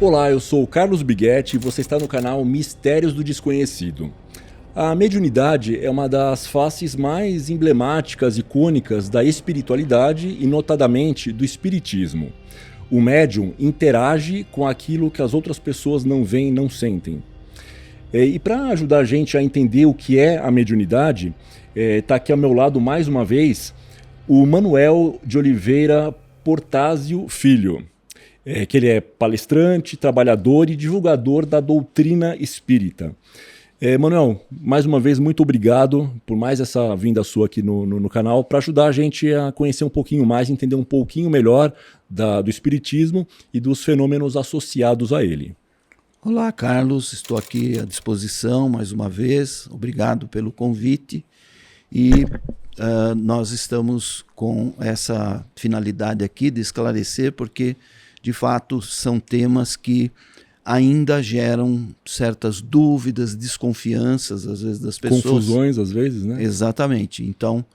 Olá, eu sou o Carlos Biguetti e você está no canal Mistérios do Desconhecido. A mediunidade é uma das faces mais emblemáticas e icônicas da espiritualidade e notadamente do espiritismo. O médium interage com aquilo que as outras pessoas não veem e não sentem. E para ajudar a gente a entender o que é a mediunidade, está aqui ao meu lado mais uma vez o Manuel de Oliveira Portázio Filho. Que ele é palestrante, trabalhador e divulgador da doutrina espírita. Manuel, mais uma vez, muito obrigado por mais essa vinda sua aqui no canal, para ajudar a gente a conhecer um pouquinho mais, entender um pouquinho melhor do espiritismo e dos fenômenos associados a ele. Olá, Carlos, estou aqui à disposição mais uma vez, obrigado pelo convite e nós estamos com essa finalidade aqui de esclarecer, porque de fato são temas que ainda geram certas dúvidas, desconfianças às vezes das pessoas. Confusões às vezes, né? Exatamente, então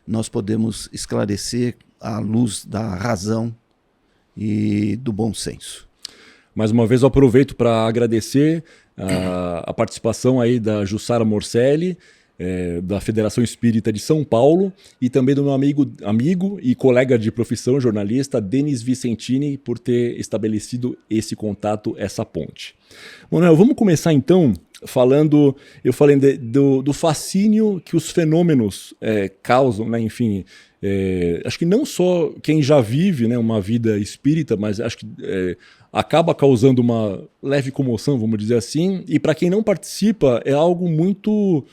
nós podemos esclarecer à luz da razão e do bom senso. Mais uma vez eu aproveito para agradecer a participação aí da Jussara Morcelli, da Federação Espírita de São Paulo, e também do meu amigo e colega de profissão, jornalista, Denis Vicentini, por ter estabelecido esse contato, essa ponte. Manuel, vamos começar então falando, eu falei do fascínio que os fenômenos causam, né? Enfim, acho que não só quem já vive, né, uma vida espírita, mas acho que acaba causando uma leve comoção, vamos dizer assim, e para quem não participa é algo muito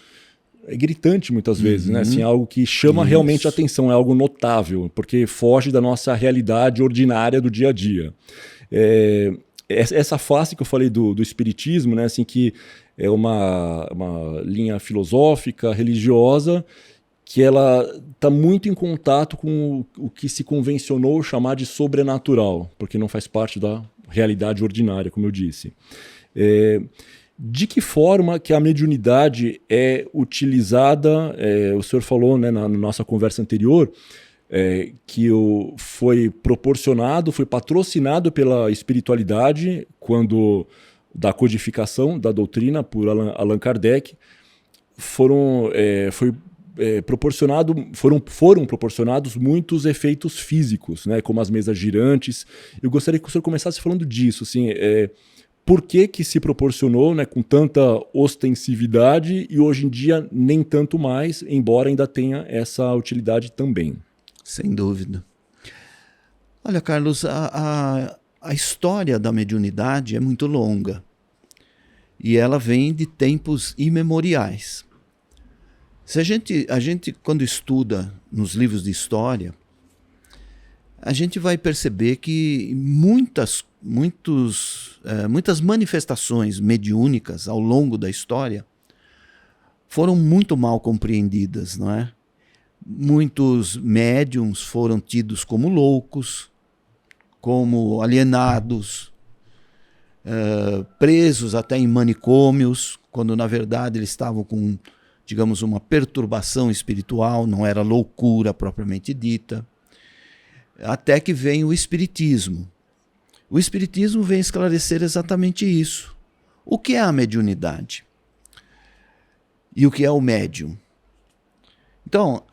gritante muitas vezes, né? Assim, algo que chama realmente a atenção, é algo notável, porque foge da nossa realidade ordinária do dia a dia. Essa face que eu falei do espiritismo, né? Assim, que é uma linha filosófica, religiosa, que ela está muito em contato com o que se convencionou chamar de sobrenatural, porque não faz parte da realidade ordinária, como eu disse. De que forma que a mediunidade é utilizada? O senhor falou, né, na nossa conversa anterior, que foi proporcionado, foi patrocinado pela espiritualidade da codificação da doutrina por Allan Kardec, foram proporcionados muitos efeitos físicos, né, como as mesas girantes. Eu gostaria que o senhor começasse falando disso, assim, por que se proporcionou, né, com tanta ostensividade e hoje em dia nem tanto mais, embora ainda tenha essa utilidade também. Sem dúvida. Olha, Carlos, a história da mediunidade é muito longa e ela vem de tempos imemoriais. Se a gente quando estuda nos livros de história, a gente vai perceber que muitas manifestações mediúnicas ao longo da história foram muito mal compreendidas, não é? Muitos médiums foram tidos como loucos, como alienados, presos até em manicômios, quando na verdade eles estavam com, digamos, uma perturbação espiritual, não era loucura propriamente dita. Até que vem o Espiritismo. O Espiritismo vem esclarecer exatamente isso. O que é a mediunidade? E o que é o médium? Então,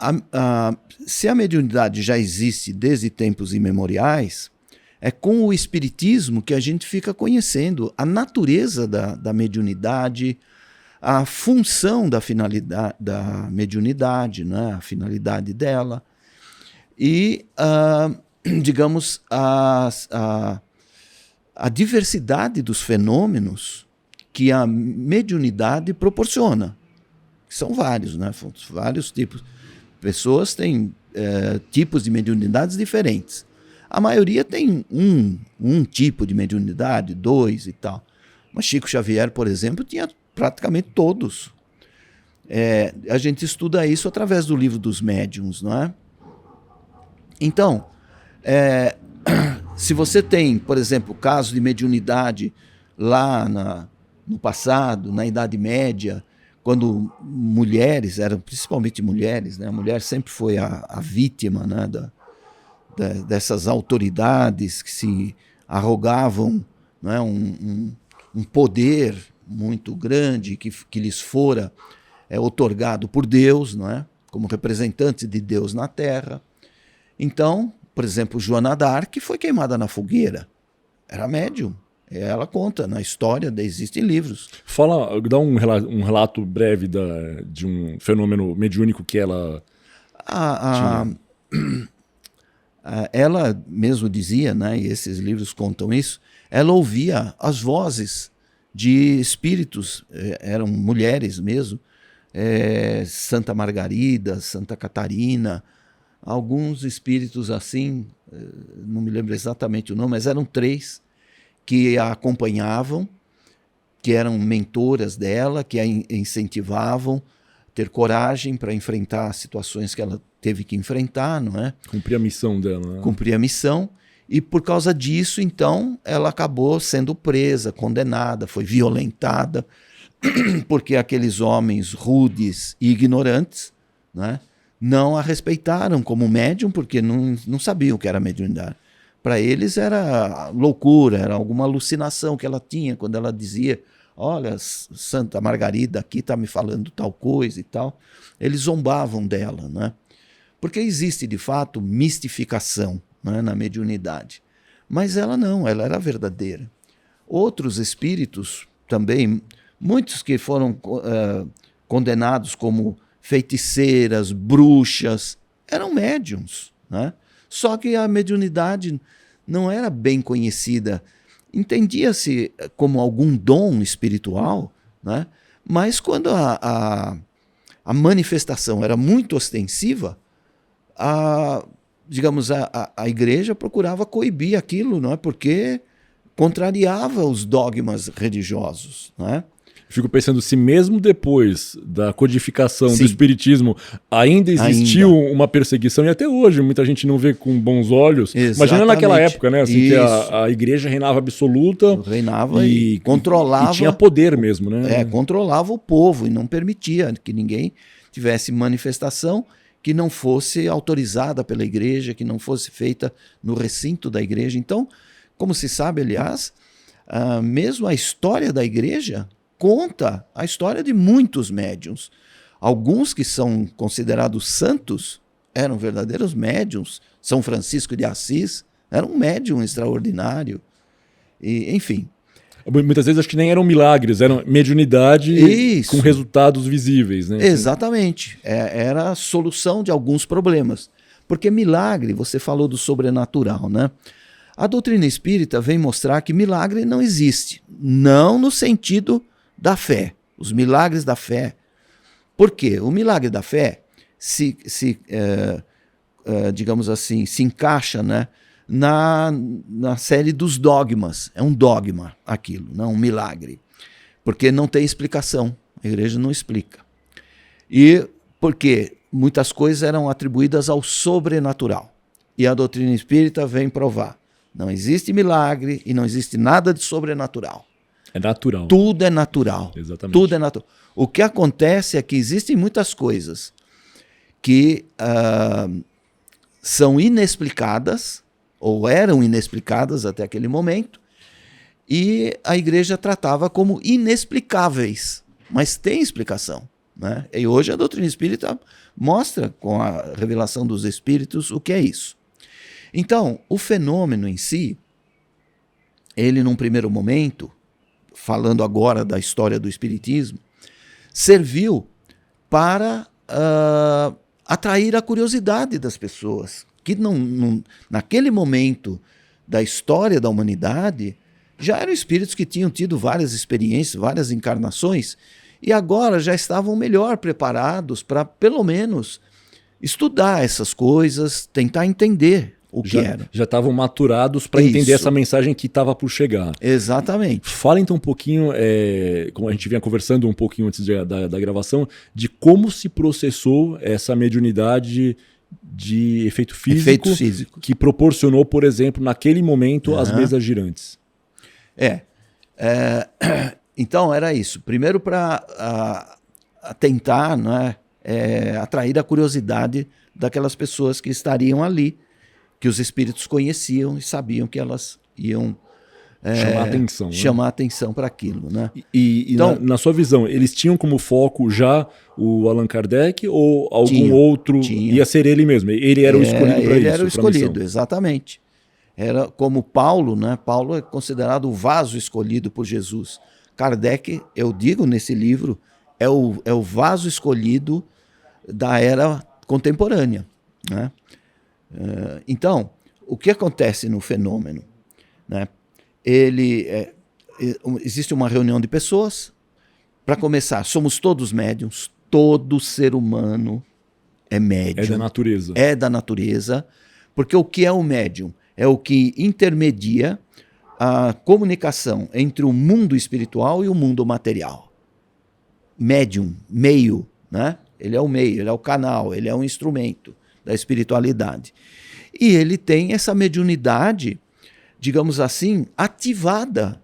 se a mediunidade já existe desde tempos imemoriais, é com o Espiritismo que a gente fica conhecendo a natureza da mediunidade, a função da finalidade da mediunidade, né? A finalidade dela, e, digamos, a diversidade dos fenômenos que a mediunidade proporciona. São vários, né? Vários tipos. Pessoas têm tipos de mediunidades diferentes. A maioria tem um tipo de mediunidade, dois e tal. Mas Chico Xavier, por exemplo, tinha praticamente todos. A gente estuda isso através do livro dos médiuns, não é? Então, se você tem, por exemplo, casos de mediunidade lá no passado, na Idade Média, quando mulheres, eram principalmente mulheres, né? A mulher sempre foi a vítima, né? Dessas autoridades que se arrogavam não é? Um poder muito grande que lhes fora otorgado por Deus, não é? Como representante de Deus na Terra. Então, por exemplo, Joana d'Arc foi queimada na fogueira. Era médium. Ela conta na história, existem livros. Dá um relato breve de um fenômeno mediúnico que ela tinha. Ela mesmo dizia, né, e esses livros contam isso, ela ouvia as vozes de espíritos, eram mulheres mesmo, Santa Margarida, Santa Catarina, alguns espíritos assim, não me lembro exatamente o nome, mas eram 3 que a acompanhavam, que eram mentoras dela, que a incentivavam a ter coragem para enfrentar situações que ela teve que enfrentar, não é? Cumprir a missão dela. Né? Cumprir a missão. E por causa disso, então, ela acabou sendo presa, condenada, foi violentada, porque aqueles homens rudes e ignorantes, né, não a respeitaram como médium, porque não sabiam o que era mediunidade. Para eles era loucura, era alguma alucinação que ela tinha quando ela dizia: olha, Santa Margarida aqui está me falando tal coisa e tal. Eles zombavam dela, né? Porque existe, de fato, mistificação, né, na mediunidade. Mas ela não, ela era verdadeira. Outros espíritos também, muitos que foram condenados como feiticeiras, bruxas, eram médiums, né? Só que a mediunidade não era bem conhecida. Entendia-se como algum dom espiritual, né? Mas quando a manifestação era muito ostensiva, digamos, a igreja procurava coibir aquilo, não é? Porque contrariava os dogmas religiosos, não é? Fico pensando se mesmo depois da codificação do espiritismo ainda existiu uma perseguição, e até hoje muita gente não vê com bons olhos. Exatamente. Imagina naquela época, né? Assim, que a igreja reinava absoluta. Reinava e controlava. E tinha poder mesmo, né? Controlava o povo e não permitia que ninguém tivesse manifestação que não fosse autorizada pela igreja, que não fosse feita no recinto da igreja. Então, como se sabe, aliás, mesmo a história da igreja conta a história de muitos médiuns. Alguns que são considerados santos eram verdadeiros médiuns. São Francisco de Assis era um médium extraordinário. E, enfim. Muitas vezes acho que nem eram milagres, eram mediunidade com resultados visíveis. Né? Exatamente. Era a solução de alguns problemas. Porque milagre, você falou do sobrenatural, né? A doutrina espírita vem mostrar que milagre não existe. Não no sentido da fé, os milagres da fé. Por quê? O milagre da fé digamos assim, se encaixa, né, na série dos dogmas. É um dogma aquilo, não um milagre. Porque não tem explicação. A igreja não explica. E porque muitas coisas eram atribuídas ao sobrenatural. E a doutrina espírita vem provar. Não existe milagre e não existe nada de sobrenatural. É natural. Tudo é natural. Exatamente. Tudo é natural. O que acontece é que existem muitas coisas que são inexplicadas, ou eram inexplicadas até aquele momento, e a igreja tratava como inexplicáveis. Mas tem explicação, né? E hoje a doutrina espírita mostra, com a revelação dos espíritos, o que é isso. Então, o fenômeno em si, ele num primeiro momento, falando agora da história do espiritismo, serviu para atrair a curiosidade das pessoas, que naquele momento da história da humanidade, já eram espíritos que tinham tido várias experiências, várias encarnações, e agora já estavam melhor preparados para, pelo menos, estudar essas coisas, tentar entender o que era. Já estavam maturados para entender essa mensagem que estava por chegar. Exatamente. Fala então um pouquinho, como a gente vinha conversando um pouquinho antes da gravação, de como se processou essa mediunidade de efeito físico, que proporcionou, por exemplo, naquele momento, as mesas girantes. Então era isso. Primeiro para tentar, né, atrair a curiosidade daquelas pessoas que estariam ali, que os espíritos conheciam e sabiam que elas iam chamar atenção. Né? Chamar atenção para aquilo. Né? Então, na sua visão, eles tinham como foco já o Allan Kardec ou algum outro? Ia ser ele mesmo? Ele era o escolhido para isso? Ele era o escolhido, exatamente. Era como Paulo, né? Paulo é considerado o vaso escolhido por Jesus. Kardec, eu digo nesse livro, é o vaso escolhido da era contemporânea. Né? Então, o que acontece no fenômeno? Né? Existe uma reunião de pessoas. Para começar, somos todos médiums, todo ser humano é médium. É da natureza. É da natureza, porque o que é o médium? É o que intermedia a comunicação entre o mundo espiritual e o mundo material. Médium, meio, né? Ele é o meio, ele é o canal, ele é um instrumento da espiritualidade. E ele tem essa mediunidade, digamos assim, ativada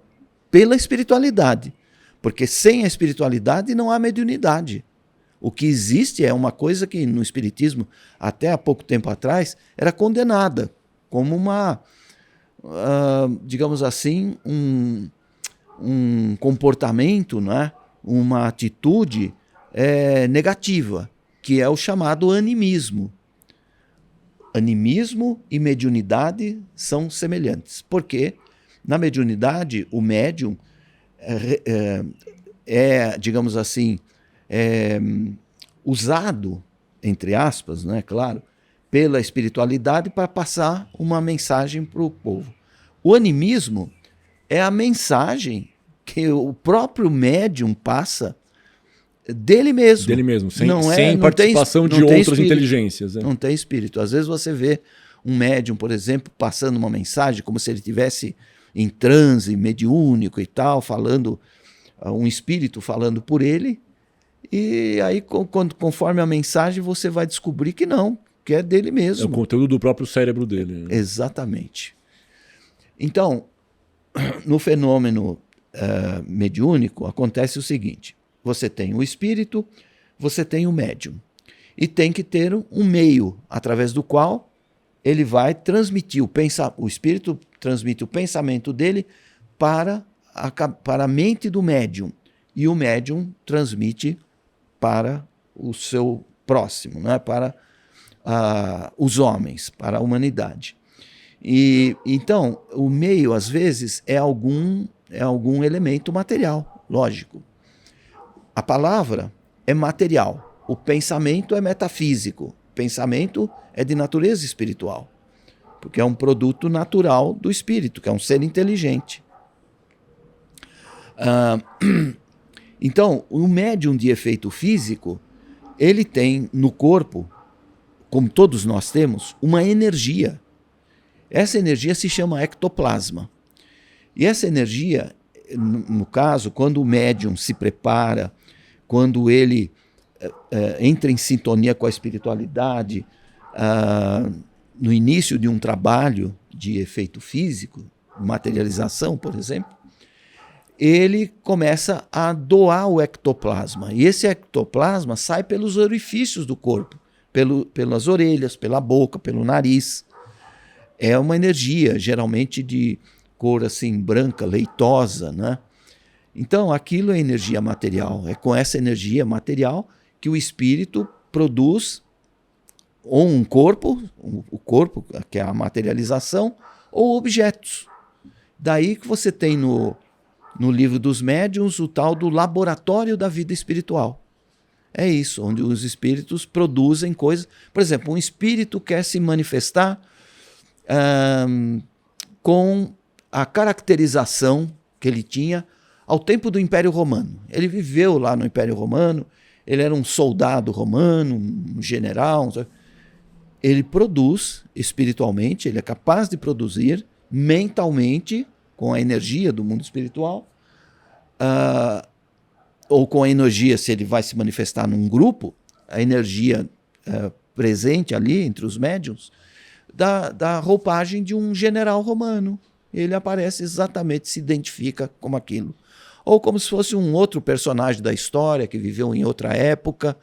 pela espiritualidade. Porque sem a espiritualidade não há mediunidade. O que existe é uma coisa que no espiritismo, até há pouco tempo atrás, era condenada como uma, digamos assim, um comportamento, né? Uma atitude negativa, que é o chamado animismo. Animismo e mediunidade são semelhantes, porque na mediunidade o médium digamos assim, usado, entre aspas, né, claro, pela espiritualidade para passar uma mensagem para o povo. O animismo é a mensagem que o próprio médium passa dele mesmo. Dele mesmo, sem participação de outras inteligências. Não tem espírito. Às vezes você vê um médium, por exemplo, passando uma mensagem como se ele estivesse em transe mediúnico e tal, falando, um espírito falando por ele, e aí conforme a mensagem você vai descobrir que não, que é dele mesmo. É o conteúdo do próprio cérebro dele. Né? Exatamente. Então, no fenômeno mediúnico acontece o seguinte: você tem o espírito, você tem o médium, e tem que ter um meio através do qual ele vai transmitir o espírito transmite o pensamento dele para a mente do médium, e o médium transmite para o seu próximo, né? Para os homens, para a humanidade. E então o meio às vezes é algum elemento material, lógico. A palavra é material, o pensamento é metafísico, o pensamento é de natureza espiritual, porque é um produto natural do espírito, que é um ser inteligente. Então, o médium de efeito físico, ele tem no corpo, como todos nós temos, uma energia. Essa energia se chama ectoplasma. E essa energia, no caso, quando o médium se prepara, quando ele entra em sintonia com a espiritualidade, no início de um trabalho de efeito físico, materialização, por exemplo, ele começa a doar o ectoplasma. E esse ectoplasma sai pelos orifícios do corpo, pelas orelhas, pela boca, pelo nariz. É uma energia, geralmente de cor assim branca, leitosa, né? Então, aquilo é energia material. É com essa energia material que o espírito produz ou um corpo, o corpo, que é a materialização, ou objetos. Daí que você tem no livro dos médiuns o tal do laboratório da vida espiritual. É isso, onde os espíritos produzem coisas. Por exemplo, um espírito quer se manifestar com a caracterização que ele tinha ao tempo do Império Romano. Ele viveu lá no Império Romano, ele era um soldado romano, um general. Ele produz espiritualmente, ele é capaz de produzir mentalmente, com a energia do mundo espiritual, ou com a energia, se ele vai se manifestar num grupo, a energia presente ali entre os médiuns, da roupagem de um general romano. Ele aparece exatamente, se identifica como aquilo. Ou como se fosse um outro personagem da história que viveu em outra época.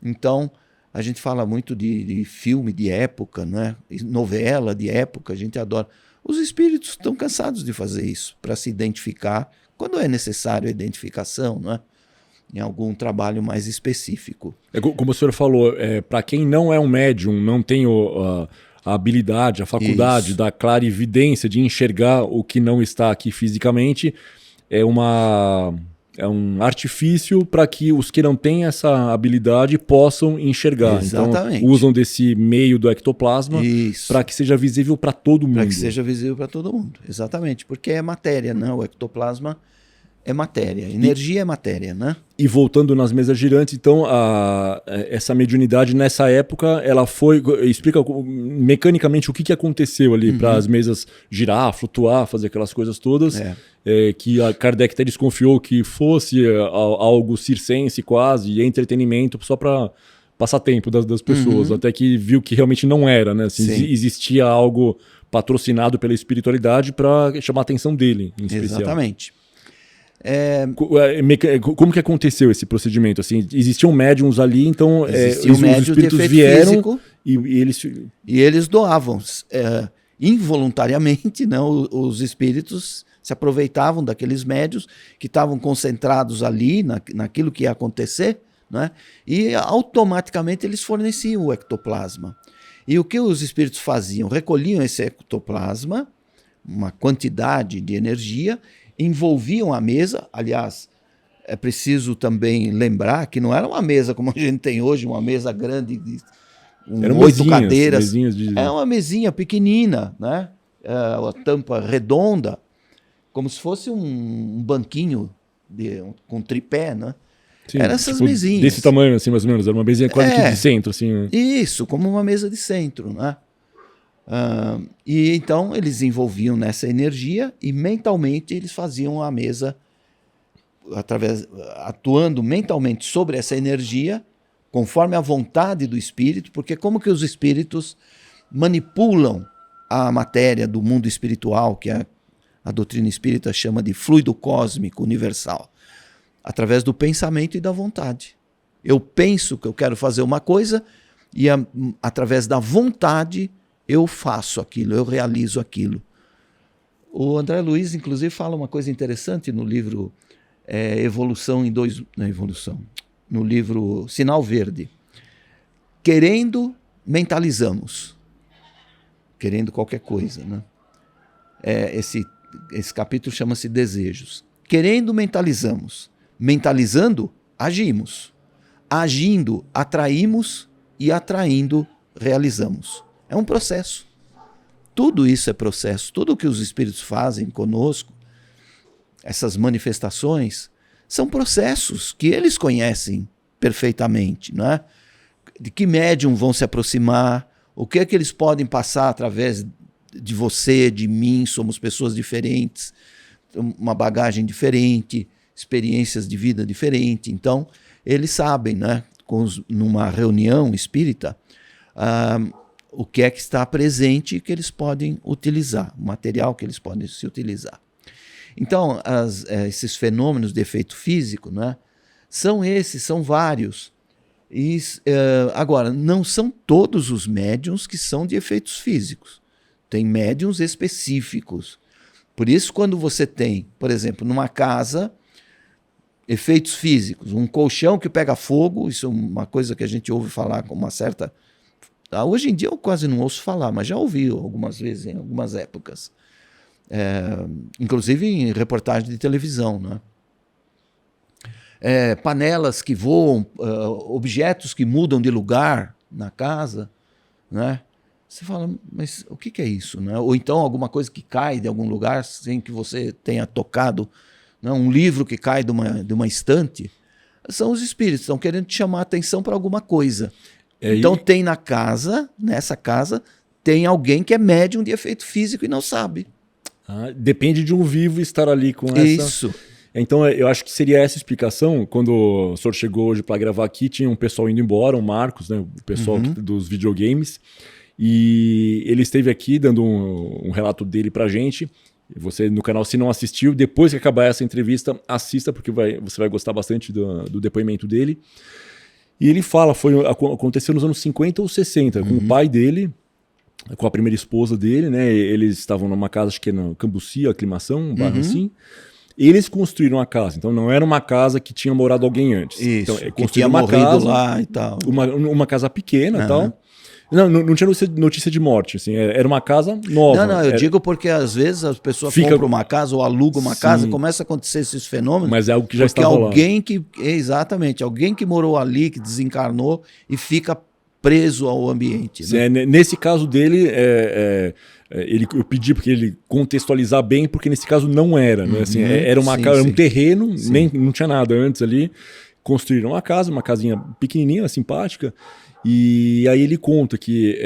Então, a gente fala muito de filme de época, né? Novela de época, a gente adora. Os espíritos estão cansados de fazer isso, para se identificar, quando é necessário a identificação, não é? Em algum trabalho mais específico. Como o senhor falou, para quem não é um médium, não tem a habilidade, a faculdade da clarividência de enxergar o que não está aqui fisicamente, é um artifício para que os que não têm essa habilidade possam enxergar. Exatamente. Então, usam desse meio do ectoplasma para que seja visível para todo mundo. Para que seja visível para todo mundo, exatamente. Porque é matéria, né? O ectoplasma é matéria, energia é matéria, né? E voltando nas mesas girantes, então, essa mediunidade nessa época, ela foi... Explica mecanicamente o que aconteceu ali para as mesas girar, flutuar, fazer aquelas coisas todas, que a Kardec até desconfiou que fosse algo circense quase, entretenimento, só para passar tempo das pessoas, até que viu que realmente não era, né? Assim, existia algo patrocinado pela espiritualidade para chamar a atenção dele, em especial. Exatamente. Como que aconteceu esse procedimento? Assim, existiam médiums ali, então os espíritos vieram e eles doavam involuntariamente, né? Os espíritos se aproveitavam daqueles médiuns que estavam concentrados ali naquilo que ia acontecer, né? E automaticamente eles forneciam o ectoplasma. E o que os espíritos faziam? Recolhiam esse ectoplasma, uma quantidade de energia, envolviam a mesa. Aliás, é preciso também lembrar que não era uma mesa como a gente tem hoje, uma mesa grande de 8 cadeiras. É uma mesinha pequenina, né? A tampa redonda, como se fosse um banquinho com tripé, né? Sim, eram essas tipo, mesinhas. Desse tamanho, assim, mais ou menos. Era uma mesinha quase que de centro, assim. Né? Isso, como uma mesa de centro, né? E então eles envolviam nessa energia e mentalmente eles faziam a mesa atuando mentalmente sobre essa energia conforme a vontade do espírito, porque como que os espíritos manipulam a matéria do mundo espiritual, que a doutrina espírita chama de fluido cósmico universal, através do pensamento e da vontade. Eu penso que eu quero fazer uma coisa e através da vontade eu faço aquilo, eu realizo aquilo. O André Luiz, inclusive, fala uma coisa interessante no livro no livro Sinal Verde. Querendo, mentalizamos. Querendo qualquer coisa, né? Esse capítulo chama-se Desejos. Querendo, mentalizamos. Mentalizando, agimos. Agindo, atraímos e atraindo, realizamos. É um processo. Tudo isso é processo. Tudo o que os espíritos fazem conosco, essas manifestações, são processos que eles conhecem perfeitamente, não é? De que médium vão se aproximar, o que é que eles podem passar através de você, de mim, somos pessoas diferentes, uma bagagem diferente, experiências de vida diferente. Então, eles sabem, né, numa reunião espírita, o que é que está presente e que eles podem utilizar, o material que eles podem se utilizar. Então, esses fenômenos de efeito físico, né, são vários. Agora, não são todos os médiuns que são de efeitos físicos. Tem médiuns específicos. Por isso, quando você tem, por exemplo, numa casa, efeitos físicos, um colchão que pega fogo, isso é uma coisa que a gente ouve falar com uma certa... Hoje em dia eu quase não ouço falar, mas já ouvi algumas vezes, em algumas épocas. Inclusive em reportagem de televisão, né? Panelas que voam, objetos que mudam de lugar na casa, né? Você fala, mas o que é isso? Né? Ou então alguma coisa que cai de algum lugar sem que você tenha tocado, né? Um livro que cai de uma estante. São os espíritos, estão querendo te chamar a atenção para alguma coisa. Então tem nessa casa, tem alguém que é médium de efeito físico e não sabe. Depende de um vivo estar ali com essa... Isso. Então eu acho que seria essa explicação. Quando o senhor chegou hoje para gravar aqui, tinha um pessoal indo embora, o Marcos, né, o pessoal dos videogames, e ele esteve aqui dando um relato dele pra gente. Você no canal, se não assistiu, depois que acabar essa entrevista, assista, porque você vai gostar bastante do depoimento dele. E ele fala, aconteceu nos anos 50 ou 60, com o pai dele. com a primeira esposa dele, né? Eles estavam numa casa, acho que na Cambuci, Aclimação, um bairro assim. Eles construíram a casa, então não era uma casa que tinha morado alguém antes. Isso, Então, que tinha morrido casa, lá e tal. Uma casa pequena e tal. Não tinha notícia de morte, assim, era uma casa nova. Não, eu digo porque às vezes as pessoas compram uma casa ou alugam uma casa e começa a acontecer esses fenômenos. Mas é algo que já estava lá. Exatamente, alguém que morou ali, que desencarnou e fica preso ao ambiente. Né? Nesse caso dele, eu pedi porque ele contextualizar bem, porque nesse caso não era. Né? Assim, era uma casa, um terreno, não tinha nada antes ali. Construíram uma casa, uma casinha pequenininha, simpática. E aí ele conta que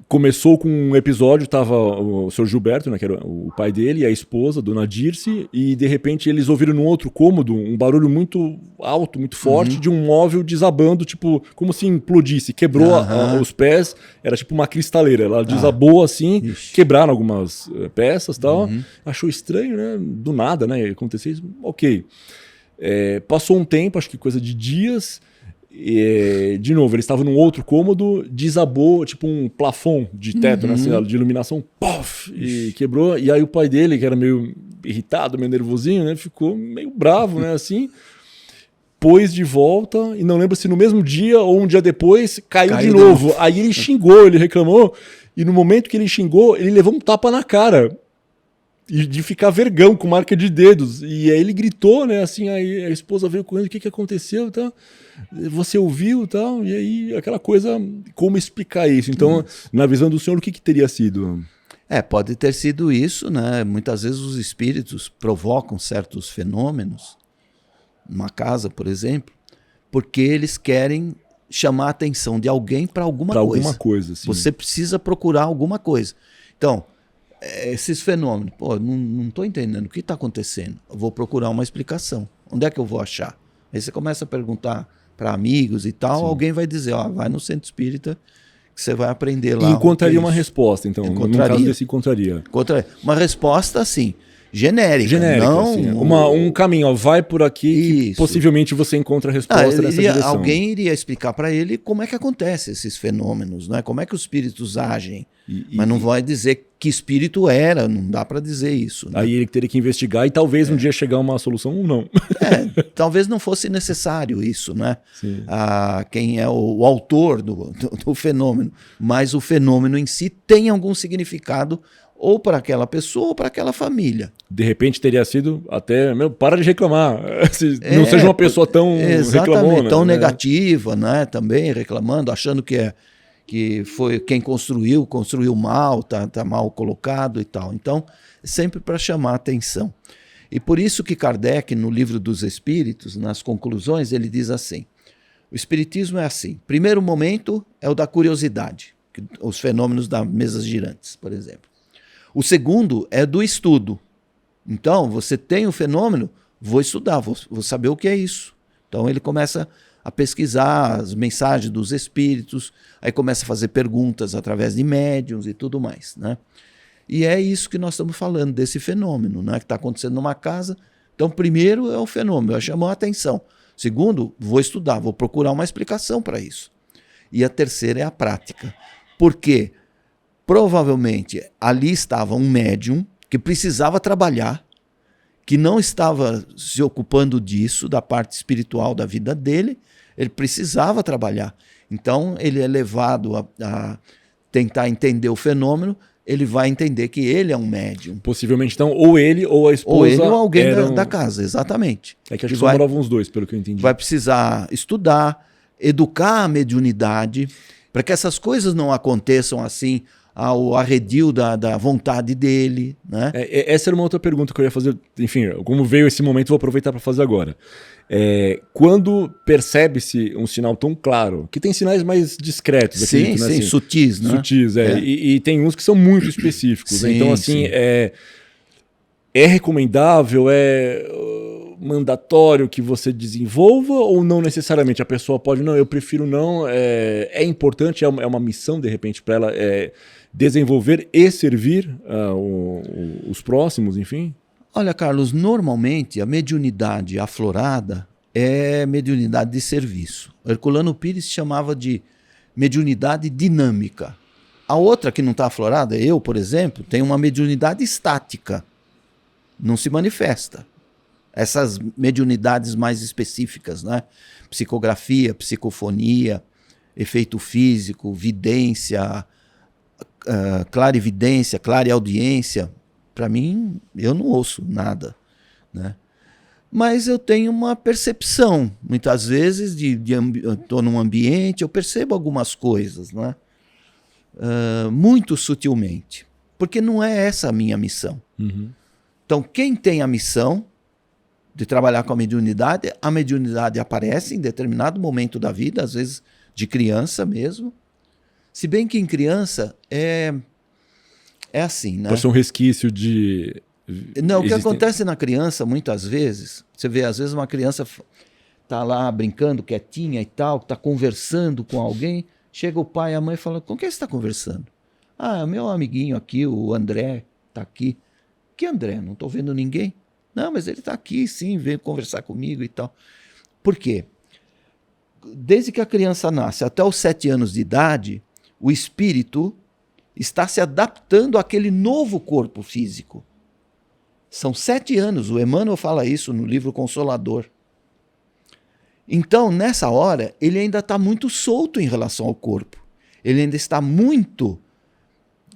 começou com um episódio, tava o Sr. Gilberto, né, que era o pai dele, e a esposa, Dona Dirce, e de repente eles ouviram no outro cômodo um barulho muito alto, muito forte, de um móvel desabando, tipo, como se implodisse, quebrou os pés, era tipo uma cristaleira, ela desabou assim, quebraram algumas peças e tal, achou estranho, né, do nada, né, aconteceu isso, ok. Passou um tempo, acho que coisa de dias. De novo, eles estavam num outro cômodo, desabou tipo um plafond de teto, né, assim, de iluminação, pof, e quebrou. E aí o pai dele, que era meio irritado, meio nervosinho, né, ficou meio bravo, né, assim, pôs de volta, e não lembro se no mesmo dia ou um dia depois caiu de novo. Aí ele xingou, ele reclamou, e no momento que ele xingou, ele levou um tapa na cara. E de ficar vergão, com marca de dedos. E aí ele gritou, né? Assim, aí a esposa veio correndo, o que aconteceu? Tá? Você ouviu? Tal? E aí aquela coisa, como explicar isso? Então, na visão do senhor, o que teria sido? Pode ter sido isso, né? Muitas vezes os espíritos provocam certos fenômenos, numa casa, por exemplo, porque eles querem chamar a atenção de alguém para alguma coisa. Sim. Você precisa procurar alguma coisa. Então, esses fenômenos, não estou entendendo o que está acontecendo. Eu vou procurar uma explicação. Onde é que eu vou achar? Aí você começa a perguntar para amigos e tal, alguém vai dizer, vai no centro espírita que você vai aprender lá. E encontraria uma resposta, então. No caso desse, encontraria. Uma resposta, assim, genérica. Não, assim, um caminho, vai por aqui, que possivelmente você encontra a resposta nessa direção. Alguém iria explicar para ele como é que acontece esses fenômenos, né? Como é que os espíritos agem. Mas não vai dizer que espírito era, não dá para dizer isso. Né? Aí ele teria que investigar e talvez um dia chegar a uma solução ou não. Talvez não fosse necessário isso, né? Quem é o autor do fenômeno, mas o fenômeno em si tem algum significado ou para aquela pessoa ou para aquela família. De repente teria sido até, para de reclamar, não seja uma pessoa tão reclamona, tão negativa, né? Também reclamando, achando que foi quem construiu mal, tá mal colocado e tal. Então, sempre para chamar a atenção. E por isso que Kardec, no Livro dos Espíritos, nas conclusões, ele diz assim, o Espiritismo é assim, primeiro momento é o da curiosidade, os fenômenos das mesas girantes, por exemplo. O segundo é do estudo. Então, você tem um fenômeno, vou estudar, vou saber o que é isso. Então, ele começa a pesquisar as mensagens dos espíritos, aí começa a fazer perguntas através de médiuns e tudo mais, né? E é isso que nós estamos falando, desse fenômeno, né, que está acontecendo numa casa. Então, primeiro é o fenômeno, chamou a atenção. Segundo, vou estudar, vou procurar uma explicação para isso. E a terceira é a prática. Porque provavelmente ali estava um médium que precisava trabalhar, que não estava se ocupando disso, da parte espiritual da vida dele, ele precisava trabalhar. Então, ele é levado a tentar entender o fenômeno, ele vai entender que ele é um médium. Possivelmente, então, ou ele ou a esposa. Ou ele ou alguém da casa, exatamente. É que acho que só moravam os dois, pelo que eu entendi. Vai precisar estudar, educar a mediunidade, para que essas coisas não aconteçam assim, ao arredio da vontade dele. Né? Essa era uma outra pergunta que eu ia fazer. Enfim, como veio esse momento, vou aproveitar para fazer agora. Quando percebe-se um sinal tão claro, que tem sinais mais discretos, acredito, né? Assim, sutis, né? Sutis, e tem uns que são muito específicos. Sim, né? Então, assim, é recomendável, mandatório que você desenvolva ou não necessariamente? A pessoa pode, não, eu prefiro não. É importante, é uma missão, de repente, para ela desenvolver e servir os próximos, enfim? Olha, Carlos, normalmente a mediunidade aflorada é mediunidade de serviço. Herculano Pires chamava de mediunidade dinâmica. A outra que não está aflorada, eu, por exemplo, tenho uma mediunidade estática. Não se manifesta. Essas mediunidades mais específicas, né? Psicografia, psicofonia, efeito físico, vidência, clarividência, clareaudiência. Para mim, eu não ouço nada, né? Mas eu tenho uma percepção, muitas vezes, eu estou num ambiente, eu percebo algumas coisas, né? Muito sutilmente, porque não é essa a minha missão. Uhum. Então, quem tem a missão de trabalhar com a mediunidade aparece em determinado momento da vida, às vezes de criança mesmo. Se bem que em criança é assim, né? Pode ser um resquício de... Não, o que acontece na criança, muitas vezes, você vê, às vezes uma criança está lá brincando, quietinha e tal, está conversando com alguém, chega o pai e a mãe e fala, com quem você está conversando? Ah, meu amiguinho aqui, o André, está aqui. Que André? Não estou vendo ninguém. Não, mas ele está aqui, sim, veio conversar comigo e tal. Por quê? Desde que a criança nasce até os 7 anos de idade, o espírito está se adaptando àquele novo corpo físico. São 7 anos, o Emmanuel fala isso no livro Consolador. Então, nessa hora, ele ainda está muito solto em relação ao corpo. Ele ainda está muito,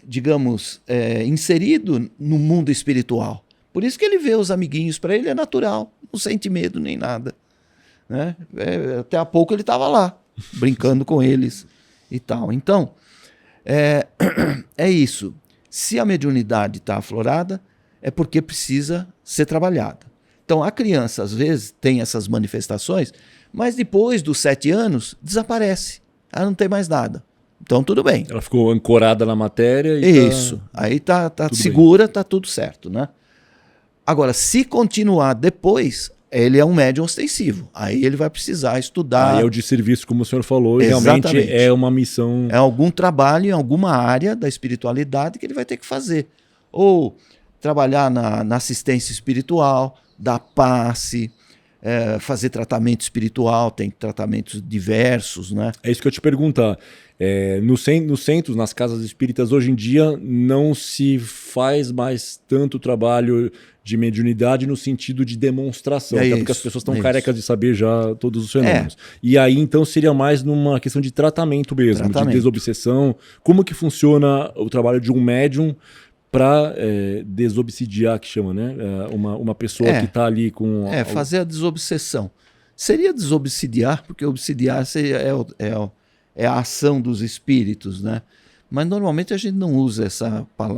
digamos, inserido no mundo espiritual. Por isso que ele vê os amiguinhos, para ele é natural, não sente medo nem nada, né? Até há pouco ele estava lá, brincando com eles e tal. Então, é isso. Se a mediunidade está aflorada, é porque precisa ser trabalhada. Então, a criança, às vezes, tem essas manifestações, mas depois dos 7 anos, desaparece. Ela não tem mais nada. Então, tudo bem. Ela ficou ancorada na matéria e isso. Aí tá segura, está tudo certo, né? Agora, se continuar depois, ele é um médium ostensivo. Aí ele vai precisar estudar. Aí é o de serviço, como o senhor falou, e realmente é uma missão. É algum trabalho em alguma área da espiritualidade que ele vai ter que fazer. Ou trabalhar na assistência espiritual, dar passe, fazer tratamento espiritual, tem tratamentos diversos, né? É isso que eu te perguntar. Nos centros, nas casas espíritas, hoje em dia, não se faz mais tanto trabalho de mediunidade no sentido de demonstração, até porque as pessoas estão carecas de saber já todos os fenômenos. E aí, então, seria mais numa questão de tratamento mesmo, de desobsessão. Como que funciona o trabalho de um médium para desobsidiar, que chama, né? Uma pessoa que está ali com... fazer a desobsessão. Seria desobsidiar, porque obsidiar é a ação dos espíritos, né? Mas normalmente a gente não usa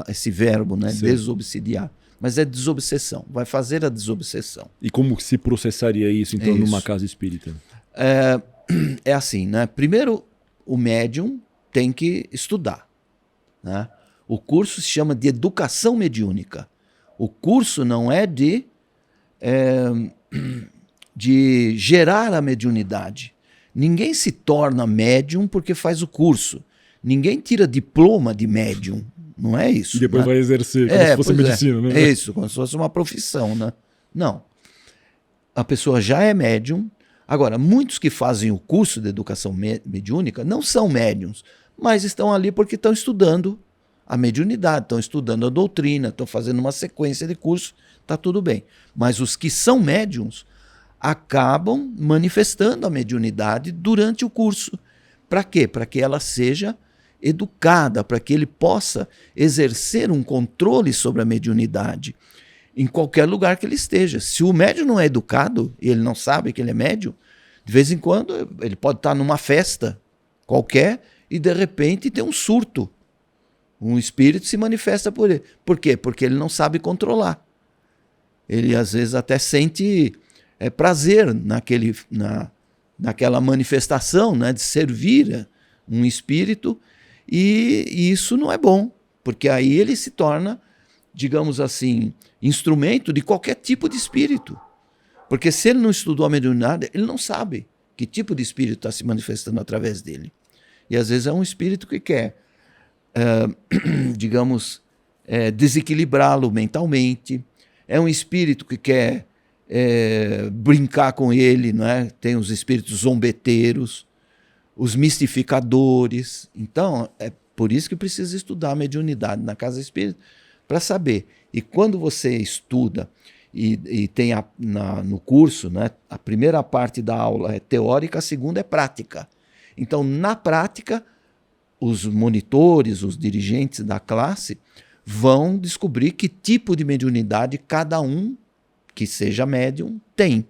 esse verbo, né? Desobsidiar. Mas é desobsessão. Vai fazer a desobsessão. E como se processaria isso, então, numa casa espírita? É assim, né? Primeiro, o médium tem que estudar, né? O curso se chama de educação mediúnica. O curso não é de gerar a mediunidade. Ninguém se torna médium porque faz o curso. Ninguém tira diploma de médium. Não é isso. E depois, né, vai exercer, como se fosse medicina, né? É isso, como se fosse uma profissão, né? Não. A pessoa já é médium. Agora, muitos que fazem o curso de educação mediúnica não são médiums, mas estão ali porque estão estudando a mediunidade, estão estudando a doutrina, estão fazendo uma sequência de cursos, está tudo bem. Mas os que são médiums acabam manifestando a mediunidade durante o curso. Para quê? Para que ela seja educada, para que ele possa exercer um controle sobre a mediunidade em qualquer lugar que ele esteja. Se o médium não é educado e ele não sabe que ele é médium, de vez em quando ele pode estar numa festa qualquer e de repente tem um surto. Um espírito se manifesta por ele. Por quê? Porque ele não sabe controlar. Ele às vezes até sente prazer naquela manifestação, né, de servir um espírito, e isso não é bom, porque aí ele se torna, digamos assim, instrumento de qualquer tipo de espírito. Porque se ele não estudou a mediunidade, ele não sabe que tipo de espírito está se manifestando através dele. E às vezes é um espírito que quer, digamos, desequilibrá-lo mentalmente, é um espírito que quer brincar com ele, não é? Tem os espíritos zombeteiros, os mistificadores. Então, Por isso que precisa estudar a mediunidade na casa espírita, para saber. E quando você estuda e tem no curso, né, a primeira parte da aula é teórica, a segunda é prática. Então, na prática, os monitores, os dirigentes da classe vão descobrir que tipo de mediunidade cada um que seja médium tem,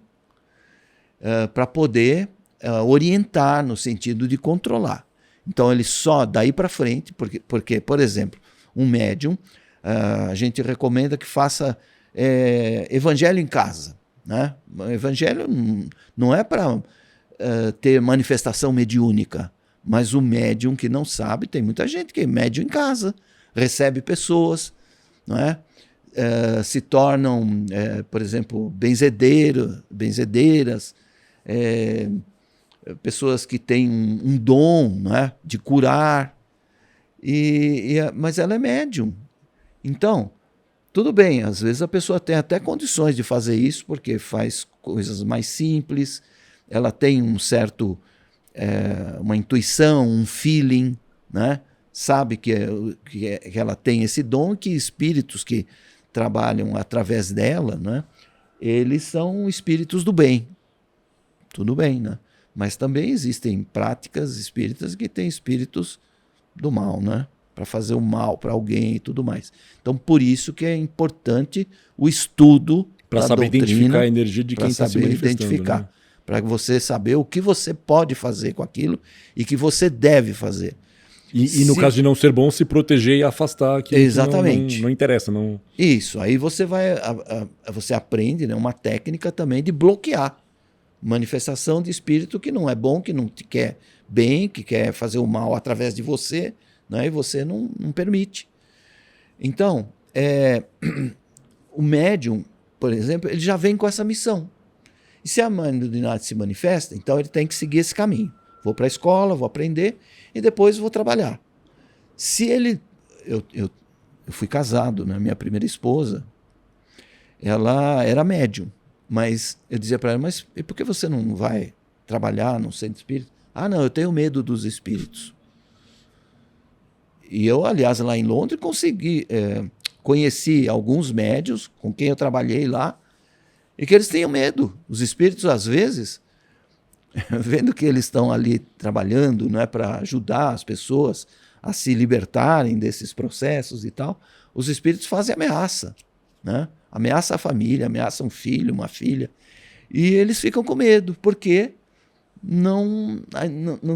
para poder orientar no sentido de controlar. Então, ele só daí para frente, porque, por exemplo, um médium, a gente recomenda que faça evangelho em casa. Né? O evangelho não é para ter manifestação mediúnica, mas o médium que não sabe, tem muita gente que é médium em casa, recebe pessoas, não é? Se tornam, por exemplo, benzedeiras, pessoas que têm um dom, não é? De curar, mas ela é médium. Então, tudo bem, às vezes a pessoa tem até condições de fazer isso, porque faz coisas mais simples, ela tem um certo, uma intuição, um feeling, né? Sabe que ela tem esse dom, que espíritos que trabalham através dela, né? Eles são espíritos do bem. Tudo bem, né? Mas também existem práticas espíritas que têm espíritos do mal, né? Para fazer o mal para alguém e tudo mais. Então, por isso que é importante o estudo para saber doutrina, identificar a energia de quem está se manifestando. Né? Para você saber o que você pode fazer com aquilo e que você deve fazer. E no caso de não ser bom, se proteger e afastar aquilo. Exatamente. Que não interessa. Não... Isso, aí você você aprende, né, uma técnica também de bloquear manifestação de espírito que não é bom, que não te quer bem, que quer fazer o mal através de você, né, e você não permite. Então, o médium, por exemplo, ele já vem com essa missão. E se a mediunidade se manifesta, então ele tem que seguir esse caminho. Vou para a escola, vou aprender e depois vou trabalhar. Se ele... Eu fui casado, né? Minha primeira esposa, ela era médium, mas eu dizia para ela, mas e por que você não vai trabalhar no centro espírita? Ah, não, eu tenho medo dos espíritos. E eu, aliás, lá em Londres, conheci alguns médiuns com quem eu trabalhei lá, e que eles tinham medo. Os espíritos, às vezes, vendo que eles estão ali trabalhando, não é, para ajudar as pessoas a se libertarem desses processos e tal, os espíritos fazem ameaça, né? Ameaça a família, ameaça um filho, uma filha, e eles ficam com medo, porque não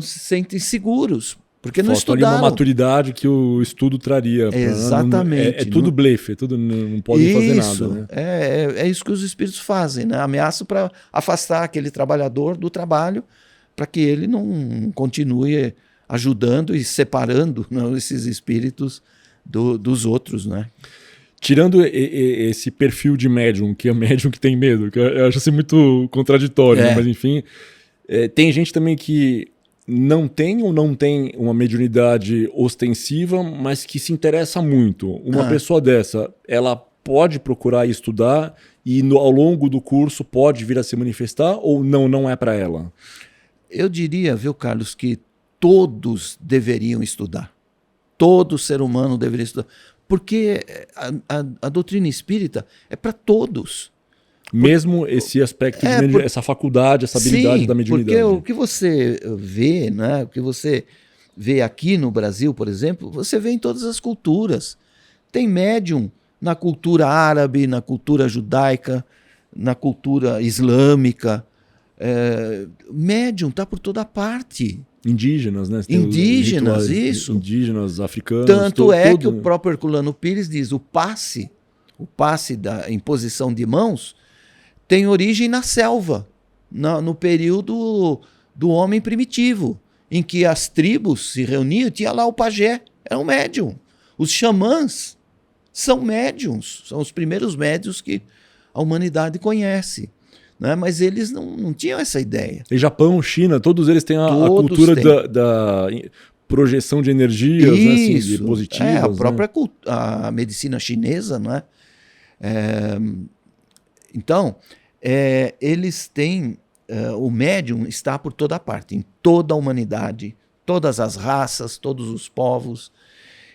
se sentem seguros, porque não estudaram. Ali uma maturidade que o estudo traria. Exatamente. É tudo blefe, não podem fazer nada. Né? É isso que os espíritos fazem, né? Ameaçam para afastar aquele trabalhador do trabalho, para que ele não continue ajudando e separando, né, esses espíritos dos outros, né? Tirando esse perfil de médium, que é médium que tem medo, que eu acho assim muito contraditório, né? Mas enfim, tem gente também que não tem uma mediunidade ostensiva, mas que se interessa muito. Uma pessoa dessa, ela pode procurar estudar e ao longo do curso pode vir a se manifestar ou não é para ela? Eu diria, viu, Carlos, que todos deveriam estudar. Todo ser humano deveria estudar. Porque a doutrina espírita é para todos. Mesmo esse aspecto, essa faculdade, essa habilidade da mediunidade. Porque o que você vê, né, o que você vê aqui no Brasil, por exemplo, você vê em todas as culturas. Tem médium na cultura árabe, na cultura judaica, na cultura islâmica. Médium está por toda parte. Indígenas, né? Indígenas, isso. Indígenas, africanos. Tanto que o próprio Herculano Pires diz, o passe da imposição de mãos tem origem na selva, no período do homem primitivo, em que as tribos se reuniam, tinha lá o pajé, era um médium. Os xamãs são médiums, são os primeiros médiuns que a humanidade conhece. Né? Mas eles não tinham essa ideia. E Japão, China, todos eles têm a cultura da projeção de energias, né? Assim, de positivas. A própria a medicina chinesa, não é? Então, eles têm... o médium está por toda parte, em toda a humanidade, todas as raças, todos os povos.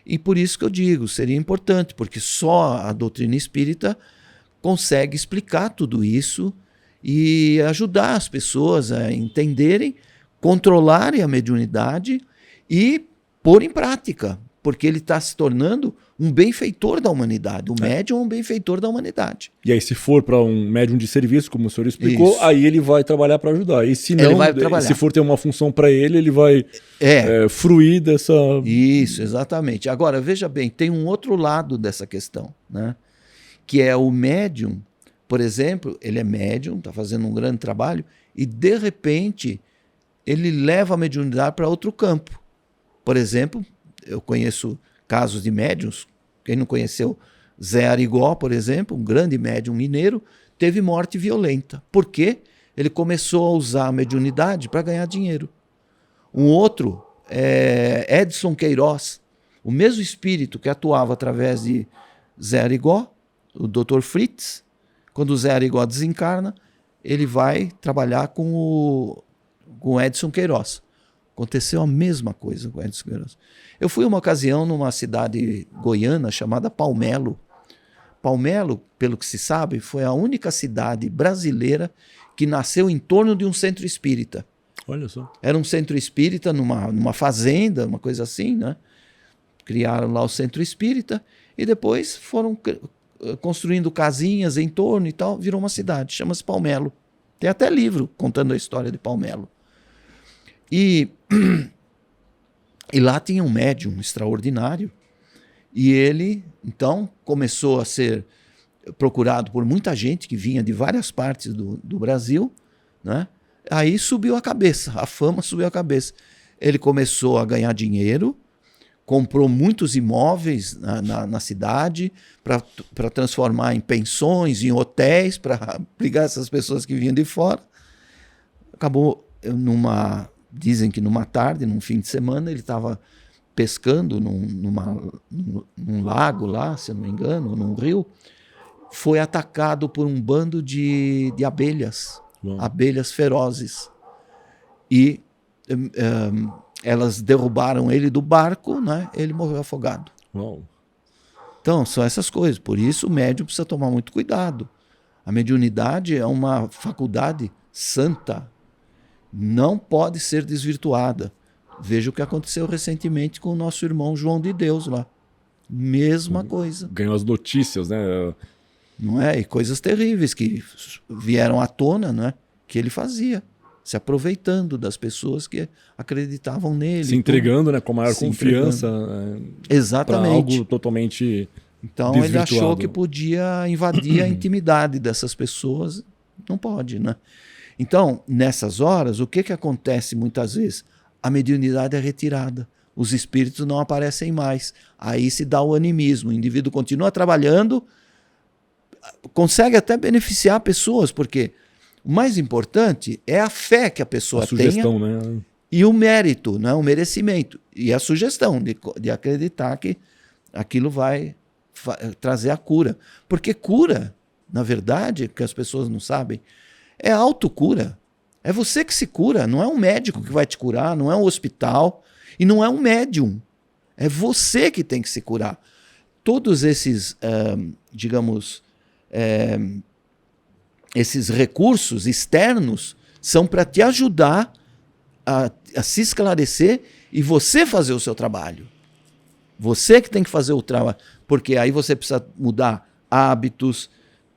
E por isso que eu digo, seria importante, porque só a doutrina espírita consegue explicar tudo isso e ajudar as pessoas a entenderem, controlarem a mediunidade e pôr em prática, porque ele está se tornando um benfeitor da humanidade. O médium é um benfeitor da humanidade. E aí, se for para um médium de serviço, como o senhor explicou, Isso. aí ele vai trabalhar para ajudar. E se Ele não, vai trabalhar. se for ter uma função para ele vai fruir dessa... Isso, exatamente. Agora, veja bem, tem um outro lado dessa questão, né? Que é o médium, por exemplo, ele é médium, está fazendo um grande trabalho, e de repente ele leva a mediunidade para outro campo. Por exemplo, eu conheço casos de médiuns, quem não conheceu, Zé Arigó, por exemplo, um grande médium mineiro, teve morte violenta. Por quê? Ele começou a usar a mediunidade para ganhar dinheiro. Um outro é Edson Queiroz, o mesmo espírito que atuava através de Zé Arigó, o Dr. Fritz. Quando o Zé Arigó desencarna, ele vai trabalhar com o Edson Queiroz. Aconteceu a mesma coisa com o Edson Queiroz. Eu fui uma ocasião numa cidade goiana chamada Palmelo. Palmelo, pelo que se sabe, foi a única cidade brasileira que nasceu em torno de um centro espírita. Olha só. Era um centro espírita numa fazenda, uma coisa assim, né? Criaram lá o centro espírita e depois foram construindo casinhas em torno e tal, virou uma cidade, chama-se Palmelo. Tem até livro contando a história de Palmelo. E lá tinha um médium extraordinário e ele, então, começou a ser procurado por muita gente que vinha de várias partes do Brasil, né? Aí subiu a cabeça, a fama subiu a cabeça. Ele começou a ganhar dinheiro, comprou muitos imóveis na cidade para transformar em pensões, em hotéis, para abrigar essas pessoas que vinham de fora. Acabou dizem que numa tarde, num fim de semana, ele estava pescando num lago lá, se eu não me engano, num rio, foi atacado por um bando de abelhas, abelhas ferozes. E elas derrubaram ele do barco, né? Ele morreu afogado. Uau. Então, são essas coisas. Por isso, o médium precisa tomar muito cuidado. A mediunidade é uma faculdade santa. Não pode ser desvirtuada. Veja o que aconteceu recentemente com o nosso irmão João de Deus lá. Mesma coisa. Ganhou as notícias, né? Não é? E coisas terríveis que vieram à tona, né? Que ele fazia. Se aproveitando das pessoas que acreditavam nele. Se entregando, né, com a maior confiança. Exatamente. Para algo totalmente então desvirtuado. Ele achou que podia invadir a intimidade dessas pessoas. Não pode, né? Então, nessas horas, o que acontece muitas vezes? A mediunidade é retirada. Os espíritos não aparecem mais. Aí se dá o animismo. O indivíduo continua trabalhando, consegue até beneficiar pessoas, porque o mais importante é a fé que a pessoa sugestão, tenha, né? E o mérito, né? O merecimento. E a sugestão de acreditar que aquilo vai trazer a cura. Porque cura, na verdade, que as pessoas não sabem, é autocura. É você que se cura. Não é um médico que vai te curar, não é um hospital e não é um médium. É você que tem que se curar. Todos esses, esses recursos externos são para te ajudar a se esclarecer e você fazer o seu trabalho. Você que tem que fazer o trabalho, porque aí você precisa mudar hábitos,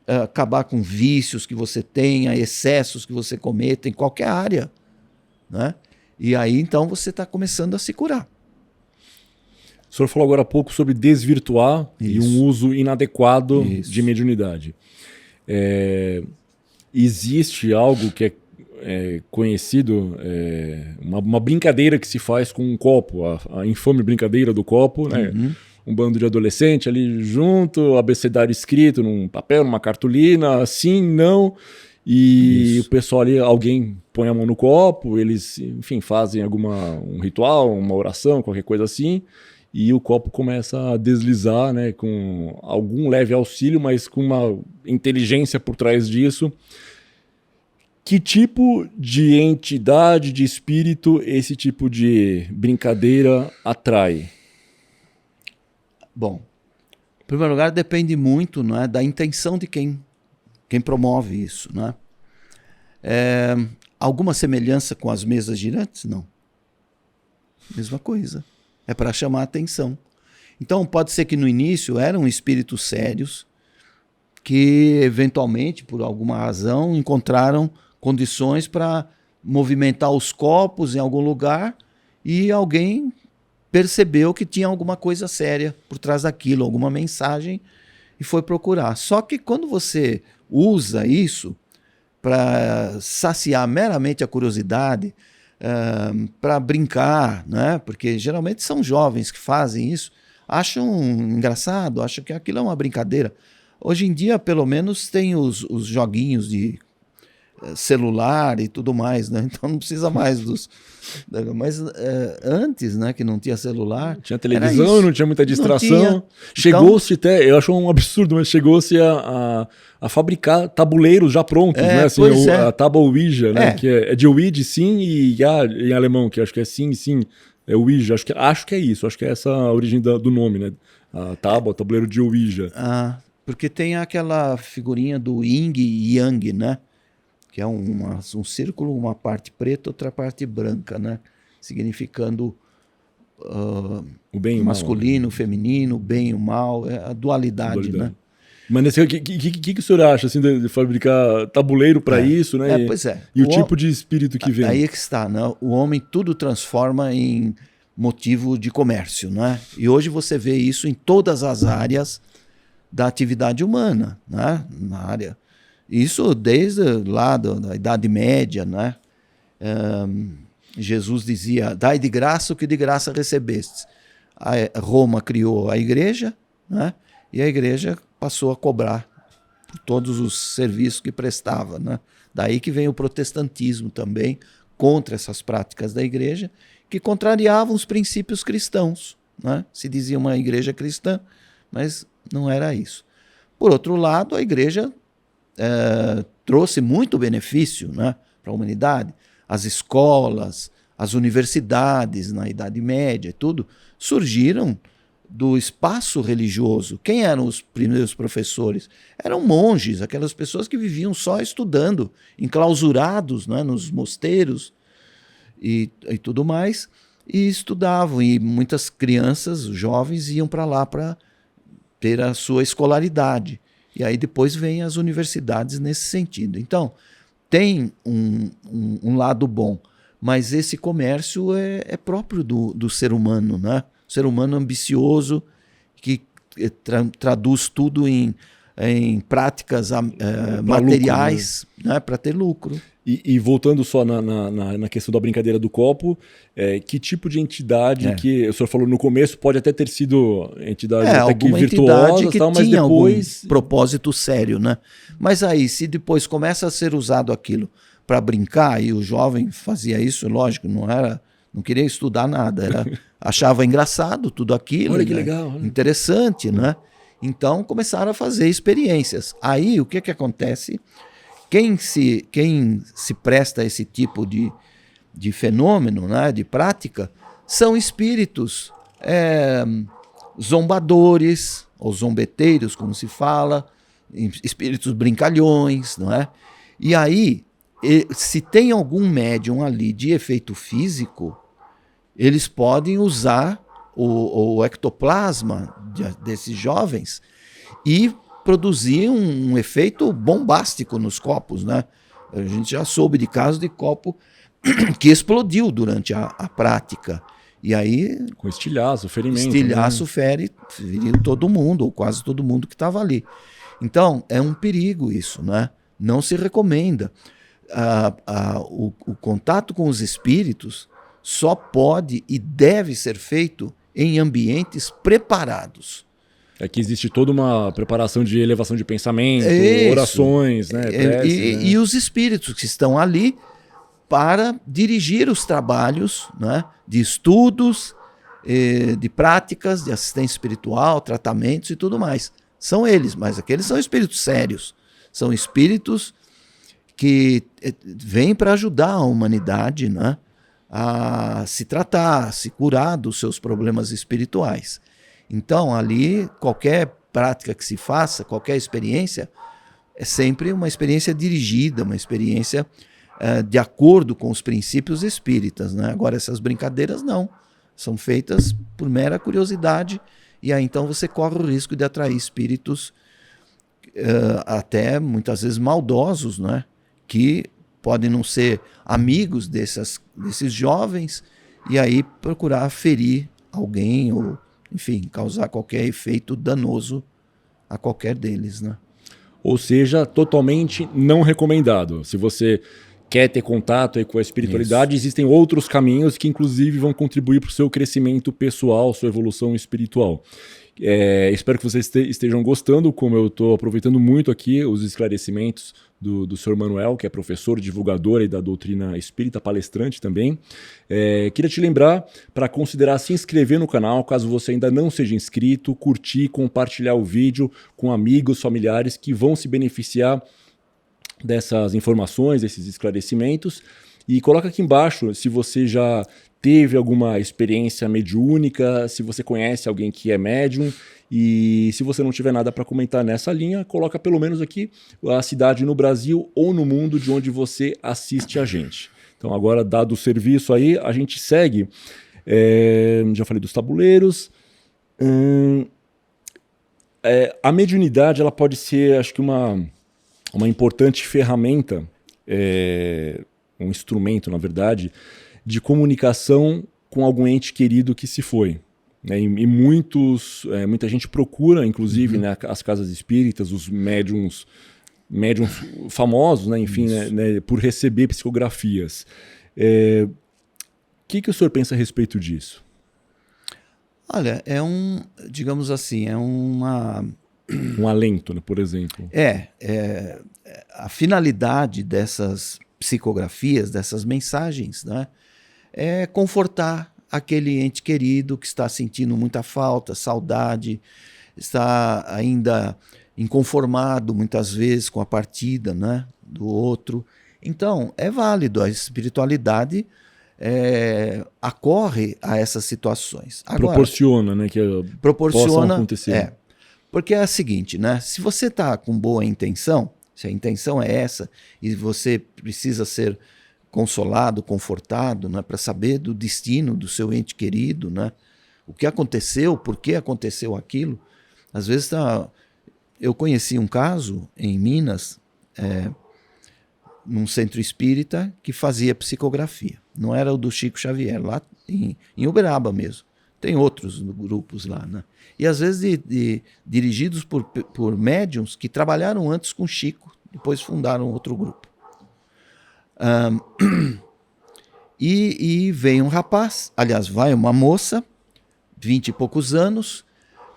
acabar com vícios que você tenha, excessos que você cometa em qualquer área, né? E aí então você está começando a se curar. O senhor falou agora há pouco sobre desvirtuar e um uso inadequado de mediunidade. Existe algo que é conhecido, uma brincadeira que se faz com um copo, a infame brincadeira do copo, né? Um bando de adolescente ali junto, abecedário escrito num papel, numa cartolina, sim, não, e o pessoal ali, alguém põe a mão no copo, eles, enfim, fazem um ritual, uma oração, qualquer coisa assim, e o copo começa a deslizar, né, com algum leve auxílio, mas com uma inteligência por trás disso. Que tipo de entidade, de espírito, esse tipo de brincadeira atrai? Bom, em primeiro lugar, depende muito, não é, da intenção de quem promove isso. Não é? Alguma semelhança com as mesas girantes? Não. Mesma coisa. É para chamar a atenção. Então, pode ser que no início eram espíritos sérios que, eventualmente, por alguma razão, encontraram condições para movimentar os copos em algum lugar e alguém percebeu que tinha alguma coisa séria por trás daquilo, alguma mensagem, e foi procurar. Só que quando você usa isso para saciar meramente a curiosidade, para brincar, né? Porque geralmente são jovens que fazem isso, acham engraçado, acham que aquilo é uma brincadeira. Hoje em dia, pelo menos, tem os joguinhos de celular e tudo mais, né? Então não precisa mais dos... Mas antes, né, que não tinha celular... Tinha televisão, não tinha muita distração. Chegou-se então, até, eu acho um absurdo, mas chegou-se a fabricar tabuleiros já prontos, né? Assim, a tábua Ouija, né? Que é de Ouija, sim, e em alemão, que acho que é sim, é Ouija. Acho que é isso, acho que é essa a origem do nome, né? A tábua, o tabuleiro de Ouija. Porque tem aquela figurinha do Yin e Yang, né? Que é um círculo, uma parte preta, outra parte branca, né? Significando o bem e o masculino, mal, o feminino, o bem e o mal, é a dualidade, né? Mas o que o senhor acha assim, de fabricar tabuleiro para isso, né? Pois é. E o tipo de espírito que vem? Aí é que está, né? O homem tudo transforma em motivo de comércio, né? E hoje você vê isso em todas as áreas da atividade humana, né? Na área... Isso desde lá da Idade Média, né? Jesus dizia, dai de graça o que de graça recebestes. Roma criou a igreja, né? E a igreja passou a cobrar por todos os serviços que prestava, né? Daí que vem o protestantismo também, contra essas práticas da igreja, que contrariavam os princípios cristãos, né? Se dizia uma igreja cristã, mas não era isso. Por outro lado, a igreja trouxe muito benefício, né, para a humanidade. As escolas, as universidades na Idade Média e tudo surgiram do espaço religioso. Quem eram os primeiros professores? Eram monges, aquelas pessoas que viviam só estudando, enclausurados, né, nos mosteiros e tudo mais, e estudavam. E muitas crianças, jovens, iam para lá para ter a sua escolaridade. E aí depois vêm as universidades nesse sentido. Então, tem um lado bom, mas esse comércio é próprio do ser humano, né? O ser humano ambicioso, que traduz tudo em práticas materiais, lucro, né? Para ter lucro. E voltando só na questão da brincadeira do copo, que tipo de entidade que o senhor falou no começo pode até ter sido entidade até que virtuosa, que mas tinha depois algum propósito sério, né? Mas aí, se depois começa a ser usado aquilo para brincar, e o jovem fazia isso, lógico, não queria estudar nada, achava engraçado tudo aquilo. Olha que legal, né? Interessante, né? Então começaram a fazer experiências. Aí o que acontece? Quem se presta a esse tipo de fenômeno, né, de prática, são espíritos zombadores, ou zombeteiros, como se fala, espíritos brincalhões, não é? E aí, se tem algum médium ali de efeito físico, eles podem usar o ectoplasma desses jovens e produzir um efeito bombástico nos copos, né? A gente já soube de casos de copo que explodiu durante a prática. E aí... Com estilhaço, ferimento. Estilhaço, feriu todo mundo, ou quase todo mundo que estava ali. Então, é um perigo isso, né? Não se recomenda. O contato com os espíritos só pode e deve ser feito em ambientes preparados. É que existe toda uma preparação de elevação de pensamento, orações, né? Preces, e os espíritos que estão ali para dirigir os trabalhos, né, de estudos, de práticas, de assistência espiritual, tratamentos e tudo mais. São eles, mas aqueles são espíritos sérios. São espíritos que vêm para ajudar a humanidade, né, a se tratar, a se curar dos seus problemas espirituais. Então, ali, qualquer prática que se faça, qualquer experiência, é sempre uma experiência dirigida, uma experiência de acordo com os princípios espíritas, né? Agora, essas brincadeiras não. São feitas por mera curiosidade, e aí então você corre o risco de atrair espíritos até muitas vezes maldosos, né? Que podem não ser amigos desses jovens, e aí procurar ferir alguém ou, enfim, causar qualquer efeito danoso a qualquer deles, né? Ou seja, totalmente não recomendado. Se você quer ter contato aí com a espiritualidade, existem outros caminhos que inclusive vão contribuir para o seu crescimento pessoal, sua evolução espiritual. Espero que vocês estejam gostando, como eu estou aproveitando muito aqui os esclarecimentos do Sr. Manuel, que é professor, divulgador aí da doutrina espírita, palestrante também. Queria te lembrar para considerar se inscrever no canal, caso você ainda não seja inscrito, curtir, compartilhar o vídeo com amigos, familiares que vão se beneficiar dessas informações, desses esclarecimentos. E coloca aqui embaixo se você já teve alguma experiência mediúnica, se você conhece alguém que é médium, e se você não tiver nada para comentar nessa linha, coloca pelo menos aqui a cidade no Brasil ou no mundo de onde você assiste a gente. Então agora, dado o serviço aí, a gente segue. Já falei dos tabuleiros. A mediunidade ela pode ser, acho que uma importante ferramenta, um instrumento, na verdade, de comunicação com algum ente querido que se foi. Né? E muita gente procura, inclusive, né, as casas espíritas, os médiums famosos, né, enfim, né, por receber psicografias. O que o senhor pensa a respeito disso? Olha, digamos assim, um alento, né, por exemplo. A finalidade dessas psicografias, dessas mensagens, né, é confortar aquele ente querido que está sentindo muita falta, saudade, está ainda inconformado muitas vezes com a partida, né, do outro. Então, é válido, a espiritualidade acorre a essas situações. Agora, proporciona, né, que possam acontecer. Porque é o seguinte, né, se você está com boa intenção, se a intenção é essa, e você precisa ser consolado, confortado, né, para saber do destino do seu ente querido, né, o que aconteceu, por que aconteceu aquilo. Às vezes eu conheci um caso em Minas, num centro espírita, que fazia psicografia. Não era o do Chico Xavier, lá em Uberaba mesmo. Tem outros grupos lá, né? E às vezes dirigidos por médiums que trabalharam antes com Chico, depois fundaram outro grupo. E veio um rapaz, aliás, vai uma moça, 20 e poucos anos,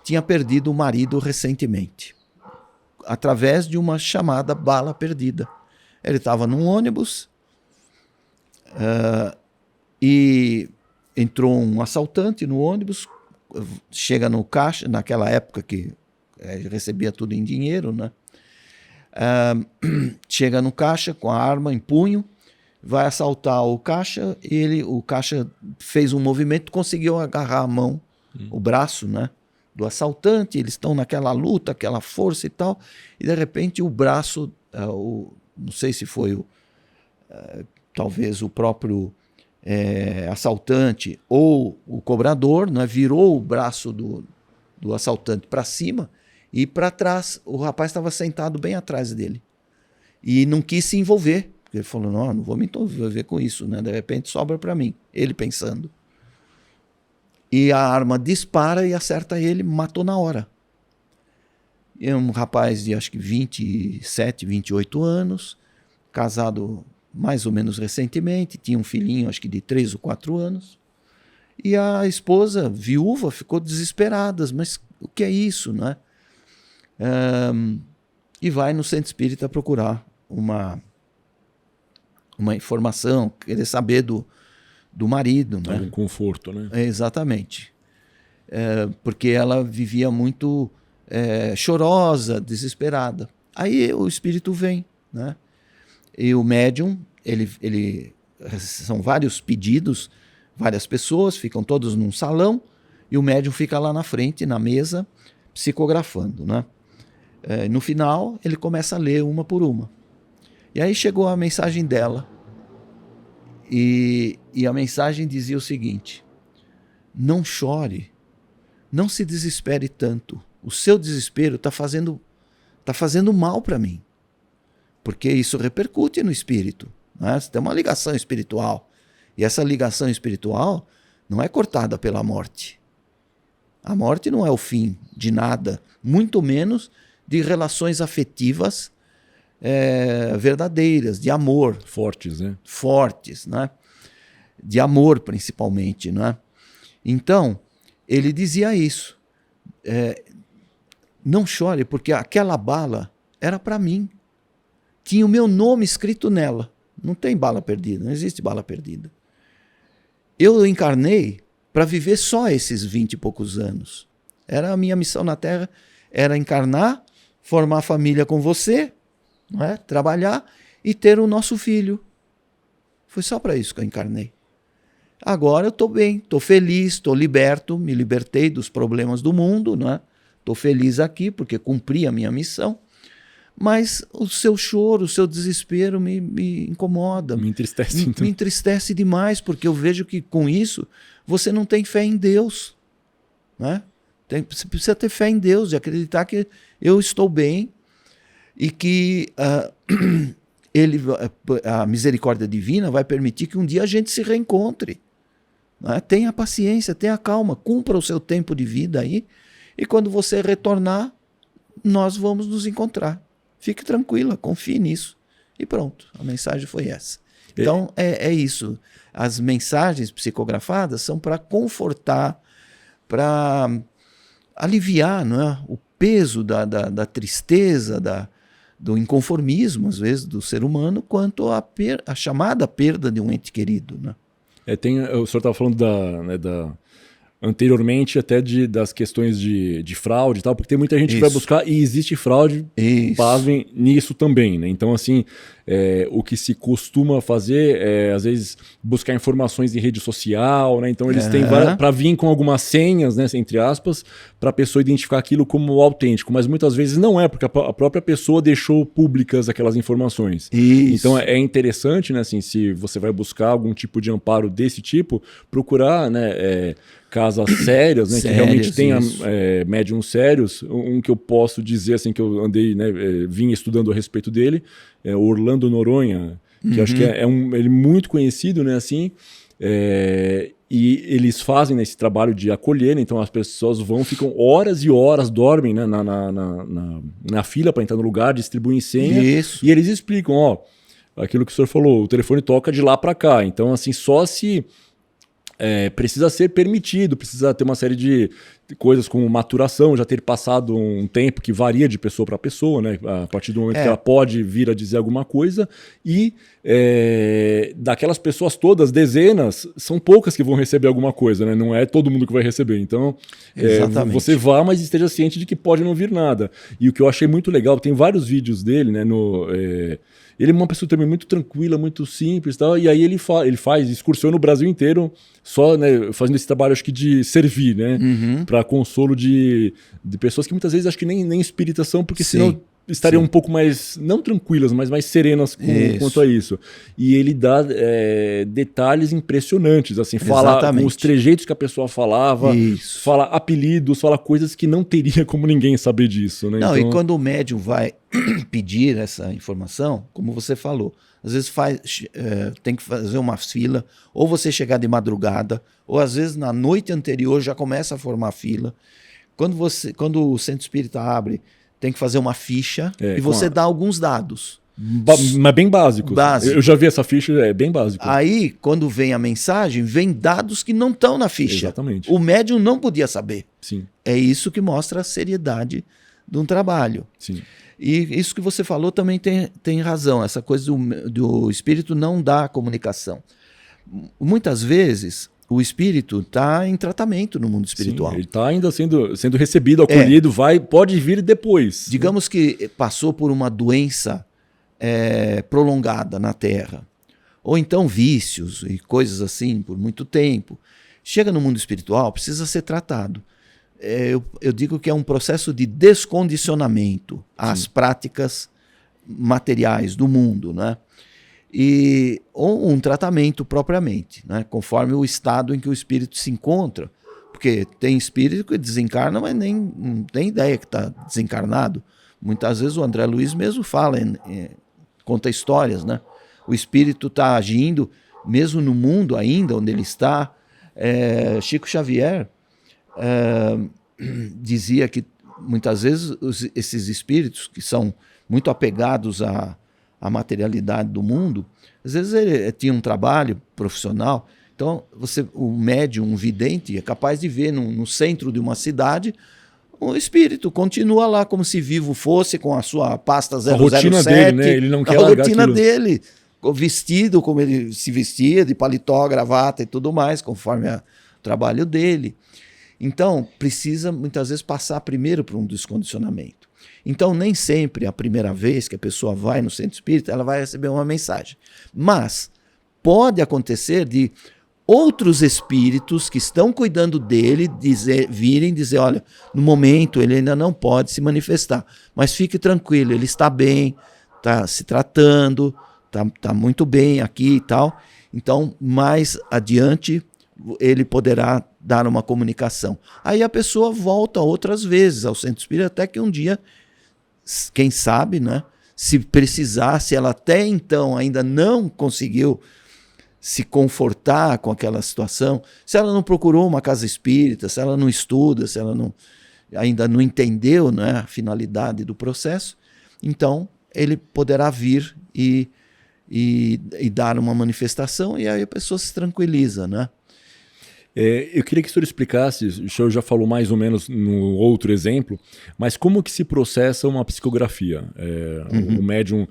tinha perdido o marido recentemente, através de uma chamada bala perdida. Ele estava num ônibus e entrou um assaltante no ônibus, chega no caixa, naquela época que recebia tudo em dinheiro, né? Chega no caixa com a arma em punho, vai assaltar o caixa, e o caixa fez um movimento, conseguiu agarrar a mão, o braço, né, do assaltante. Eles estão naquela luta, aquela força e tal, e de repente o braço, não sei se foi talvez o próprio assaltante ou o cobrador, né, virou o braço do assaltante para cima e para trás. O rapaz estava sentado bem atrás dele e não quis se envolver. Ele falou, não vou me envolver com isso, né? De repente sobra para mim. Ele pensando. E a arma dispara e acerta ele, matou na hora. É um rapaz de acho que 27, 28 anos, casado mais ou menos recentemente, tinha um filhinho acho que de 3 ou 4 anos. E a esposa, viúva, ficou desesperada. Mas o que é isso, né? E vai no centro espírita procurar uma informação, querer saber do marido. Né? Um conforto, né? Exatamente. Porque ela vivia muito chorosa, desesperada. Aí o espírito vem, né? E o médium, são vários pedidos, várias pessoas, ficam todos num salão, e o médium fica lá na frente, na mesa, psicografando, né? No final, ele começa a ler uma por uma. E aí chegou a mensagem dela, e a mensagem dizia o seguinte: não chore, não se desespere tanto, o seu desespero está fazendo mal para mim, porque isso repercute no espírito, né? Você tem uma ligação espiritual, e essa ligação espiritual não é cortada pela morte. A morte não é o fim de nada, muito menos de relações afetivas verdadeiras, de amor. Fortes, né? Fortes, né? De amor, principalmente, né? Então, ele dizia isso. Não chore, porque aquela bala era para mim. Tinha o meu nome escrito nela. Não tem bala perdida, não existe bala perdida. Eu encarnei para viver só esses 20 e poucos anos. Era a minha missão na Terra, era encarnar, formar família com você, não é? Trabalhar e ter o nosso filho. Foi só para isso que eu encarnei. Agora eu estou bem, estou feliz, estou liberto, me libertei dos problemas do mundo, não é? Estou feliz aqui porque cumpri a minha missão. Mas o seu choro, o seu desespero me incomoda. Me entristece. Então. Me entristece demais, porque eu vejo que com isso você não tem fé em Deus, né? Você precisa ter fé em Deus, de acreditar que eu estou bem e que a misericórdia divina vai permitir que um dia a gente se reencontre, né? Tenha paciência, tenha calma, cumpra o seu tempo de vida aí, e quando você retornar, nós vamos nos encontrar. Fique tranquila, confie nisso. E pronto, a mensagem foi essa. Então, é isso. As mensagens psicografadas são para confortar, para aliviar, não é? O peso da tristeza, do inconformismo, às vezes, do ser humano, quanto a chamada perda de um ente querido, né? O senhor estava falando anteriormente até das questões de fraude e tal, porque tem muita gente que vai buscar e existe fraude, pasmem, nisso também, né? Então, assim, o que se costuma fazer é, às vezes, buscar informações em rede social, né? Então, eles têm para vir com algumas senhas, né, entre aspas, para a pessoa identificar aquilo como autêntico, mas muitas vezes não é, porque a própria pessoa deixou públicas aquelas informações. Isso. Então, é interessante, né, assim, se você vai buscar algum tipo de amparo desse tipo, procurar, né, casas sérias, né, que realmente tenha médiums sérios. Um que eu posso dizer, assim, que eu andei, né, vim estudando a respeito dele, é Orlando Noronha, que acho que ele muito conhecido, né, assim, e eles fazem esse trabalho de acolher, né, então as pessoas ficam horas e horas, dormem, né, na fila para entrar no lugar, distribuem senha. Isso. E eles explicam, ó, aquilo que o senhor falou, o telefone toca de lá para cá, então, assim, só se precisa ser permitido, precisa ter uma série de coisas como maturação, já ter passado um tempo que varia de pessoa para pessoa, né? A partir do momento que ela pode vir a dizer alguma coisa, e daquelas pessoas todas, dezenas, são poucas que vão receber alguma coisa, né? Não é todo mundo que vai receber. Então, você vá, mas esteja ciente de que pode não vir nada. E o que eu achei muito legal, tem vários vídeos dele, né? Ele é uma pessoa também muito tranquila, muito simples e tal, e aí ele faz excursão no Brasil inteiro, só, né, fazendo esse trabalho, acho que de servir, né, para consolo de pessoas que muitas vezes acho que nem espíritas são, porque senão estariam um pouco mais, não tranquilas, mas mais serenas quanto a isso. E ele dá detalhes impressionantes, assim, fala os trejeitos que a pessoa falava, fala apelidos, fala coisas que não teria como ninguém saber disso, né? Não, então... E quando o médium vai pedir essa informação, como você falou, às vezes tem que fazer uma fila, ou você chegar de madrugada, ou às vezes na noite anterior já começa a formar fila. Quando o centro espírita abre, tem que fazer uma ficha e você dá alguns dados. Mas bem básicos. Eu já vi essa ficha, é bem básico. Aí, quando vem a mensagem, vem dados que não estão na ficha. Exatamente. O médium não podia saber. Sim. É isso que mostra a seriedade de um trabalho. Sim. E isso que você falou também tem razão. Essa coisa do espírito não dar comunicação. Muitas vezes... O espírito está em tratamento no mundo espiritual. Sim, ele está ainda sendo recebido, acolhido, pode vir depois. Digamos que passou por uma doença prolongada na Terra, ou então vícios e coisas assim por muito tempo. Chega no mundo espiritual, precisa ser tratado. Eu digo que é um processo de descondicionamento às práticas materiais do mundo, né? Ou um tratamento propriamente, né? Conforme o estado em que o espírito se encontra. Porque tem espírito que desencarna, mas não tem ideia que está desencarnado. Muitas vezes o André Luiz mesmo fala, conta histórias, né? O espírito está agindo, mesmo no mundo ainda, onde ele está. Chico Xavier dizia que muitas vezes esses espíritos que são muito apegados à materialidade do mundo, às vezes ele tinha um trabalho profissional. Então, o médium, um vidente, é capaz de ver no centro de uma cidade o espírito continua lá como se vivo fosse, com a sua pasta 007. A rotina dele, né? Ele não quer largar rotina aquilo. dele, vestido como ele se vestia, de paletó, gravata e tudo mais, conforme o trabalho dele. Então, precisa muitas vezes passar primeiro por um descondicionamento. Então, nem sempre a primeira vez que a pessoa vai no centro espírita, ela vai receber uma mensagem. Mas pode acontecer de outros espíritos que estão cuidando dele virem dizer, olha, no momento ele ainda não pode se manifestar, mas fique tranquilo, ele está bem, está se tratando, está muito bem aqui e tal. Então, mais adiante, ele poderá dar uma comunicação. Aí a pessoa volta outras vezes ao centro espírita, até que um dia, quem sabe, né, se precisar, se ela até então ainda não conseguiu se confortar com aquela situação, se ela não procurou uma casa espírita, se ela não estuda, se ela ainda não entendeu, né, a finalidade do processo, então ele poderá vir e dar uma manifestação, e aí a pessoa se tranquiliza, né? Eu queria que o senhor explicasse, o senhor já falou mais ou menos no outro exemplo, mas como que se processa uma psicografia? O médium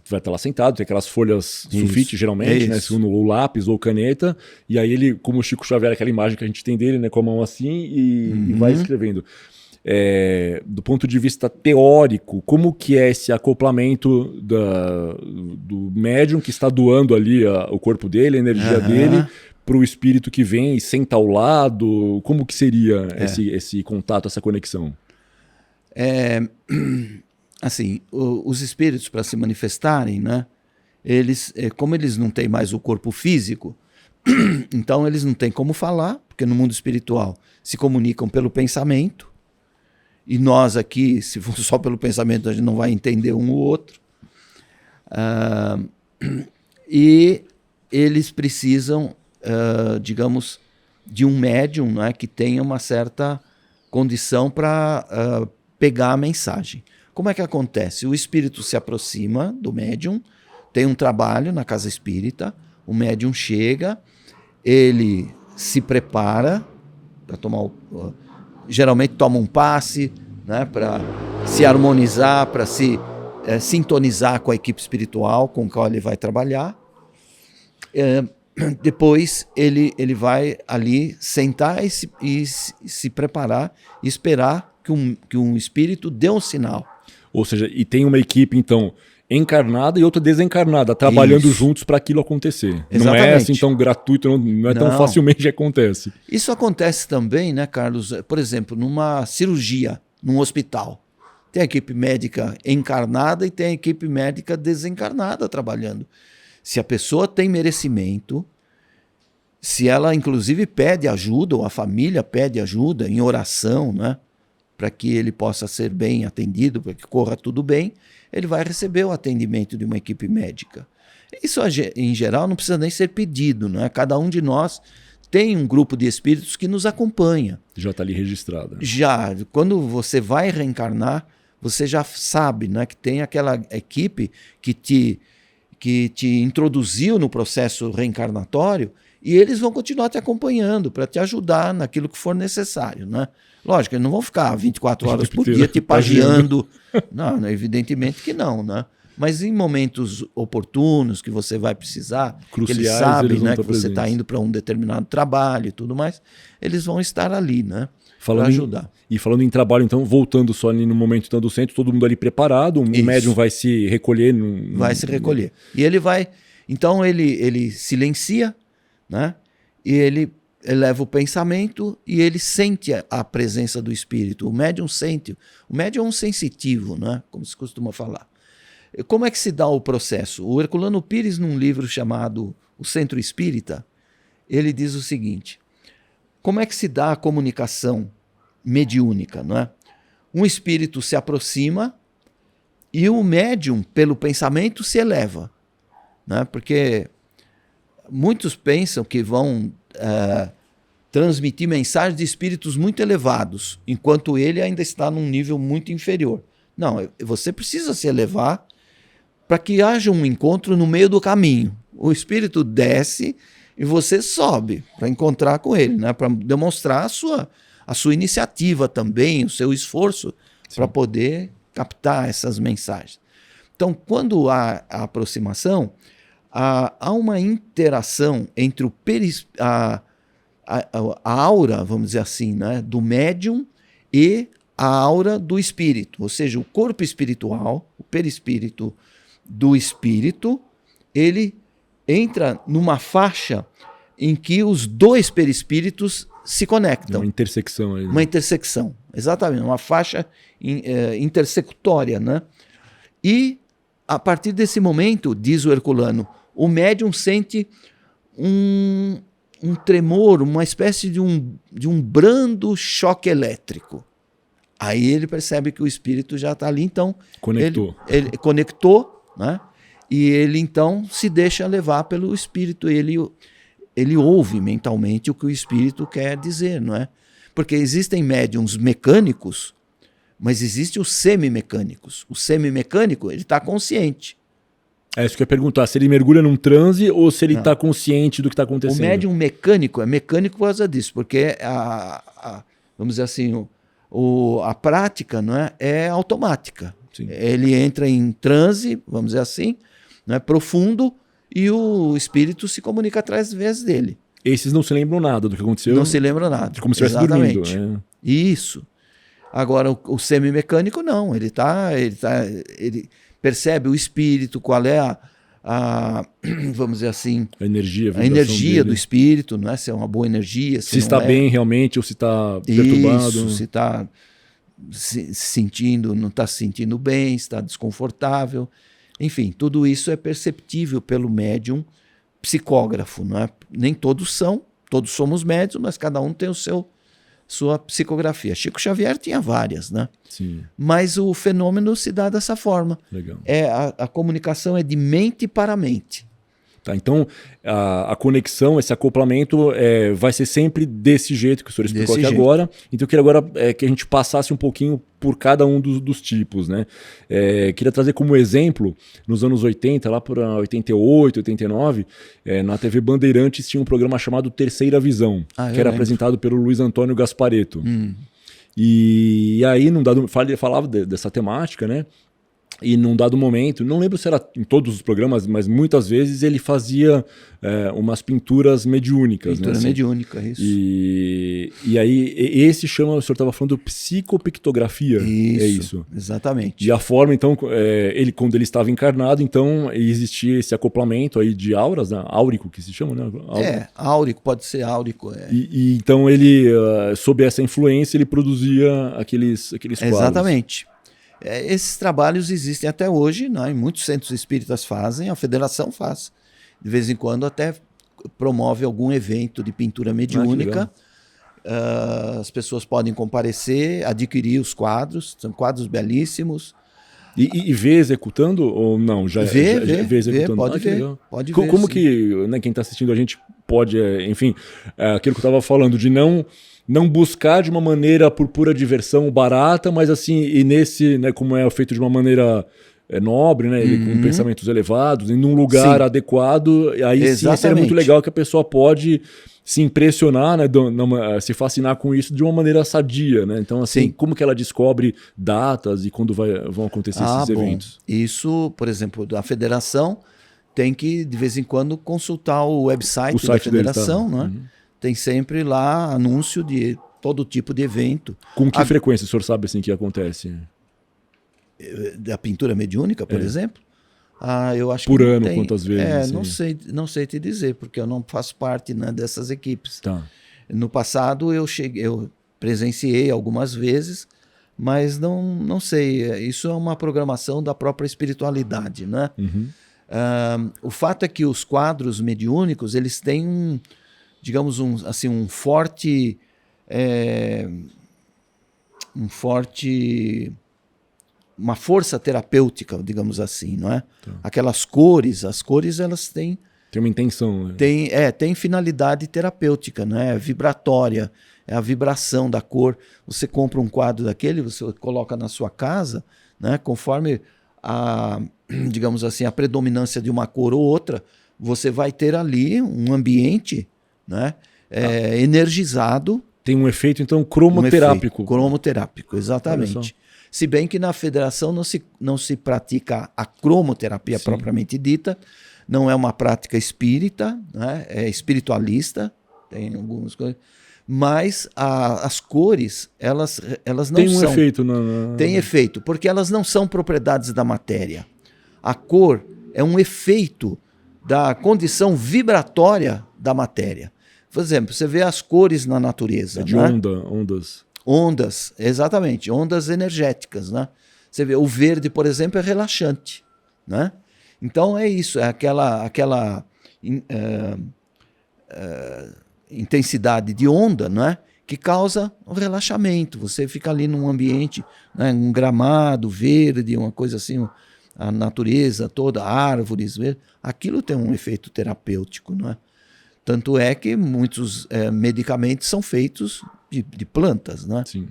vai estar lá sentado, tem aquelas folhas sulfite, geralmente, né, segundo o lápis ou caneta, e aí ele, como o Chico Xavier, aquela imagem que a gente tem dele, né, com a mão assim, e vai escrevendo. Do ponto de vista teórico, como que é esse acoplamento do médium que está doando ali o corpo dele, a energia dele, para o espírito que vem e senta ao lado? Como que seria esse contato, essa conexão? Assim, os espíritos, para se manifestarem, né, como eles não têm mais o corpo físico, então eles não têm como falar, porque no mundo espiritual se comunicam pelo pensamento, e nós aqui, se for só pelo pensamento, a gente não vai entender um ou outro. E eles precisam, digamos, de um médium, né, que tenha uma certa condição para pegar a mensagem. Como é que acontece? O espírito se aproxima do médium, tem um trabalho na casa espírita, o médium chega, ele se prepara para tomar geralmente toma um passe, né, para se harmonizar, para se sintonizar com a equipe espiritual com a qual ele vai trabalhar. Depois ele vai ali sentar e se preparar e esperar que um espírito dê um sinal. Ou seja, e tem uma equipe, então, encarnada e outra desencarnada, trabalhando juntos para aquilo acontecer. Exatamente. Não é assim tão gratuito, não é tão facilmente que acontece. Isso acontece também, né, Carlos? Por exemplo, numa cirurgia, num hospital. Tem a equipe médica encarnada e tem a equipe médica desencarnada trabalhando. Se a pessoa tem merecimento, se ela inclusive pede ajuda, ou a família pede ajuda em oração, né, para que ele possa ser bem atendido, para que corra tudo bem, ele vai receber o atendimento de uma equipe médica. Isso, em geral, não precisa nem ser pedido, né? Cada um de nós tem um grupo de espíritos que nos acompanha. Já está ali registrado. Já. Quando você vai reencarnar, você já sabe, né, que tem aquela equipe que te introduziu no processo reencarnatório, e eles vão continuar te acompanhando para te ajudar naquilo que for necessário, né? Lógico, eles não vão ficar 24 horas por dia te pagiando. Não, evidentemente que não, né? Mas em momentos oportunos que você vai precisar, cruciais, que eles sabem, né, que você está indo para um determinado trabalho e tudo mais, eles vão estar ali, né? Para ajudar. E falando em trabalho, então, voltando só ali no momento então, do centro, todo mundo ali preparado, o médium vai se recolher. Vai se recolher. E ele vai... Então ele silencia, né? E ele eleva o pensamento e ele sente a presença do espírito. O médium sente. O médium é um sensitivo, né? Como se costuma falar. Como é que se dá o processo? O Herculano Pires, num livro chamado O Centro Espírita, ele diz o seguinte: como é que se dá a comunicação mediúnica, não é? Um espírito se aproxima e o médium, pelo pensamento, se eleva, né? Porque muitos pensam que vão transmitir mensagens de espíritos muito elevados, enquanto ele ainda está num nível muito inferior. Não, você precisa se elevar para que haja um encontro no meio do caminho. O espírito desce e você sobe para encontrar com ele, né? Para demonstrar a sua iniciativa também, o seu esforço para poder captar essas mensagens. Então, quando há a aproximação, há uma interação entre a aura, vamos dizer assim, né, do médium e a aura do espírito, ou seja, o corpo espiritual, o perispírito do espírito, ele entra numa faixa em que os dois perispíritos se conectam. Uma intersecção aí. Né? Uma intersecção, exatamente, uma faixa intersecutória, né? E a partir desse momento, diz o Herculano, o médium sente um tremor, uma espécie de um brando choque elétrico. Aí ele percebe que o espírito já está ali, então conectou. Ele conectou, né? E ele então se deixa levar pelo espírito. Ele ouve mentalmente o que o espírito quer dizer, não é? Porque existem médiums mecânicos, mas existem os semimecânicos. O semimecânico, ele está consciente. É isso que eu ia perguntar, se ele mergulha num transe ou se ele está consciente do que está acontecendo. O médium mecânico é mecânico por causa disso, porque vamos dizer assim, a prática, não é automática. Sim. Ele entra em transe, vamos dizer assim, não é profundo, e o espírito se comunica através dele. Esses não se lembram nada do que aconteceu? Não se lembram nada. Como se estivesse dormindo. Né? Isso. Agora, o semimecânico não. Ele percebe o espírito, qual é vamos dizer assim, a energia dele. Do espírito, não é? Se é uma boa energia, se está bem realmente ou se está perturbado. Isso, se está se sentindo, não está se sentindo bem, está desconfortável. Enfim, tudo isso é perceptível pelo médium psicógrafo, não é? Nem todos somos médiums, mas cada um tem sua psicografia. Chico Xavier tinha várias, né? Sim. Mas o fenômeno se dá dessa forma. Legal. A comunicação é de mente para mente. Tá, então, a conexão, esse acoplamento vai ser sempre desse jeito que o senhor explicou aqui agora. Então, eu queria agora que a gente passasse um pouquinho por cada um dos tipos. Né? Queria trazer como exemplo, nos anos 80, lá por 88, 89, na TV Bandeirantes tinha um programa chamado Terceira Visão, que era apresentado pelo Luiz Antônio Gasparetto. E aí, falava dessa temática, né? E num dado momento, não lembro se era em todos os programas, mas muitas vezes ele fazia umas pinturas mediúnicas. Pintura mediúnica, isso. E aí, esse chama, o senhor estava falando, psicopictografia. Isso, é isso. Exatamente. E a forma, então, quando ele estava encarnado, então existia esse acoplamento aí de auras, né? Áurico que se chama, né? Áurico, pode ser áurico. E então ele, sob essa influência, ele produzia aqueles quadros. Exatamente. Esses trabalhos existem até hoje, né? Muitos centros espíritas fazem, a federação faz. De vez em quando até promove algum evento de pintura mediúnica. As pessoas podem comparecer, adquirir os quadros, são quadros belíssimos. E vê executando ou não? Vê executando. Pode ver. Como que, né, quem está assistindo a gente pode, enfim, aquilo que eu estava falando, de não buscar de uma maneira por pura diversão barata, mas assim, e nesse, né, como é feito de uma maneira nobre, né, com pensamentos elevados, em um lugar adequado, aí Exatamente. Sim, seria muito legal que a pessoa pode se impressionar, né, se fascinar com isso de uma maneira sadia, né? Então, assim, como que ela descobre datas e quando vão acontecer esses eventos? Isso, por exemplo, a federação tem que, de vez em quando, consultar o site da federação, né? Tem sempre lá anúncio de todo tipo de evento. Com que frequência o senhor sabe assim que acontece? Da pintura mediúnica, por exemplo? Eu acho por que ano, quantas vezes? Não sei te dizer, porque eu não faço parte, né, dessas equipes. Tá. No passado eu presenciei algumas vezes, mas não sei, isso é uma programação da própria espiritualidade, né? Uhum. O fato é que os quadros mediúnicos, eles têm digamos, um forte, uma força terapêutica, digamos assim, não é? Tá. Aquelas cores, as cores elas têm uma intenção, né? tem finalidade terapêutica, não é? Vibratória, é a vibração da cor. Você compra um quadro daquele, você coloca na sua casa, né? Conforme digamos assim, a predominância de uma cor ou outra, você vai ter ali um ambiente, né? Energizado. Tem um efeito, então, cromoterápico. Cromoterápico, exatamente. Se bem que na federação não se pratica a cromoterapia propriamente dita, não é uma prática espírita, né? É espiritualista, tem algumas coisas, mas as cores, elas não tem são... Efeito Tem efeito, porque elas não são propriedades da matéria. A cor é um efeito da condição vibratória da matéria. Por exemplo, você vê as cores na natureza. De né? ondas. Ondas, exatamente, ondas energéticas. Né? Você vê, o verde, por exemplo, é relaxante. Né? Então é isso, é aquela intensidade de onda, né? Que causa um relaxamento. Você fica ali num ambiente, né? Um gramado verde, uma coisa assim, a natureza toda, árvores, aquilo tem um efeito terapêutico. Não é? Tanto é que muitos medicamentos são feitos de plantas. Né? Sim.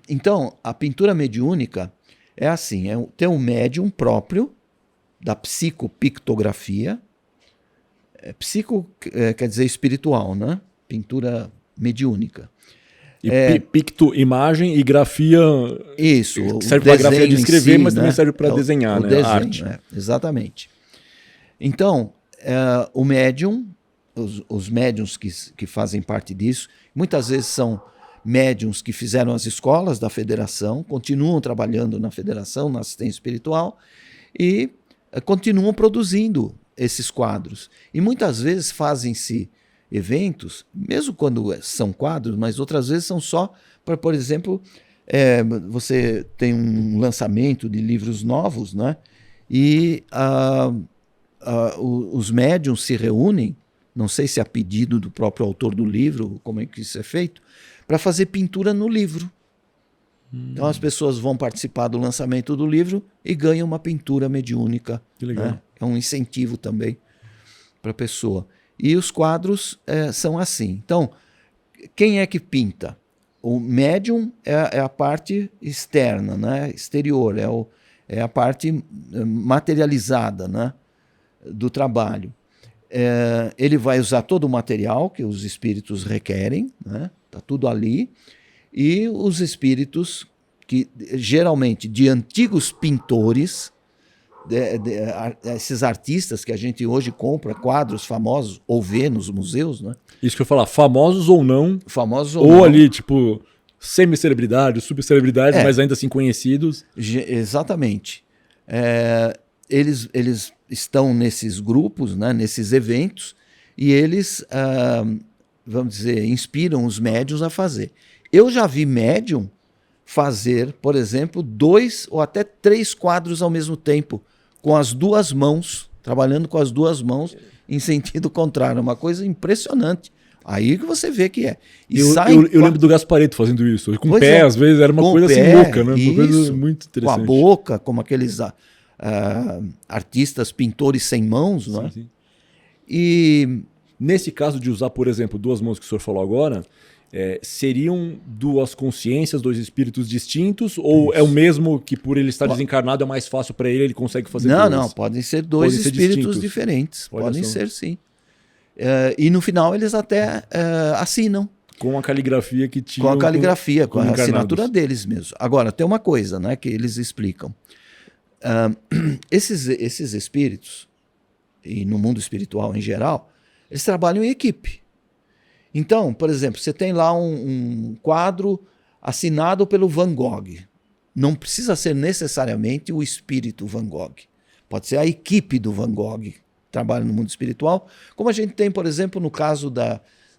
Então, a pintura mediúnica é assim, tem um médium próprio da psicopictografia. Psico quer dizer espiritual, né? Pintura mediúnica. E picto, imagem, e grafia... Isso. Serve para grafia de escrever, mas também serve para desenhar, né? Desenho, arte. Exatamente. Então, o médium, os médiums que fazem parte disso, muitas vezes são médiums que fizeram as escolas da federação, continuam trabalhando na federação, na assistência espiritual, e continuam produzindo esses quadros. E muitas vezes fazem-se eventos, mesmo quando são quadros, mas outras vezes são só para, por exemplo, você tem um lançamento de livros novos, né? E os médiums se reúnem, não sei se é a pedido do próprio autor do livro, como é que isso é feito, para fazer pintura no livro. Então as pessoas vão participar do lançamento do livro e ganham uma pintura mediúnica. Que legal. Né? É um incentivo também para a pessoa. E os quadros são assim. Então, quem é que pinta? O médium é a parte externa, né? Exterior, é a parte materializada, né? Do trabalho. Ele vai usar todo o material que os espíritos requerem, né? Tá tudo ali. E os espíritos, que geralmente de antigos pintores, esses artistas que a gente hoje compra quadros famosos ou vê nos museus, né? Isso que eu falar, famosos ou não, famosos ou não. Ali, tipo, semi-celebridades, subcelebridades, mas ainda assim conhecidos. Exatamente. Eles estão nesses grupos, né, nesses eventos, e eles, vamos dizer, inspiram os médiuns a fazer. Eu já vi médium fazer, por exemplo, 2 ou até 3 quadros ao mesmo tempo, com as duas mãos, trabalhando com as duas mãos em sentido contrário. Uma coisa impressionante. Aí que você vê que é. E eu lembro do Gasparetto fazendo isso. Com o pé, às vezes, era uma coisa assim louca, né? Uma coisa muito interessante. Com a boca, como aqueles artistas, pintores sem mãos. Não é? Sim. E nesse caso de usar, por exemplo, duas mãos que o senhor falou agora, seriam duas consciências, dois espíritos distintos? Ou isso. É o mesmo que por ele estar desencarnado é mais fácil para ele consegue fazer duas? Não, podem ser dois espíritos diferentes. Podem ser, sim. E no final eles até assinam. Com a caligrafia que tinham. Com a caligrafia, com a assinatura deles mesmo. Agora, tem uma coisa, né, que eles explicam. Esses espíritos, e no mundo espiritual em geral, eles trabalham em equipe. Então, por exemplo, você tem lá um quadro assinado pelo Van Gogh. Não precisa ser necessariamente o espírito Van Gogh. Pode ser a equipe do Van Gogh que trabalha no mundo espiritual, como a gente tem, por exemplo, no caso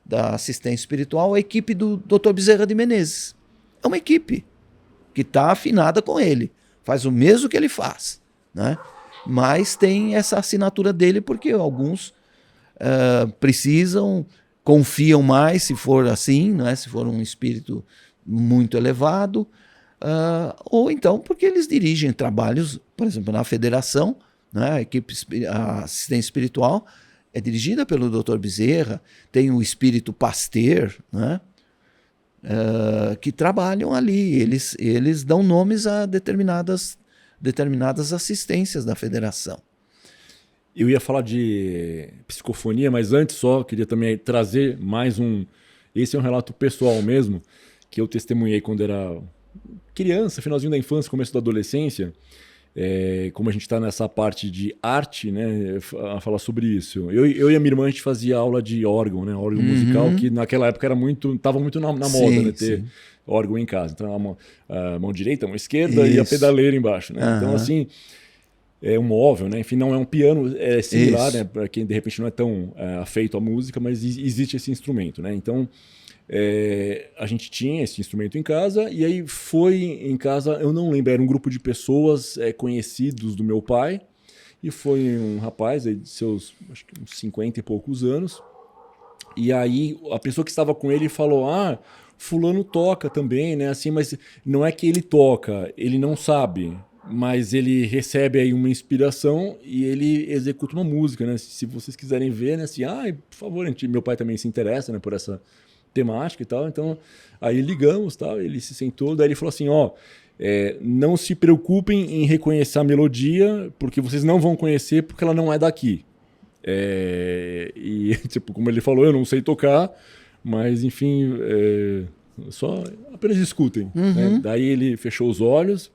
da assistência espiritual, a equipe do Dr. Bezerra de Menezes. É uma equipe que está afinada com ele, faz o mesmo que ele faz, né? Mas tem essa assinatura dele porque alguns precisam, confiam mais se for assim, né? Se for um espírito muito elevado, ou então porque eles dirigem trabalhos, por exemplo, na federação, né? A assistência espiritual é dirigida pelo Dr. Bezerra, tem o espírito Pasteur, né? Que trabalham ali, eles dão nomes a determinadas assistências da federação. Eu ia falar de psicofonia, mas antes só queria também trazer mais um... Esse é um relato pessoal mesmo, que eu testemunhei quando era criança, finalzinho da infância, começo da adolescência. Como a gente está nessa parte de arte, né, a falar sobre isso. Eu e a minha irmã, a gente fazia aula de órgão, né, órgão musical, que naquela época estava muito na moda, né, ter órgão em casa. Então, a mão direita, a mão esquerda e a pedaleira embaixo. Né? Então, assim, é um móvel, né? Enfim, não é um piano, é similar, né, para quem de repente não é tão afeito à música, mas existe esse instrumento. Né? Então, a gente tinha esse instrumento em casa, e aí foi em casa, eu não lembro, era um grupo de pessoas conhecidos do meu pai, e foi um rapaz aí de seus, acho que uns 50 e poucos anos, e aí a pessoa que estava com ele falou, fulano toca também, né, assim, mas não é que ele toca, ele não sabe, mas ele recebe aí uma inspiração e ele executa uma música, né, se vocês quiserem ver, né, assim, por favor, meu pai também se interessa, né, por essa temática e tal, então aí ligamos, tal, ele se sentou, daí ele falou assim, não se preocupem em reconhecer a melodia, porque vocês não vão conhecer porque ela não é daqui. E tipo, como ele falou, eu não sei tocar, mas enfim, só apenas escutem. Né? Daí ele fechou os olhos,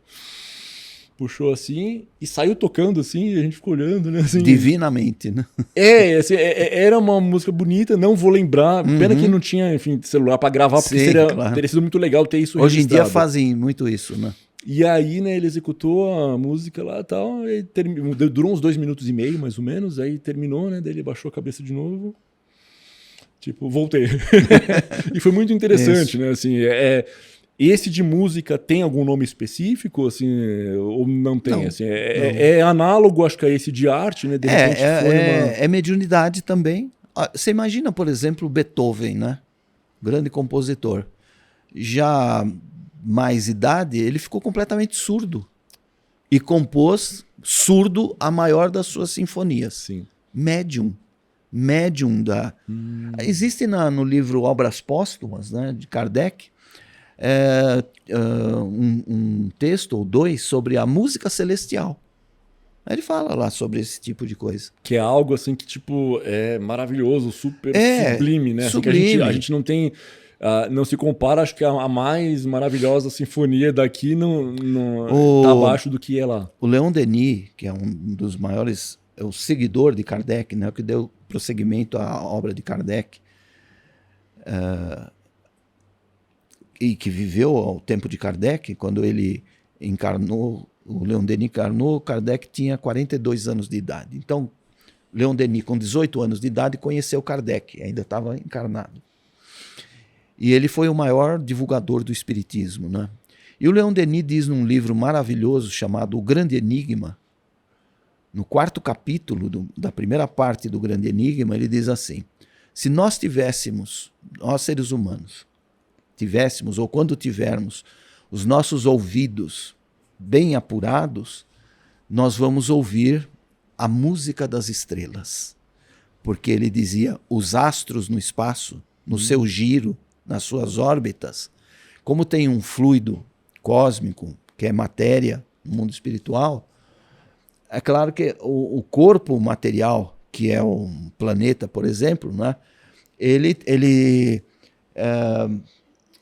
puxou assim e saiu tocando assim, e a gente ficou olhando, né? Assim, divinamente, né? Assim, era uma música bonita, não vou lembrar. Pena que não tinha, enfim, celular para gravar, porque teria sido muito legal ter isso hoje registrado. Em dia fazem muito isso, né? E aí, né, ele executou a música lá e tal, e durou uns 2 minutos e meio, mais ou menos, aí terminou, né? Daí ele baixou a cabeça de novo. Tipo, voltei. E foi muito interessante, né? Assim, esse de música tem algum nome específico, assim, ou não tem? Não, assim, é análogo, acho que a esse de arte, né? De repente é mediunidade também. Você imagina, por exemplo, Beethoven, né? Grande compositor. Já mais idade, ele ficou completamente surdo. E compôs surdo a maior das suas sinfonias. Sim. Médium da... Existe no livro Obras Póstumas, né, de Kardec, um texto ou 2 sobre a música celestial. Aí ele fala lá sobre esse tipo de coisa. Que é algo assim que tipo é maravilhoso, super sublime, né? Sublime. Assim, que a gente não tem, não se compara, acho que a mais maravilhosa sinfonia daqui não tá abaixo do que é lá. O Leon Denis, que é um dos maiores, é o seguidor de Kardec, né, que deu prosseguimento à obra de Kardec, e que viveu ao tempo de Kardec, quando ele encarnou, o Leon Denis encarnou, Kardec tinha 42 anos de idade. Então, Leon Denis, com 18 anos de idade, conheceu Kardec, ainda estava encarnado. E ele foi o maior divulgador do espiritismo, né? E o Leon Denis diz num livro maravilhoso chamado O Grande Enigma, no 4º capítulo da primeira parte do Grande Enigma, ele diz assim: se nós tivéssemos, nós seres humanos, tivéssemos, ou quando tivermos, os nossos ouvidos bem apurados, nós vamos ouvir a música das estrelas. Porque ele dizia, os astros no espaço, no seu giro, nas suas órbitas, como tem um fluido cósmico, que é matéria, no mundo espiritual, é claro que o corpo material, que é um planeta, por exemplo, né,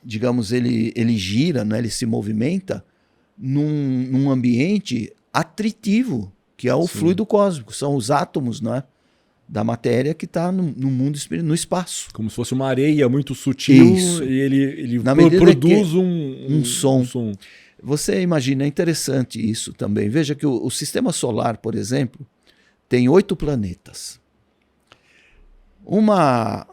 digamos, ele gira, né, ele se movimenta num ambiente atritivo, que é o fluido cósmico, são os átomos, né, da matéria que está no mundo espiritual, no espaço. Como se fosse uma areia muito sutil. Isso. E ele produz um som. Você imagina, é interessante isso também. Veja que o sistema solar, por exemplo, tem 8 planetas. Uma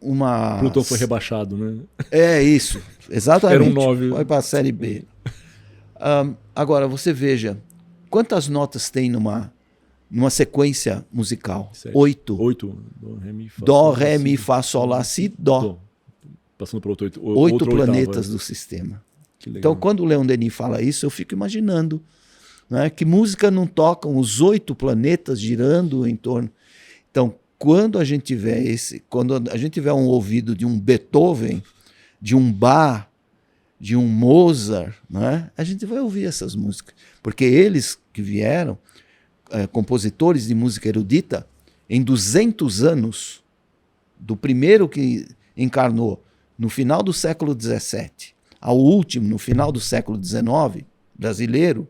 uma... Plutão foi rebaixado, né? É isso, exatamente. Era um 9. Foi para a série B. Agora, você veja, quantas notas tem numa sequência musical? 7. 8. 8. Dó, ré, mi, fá, Dó, sol, lá, ré, si, mi, fá, sol, lá, si, dó. Passando para outro 8 planetas do sistema. Que legal. Então, quando o Leon Denis fala isso, eu fico imaginando, né, que música não tocam os 8 planetas girando em torno. Então, quando a gente tiver um ouvido de um Beethoven, de um Bach, de um Mozart, né, a gente vai ouvir essas músicas. Porque eles que vieram, compositores de música erudita, em 200 anos, do primeiro que encarnou no final do século XVII ao último, no final do século XIX, brasileiro,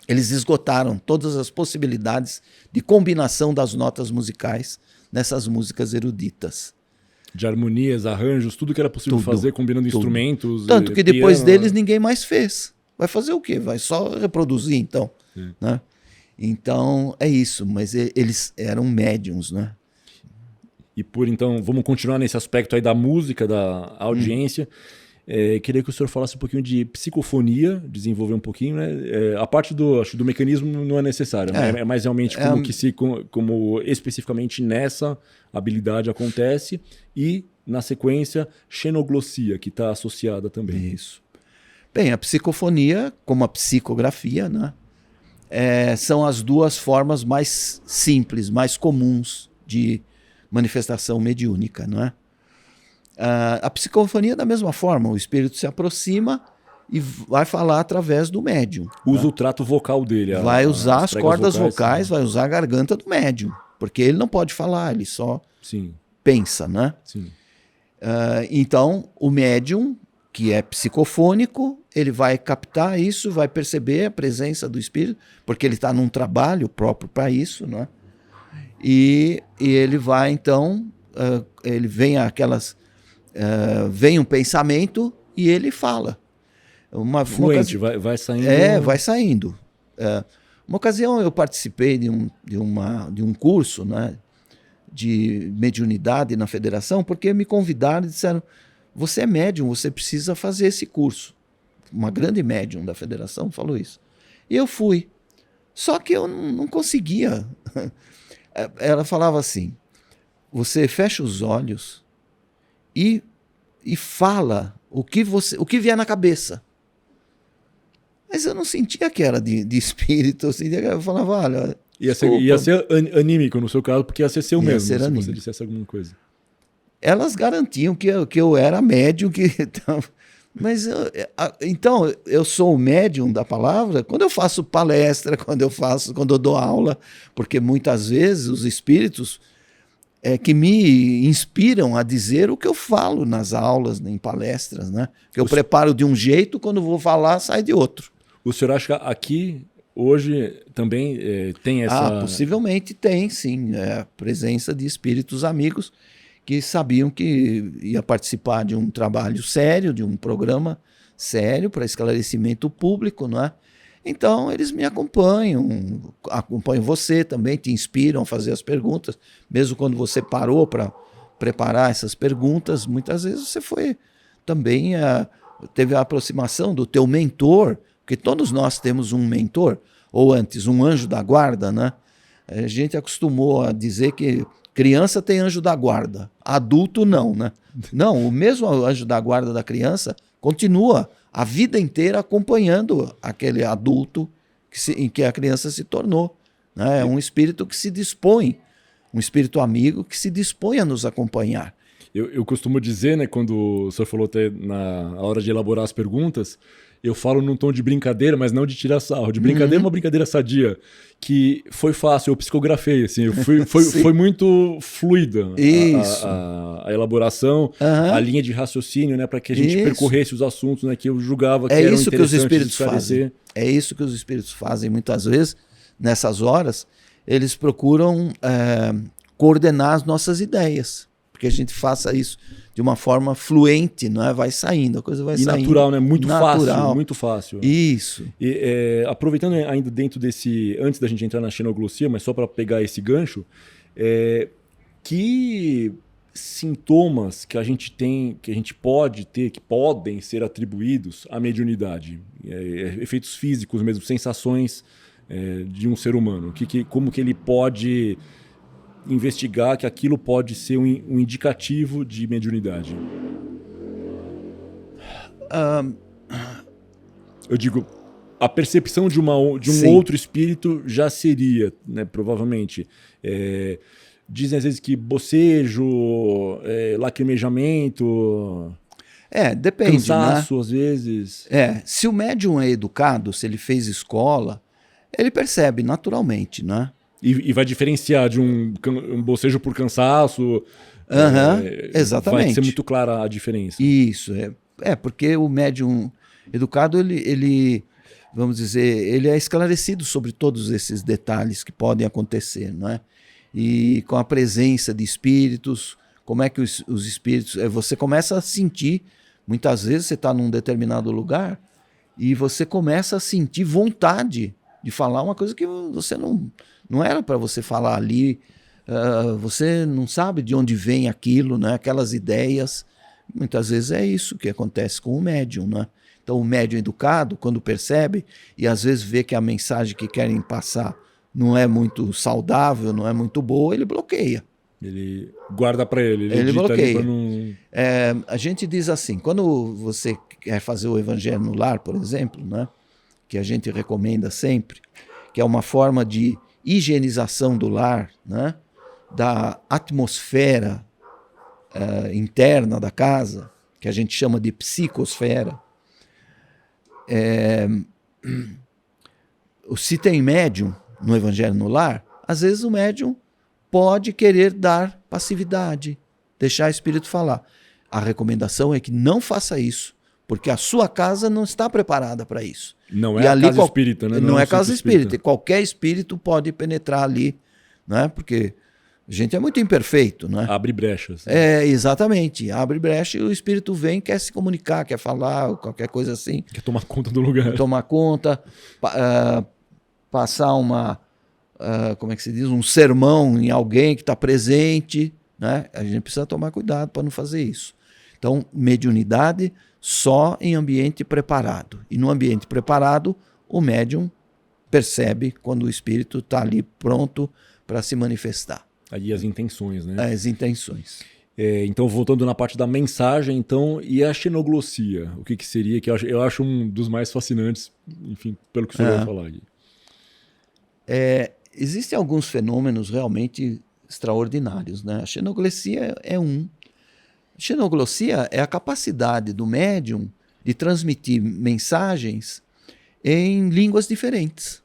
eles esgotaram todas as possibilidades de combinação das notas musicais nessas músicas eruditas. De harmonias, arranjos, tudo que era possível fazer, combinando instrumentos. Tanto que depois piano, deles ninguém mais fez. Vai fazer o quê? Vai só reproduzir, então. Né? Então, é isso. Mas eles eram médiums, né? E então, vamos continuar nesse aspecto aí da música, da audiência. Queria que o senhor falasse um pouquinho de psicofonia, desenvolver um pouinho, né? A parte do mecanismo não é necessária, é mais realmente como especificamente nessa habilidade acontece, e na sequência, xenoglossia, que está associada também. Isso. Bem, a psicofonia, como a psicografia, né? São as duas formas mais simples, mais comuns de manifestação mediúnica, não é? A psicofonia da mesma forma, o espírito se aproxima e vai falar através do médium. Usa o trato vocal dele. Vai usar as cordas vocais, vai usar a garganta do médium, porque ele não pode falar, ele só pensa, né? Sim. Então, o médium, que é psicofônico, ele vai captar isso, vai perceber a presença do espírito, porque ele está num trabalho próprio para isso, né? E ele vai, então, ele vem vem um pensamento e ele fala. Fluente, vai saindo. Vai saindo. Uma ocasião eu participei de um curso, né, de mediunidade na federação, porque me convidaram e disseram: você é médium, você precisa fazer esse curso. Uma grande médium da federação falou isso. E eu fui. Só que eu não conseguia. Ela falava assim: você fecha os olhos e fala o que vier na cabeça. Mas eu não sentia que era de espírito, eu falava, olha... Ia ser anímico no seu caso, porque ia ser seu mesmo, se você dissesse alguma coisa. Elas garantiam que eu era médium, mas então eu sou o médium da palavra quando eu faço palestra, quando eu dou aula, porque muitas vezes os espíritos que me inspiram a dizer o que eu falo nas aulas, em palestras, né? Que eu preparo de um jeito, quando vou falar, sai de outro. O senhor acha que aqui, hoje, também tem essa... Possivelmente tem, sim. A presença de espíritos amigos que sabiam que ia participar de um trabalho sério, de um programa sério para esclarecimento público, não é? Então, eles me acompanham você também, te inspiram a fazer as perguntas, mesmo quando você parou para preparar essas perguntas, muitas vezes você foi também, teve a aproximação do teu mentor, porque todos nós temos um mentor, ou antes, um anjo da guarda, né? A gente acostumou a dizer que criança tem anjo da guarda, adulto não, né? Não, o mesmo anjo da guarda da criança continua a vida inteira acompanhando aquele adulto em que a criança se tornou. Né? É um espírito que se dispõe, um espírito amigo que se dispõe a nos acompanhar. Eu costumo dizer, né, quando o senhor falou até na hora de elaborar as perguntas, eu falo num tom de brincadeira, mas não de tirar sarro. De brincadeira, uma brincadeira sadia, que foi fácil, eu psicografei, assim, foi muito fluida a elaboração, a linha de raciocínio, né, para que a gente percorresse os assuntos, né, que eu julgava que eram interessantes que os espíritos de esclarecer. Fazem. É isso que os espíritos fazem muitas vezes, nessas horas, eles procuram coordenar as nossas ideias, porque a gente faça isso de uma forma fluente, não é? Vai saindo, a coisa vai saindo. E natural, né? Muito natural. fácil, muito fácil. Isso. E, aproveitando ainda dentro desse, antes da gente entrar na xenoglossia, mas só para pegar esse gancho, que sintomas que a gente tem, que a gente pode ter, que podem ser atribuídos à mediunidade? Efeitos físicos mesmo, sensações de um ser humano. Como que ele pode investigar que aquilo pode ser um indicativo de mediunidade? Eu digo, a percepção de um Sim. outro espírito já seria, né, provavelmente. Dizem às vezes que bocejo, lacrimejamento, Depende, cansaço né? às vezes. Se o médium é educado, se ele fez escola, ele percebe naturalmente, né? E vai diferenciar de um bocejo por cansaço. Vai ser Exatamente. muito clara a diferença. Isso, porque o médium educado, ele, vamos dizer, ele é esclarecido sobre todos esses detalhes que podem acontecer, não é? E com a presença de espíritos, como é que os espíritos... Você começa a sentir, muitas vezes você está num determinado lugar e você começa a sentir vontade de falar uma coisa que você não era para você falar ali, você não sabe de onde vem aquilo, né? Aquelas ideias. Muitas vezes é isso que acontece com o médium, né? Então o médium educado, quando percebe, e às vezes vê que a mensagem que querem passar não é muito saudável, não é muito boa, ele bloqueia. Ele guarda para ele Ele bloqueia. Não... A gente diz assim, quando você quer fazer o evangelho no lar, por exemplo, né, que a gente recomenda sempre, que é uma forma de higienização do lar, né, da atmosfera interna da casa, que a gente chama de psicosfera. Se tem médium no Evangelho no Lar, às vezes o médium pode querer dar passividade, deixar o espírito falar. A recomendação é que não faça isso, porque a sua casa não está preparada para isso. Não é a casa espírita, né? Não é casa espírita. Qualquer espírito pode penetrar ali, né? Porque a gente é muito imperfeito, né? Abre brechas. Exatamente. Abre brecha e o espírito vem, quer se comunicar, quer falar, qualquer coisa assim. Quer tomar conta do lugar. Tomar conta, passar como é que se diz? Um sermão em alguém que está presente, né? A gente precisa tomar cuidado para não fazer isso. Então, mediunidade só em ambiente preparado. E no ambiente preparado, o médium percebe quando o espírito está ali pronto para se manifestar. Ali as intenções, né? As intenções. Então, voltando na parte da mensagem, então, e a xenoglossia? O que seria? Que eu acho um dos mais fascinantes, enfim, pelo que o senhor vai falar aqui. Existem alguns fenômenos realmente extraordinários, né? A xenoglossia é um. A xenoglossia é a capacidade do médium de transmitir mensagens em línguas diferentes.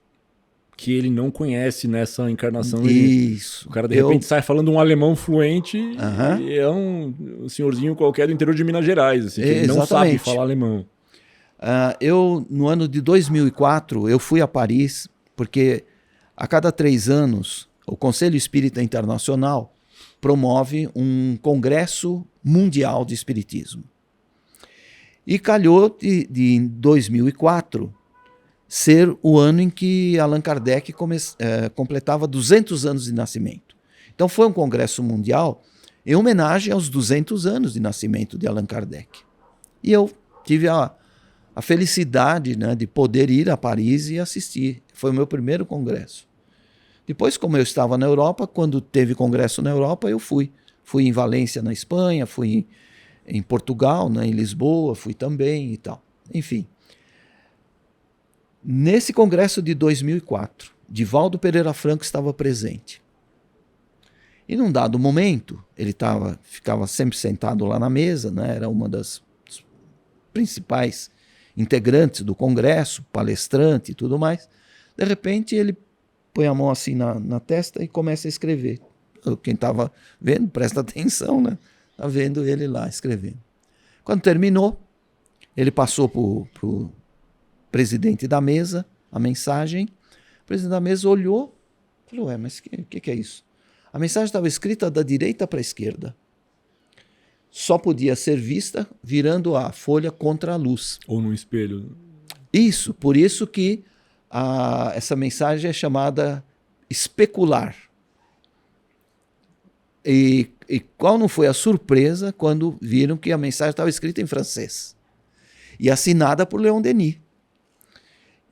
Que ele não conhece nessa encarnação. Isso. O cara, de repente, sai falando um alemão fluente e é um senhorzinho qualquer do interior de Minas Gerais, assim, que ele não sabe falar alemão. No ano de 2004, eu fui a Paris, porque a cada 3 anos, o Conselho Espírita Internacional promove um congresso mundial de espiritismo. E calhou de em 2004 ser o ano em que Allan Kardec completava 200 anos de nascimento. Então foi um congresso mundial em homenagem aos 200 anos de nascimento de Allan Kardec. E eu tive a felicidade, né, de poder ir a Paris e assistir. Foi o meu primeiro congresso. Depois, como eu estava na Europa, quando teve congresso na Europa, eu fui. Fui em Valência, na Espanha, fui em Portugal, né, em Lisboa, fui também e tal. Enfim. Nesse congresso de 2004, Divaldo Pereira Franco estava presente. E num dado momento, ele ficava sempre sentado lá na mesa, né, era uma das principais integrantes do congresso, palestrante e tudo mais. De repente, ele põe a mão assim na testa e começa a escrever. Quem estava vendo, presta atenção, né? Está vendo ele lá escrevendo. Quando terminou, ele passou para o presidente da mesa a mensagem. O presidente da mesa olhou e falou, mas o que é isso? A mensagem estava escrita da direita para a esquerda. Só podia ser vista virando a folha contra a luz. Ou no espelho. Isso, por isso que essa mensagem é chamada especular. E E qual não foi a surpresa quando viram que a mensagem estava escrita em francês e assinada por Leon Denis.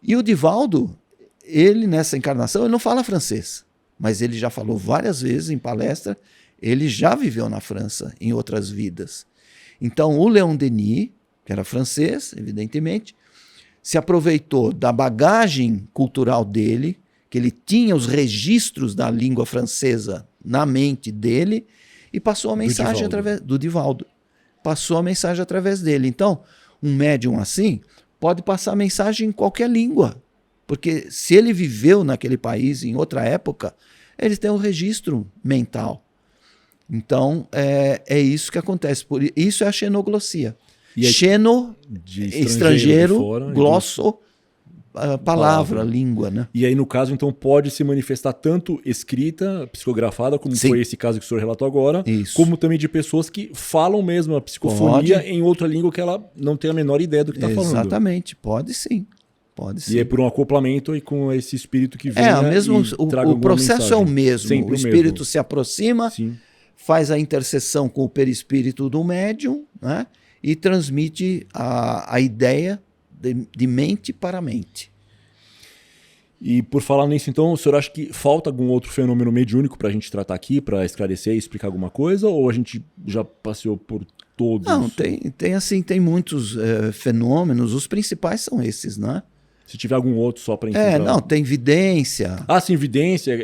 E o Divaldo, ele nessa encarnação, ele não fala francês, mas ele já falou várias vezes em palestra, ele já viveu na França em outras vidas. Então o Leon Denis, que era francês, evidentemente, se aproveitou da bagagem cultural dele, que ele tinha os registros da língua francesa na mente dele, e passou a mensagem através do Divaldo. Passou a mensagem através dele. Então, um médium assim pode passar a mensagem em qualquer língua, porque se ele viveu naquele país em outra época, ele tem um registro mental. Então, é isso que acontece. Isso é a xenoglossia. Xeno, de estrangeiro, fora, glosso, palavra, língua, né? E aí, no caso, então, pode se manifestar tanto escrita, psicografada, como foi esse caso que o senhor relatou agora, como também de pessoas que falam mesmo a psicofonia em outra língua que ela não tem a menor ideia do que está falando. Exatamente, pode sim. Pode sim. E é por um acoplamento e com esse espírito que vem o processo mensagem. É o mesmo. Sempre o espírito se aproxima, faz a interseção com o perispírito do médium, né? E transmite a ideia de mente para mente. E por falar nisso, então, o senhor acha que falta algum outro fenômeno mediúnico para a gente tratar aqui, para esclarecer e explicar alguma coisa? Ou a gente já passeou por todos? Não, tem muitos fenômenos, os principais são esses, né? Se tiver algum outro só para entender. Não, tem vidência. Ah, sim, vidência,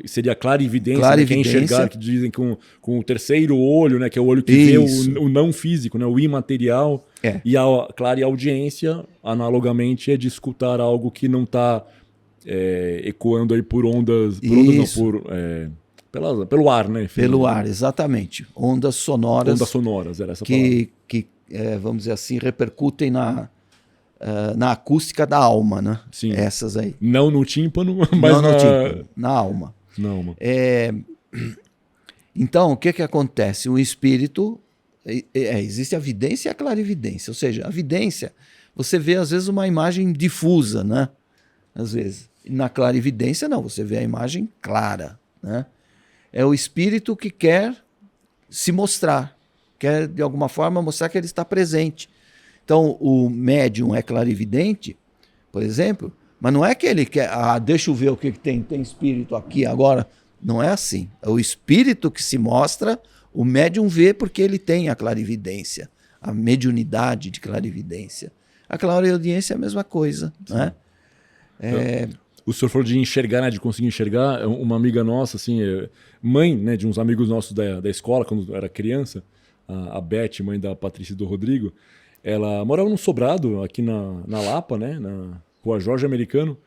seria clarividência, né, que é enxergar, que dizem com o terceiro olho, né, que é o olho que vê o não físico, né, o imaterial. E a clareaudiência, analogamente, é de escutar algo que não está ecoando aí por ondas, pelo ar, né? Enfim, pelo ar, exatamente. Ondas sonoras. Ondas sonoras, era essa palavra. Que vamos dizer assim, repercutem na acústica da alma, né? Sim. Essas aí. Não no tímpano, mas no tímpano, na alma. Na alma. Então, o que acontece? O espírito... existe a vidência e a clarividência. Ou seja, a vidência, você vê às vezes uma imagem difusa, né? Às vezes. E na clarividência, não. Você vê a imagem clara, né? É o espírito que quer se mostrar. Quer, de alguma forma, mostrar que ele está presente. Então, o médium é clarividente, por exemplo, mas não é que ele quer, deixa eu ver o que tem espírito aqui agora. Não é assim. É o espírito que se mostra, o médium vê porque ele tem a clarividência, a mediunidade de clarividência. A clareaudiência é a mesma coisa, né? O senhor falou de enxergar, né, de conseguir enxergar. Uma amiga nossa, assim, mãe, né, de uns amigos nossos da escola, quando era criança, a Beth, mãe da Patrícia e do Rodrigo, ela morava num sobrado aqui na Lapa, né? Na Rua Jorge Americano.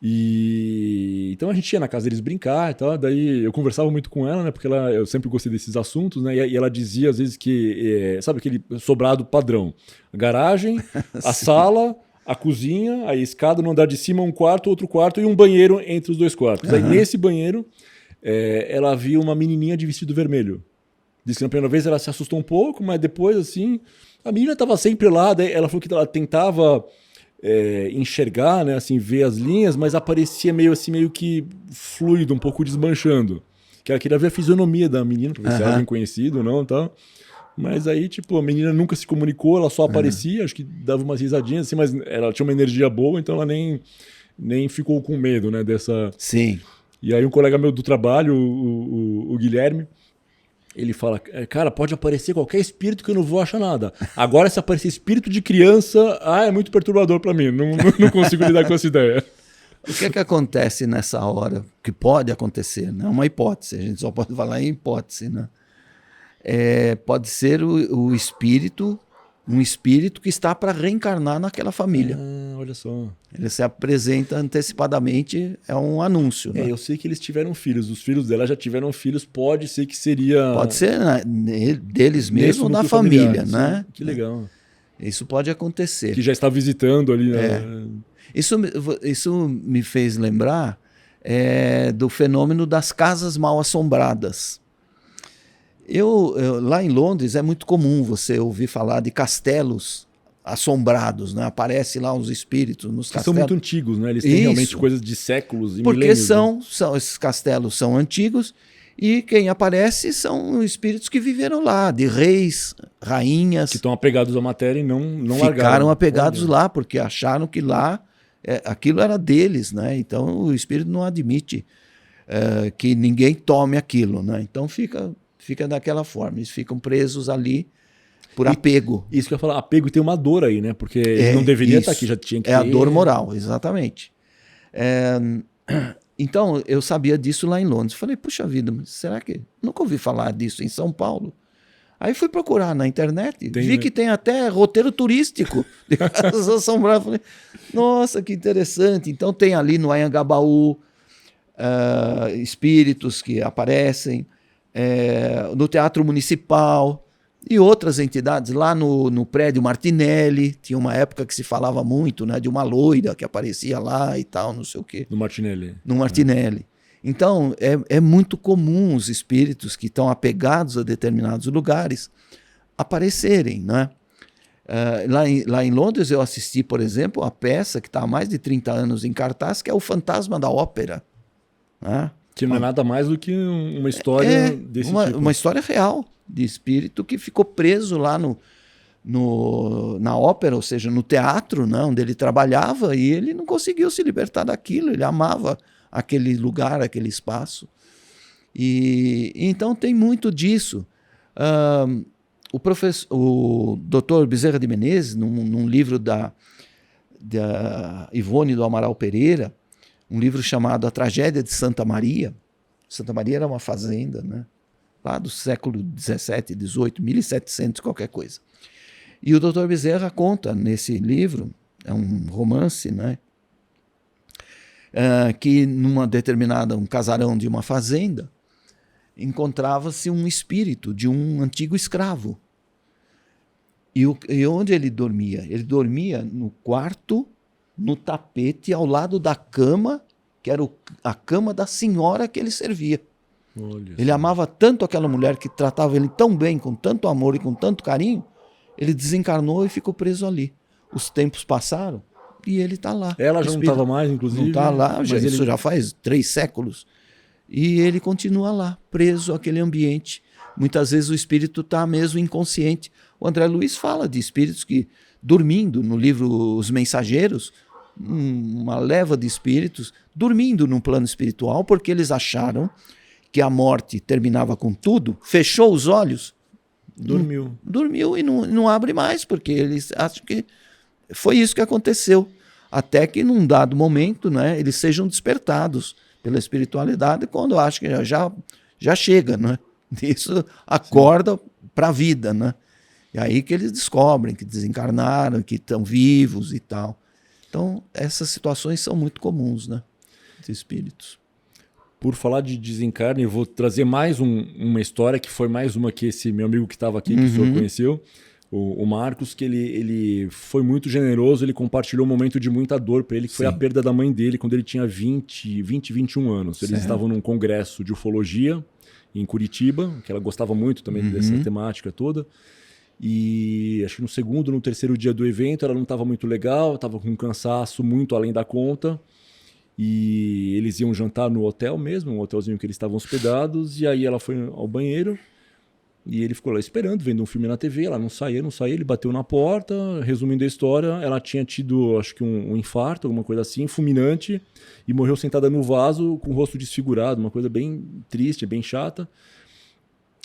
E então a gente ia na casa deles brincar e tal. Daí eu conversava muito com ela, né? Porque eu sempre gostei desses assuntos, né? E ela dizia às vezes que, sabe aquele sobrado padrão? A garagem, a sala, a cozinha, a escada no andar de cima, um quarto, outro quarto e um banheiro entre os dois quartos. Aí nesse banheiro ela viu uma menininha de vestido vermelho. Disse que na primeira vez ela se assustou um pouco, mas depois assim... A menina estava sempre lá, daí ela falou que ela tentava enxergar, né, assim, ver as linhas, mas aparecia meio que fluido, um pouco desmanchando. Que ela queria ver a fisionomia da menina, para ver se era bem conhecido ou não, tal. Mas aí, tipo, a menina nunca se comunicou, ela só aparecia, acho que dava umas risadinhas, assim, mas ela tinha uma energia boa, então ela nem ficou com medo, né, dessa... Sim. E aí um colega meu do trabalho, o Guilherme, ele fala, cara, pode aparecer qualquer espírito que eu não vou achar nada. Agora, se aparecer espírito de criança, é muito perturbador para mim. Não consigo lidar com essa ideia. O que acontece nessa hora? Que pode acontecer, né? É uma hipótese, a gente só pode falar em hipótese, né? Pode ser o espírito, um espírito que está para reencarnar naquela família. Olha só. Ele se apresenta antecipadamente, é um anúncio. Né? Eu sei que eles tiveram filhos, os filhos dela já tiveram filhos, pode ser que seria... Pode ser, né, deles mesmo ou da família, né? Sim, que legal. Isso pode acontecer. Que já está visitando ali. Né? Isso me fez lembrar do fenômeno das casas mal assombradas. Lá em Londres é muito comum você ouvir falar de castelos assombrados, né? Aparece lá os espíritos nos castelos. São muito antigos, né? Eles têm realmente coisas de séculos e porque milênios. esses castelos são antigos E quem aparece são espíritos que viveram lá, de reis, rainhas. Que estão apegados à matéria e não largaram. Ficaram apegados lá, porque acharam que lá aquilo era deles, né? Então o espírito não admite que ninguém tome aquilo, né? Então fica daquela forma, eles ficam presos ali por apego. Isso que eu ia falar, apego, e tem uma dor aí, né? Porque ele não deveria estar aqui, já tinha que a dor moral, exatamente. Então, eu sabia disso lá em Londres. Falei, puxa vida, mas será que... Nunca ouvi falar disso em São Paulo. Aí fui procurar na internet, vi que tem até roteiro turístico de Casas Assombradas. Falei, nossa, que interessante. Então tem ali no Anhangabaú espíritos que aparecem, no Teatro Municipal e outras entidades. Lá no prédio Martinelli, tinha uma época que se falava muito, né, de uma loira que aparecia lá e tal, não sei o quê. No Martinelli. No Martinelli. Então, é muito comum os espíritos que estão apegados a determinados lugares aparecerem, né? Lá em Londres eu assisti, por exemplo, a peça que está há mais de 30 anos em cartaz, que é O Fantasma da Ópera. Né? Que não é nada mais do que uma história desse tipo. Uma história real de espírito que ficou preso lá na ópera, ou seja, no teatro, né, onde ele trabalhava, e ele não conseguiu se libertar daquilo, ele amava aquele lugar, aquele espaço. E então tem muito disso. O Dr. Bezerra de Menezes, num livro da Ivone do Amaral Pereira, um livro chamado A Tragédia de Santa Maria. Santa Maria era uma fazenda, né? Lá do século XVII, XVIII, 1700, qualquer coisa. E o Dr. Bezerra conta nesse livro, é um romance, né? Que numa determinada, um casarão de uma fazenda, encontrava-se um espírito de um antigo escravo. E onde ele dormia? Ele dormia no quarto, no tapete, ao lado da cama, que era a cama da senhora que ele servia. Olha, ele amava tanto aquela mulher, que tratava ele tão bem, com tanto amor e com tanto carinho, ele desencarnou e ficou preso ali. Os tempos passaram e ele está lá. Ela já não estava mais, inclusive. Não está lá, mas isso já faz 3 séculos. E ele continua lá, preso àquele ambiente. Muitas vezes o espírito está mesmo inconsciente. O André Luiz fala de espíritos que, dormindo, no livro Os Mensageiros, uma leva de espíritos dormindo no plano espiritual, porque eles acharam que a morte terminava com tudo, fechou os olhos, dormiu e não abre mais, porque eles acham que foi isso que aconteceu. Até que num dado momento, né, eles sejam despertados pela espiritualidade, quando acham que já chega, né? Isso acorda para a vida, né? E aí que eles descobrem que desencarnaram, que estão vivos e tal. Então, essas situações são muito comuns, né? De espíritos. Por falar de desencarne, eu vou trazer mais uma história, que foi mais uma que esse meu amigo que estava aqui, que o senhor conheceu, o Marcos, que ele foi muito generoso, ele compartilhou um momento de muita dor para ele, que foi a perda da mãe dele quando ele tinha 21 anos. Eles estavam num congresso de ufologia em Curitiba, que ela gostava muito também dessa temática toda. E acho que no segundo, no terceiro dia do evento, ela não estava muito legal, estava com um cansaço muito além da conta. E eles iam jantar no hotel mesmo, um hotelzinho que eles estavam hospedados, e aí ela foi ao banheiro e ele ficou lá esperando, vendo um filme na TV, ela não saía, ele bateu na porta. Resumindo a história, ela tinha tido, acho que um infarto, alguma coisa assim, fulminante, e morreu sentada no vaso com o rosto desfigurado, uma coisa bem triste, bem chata.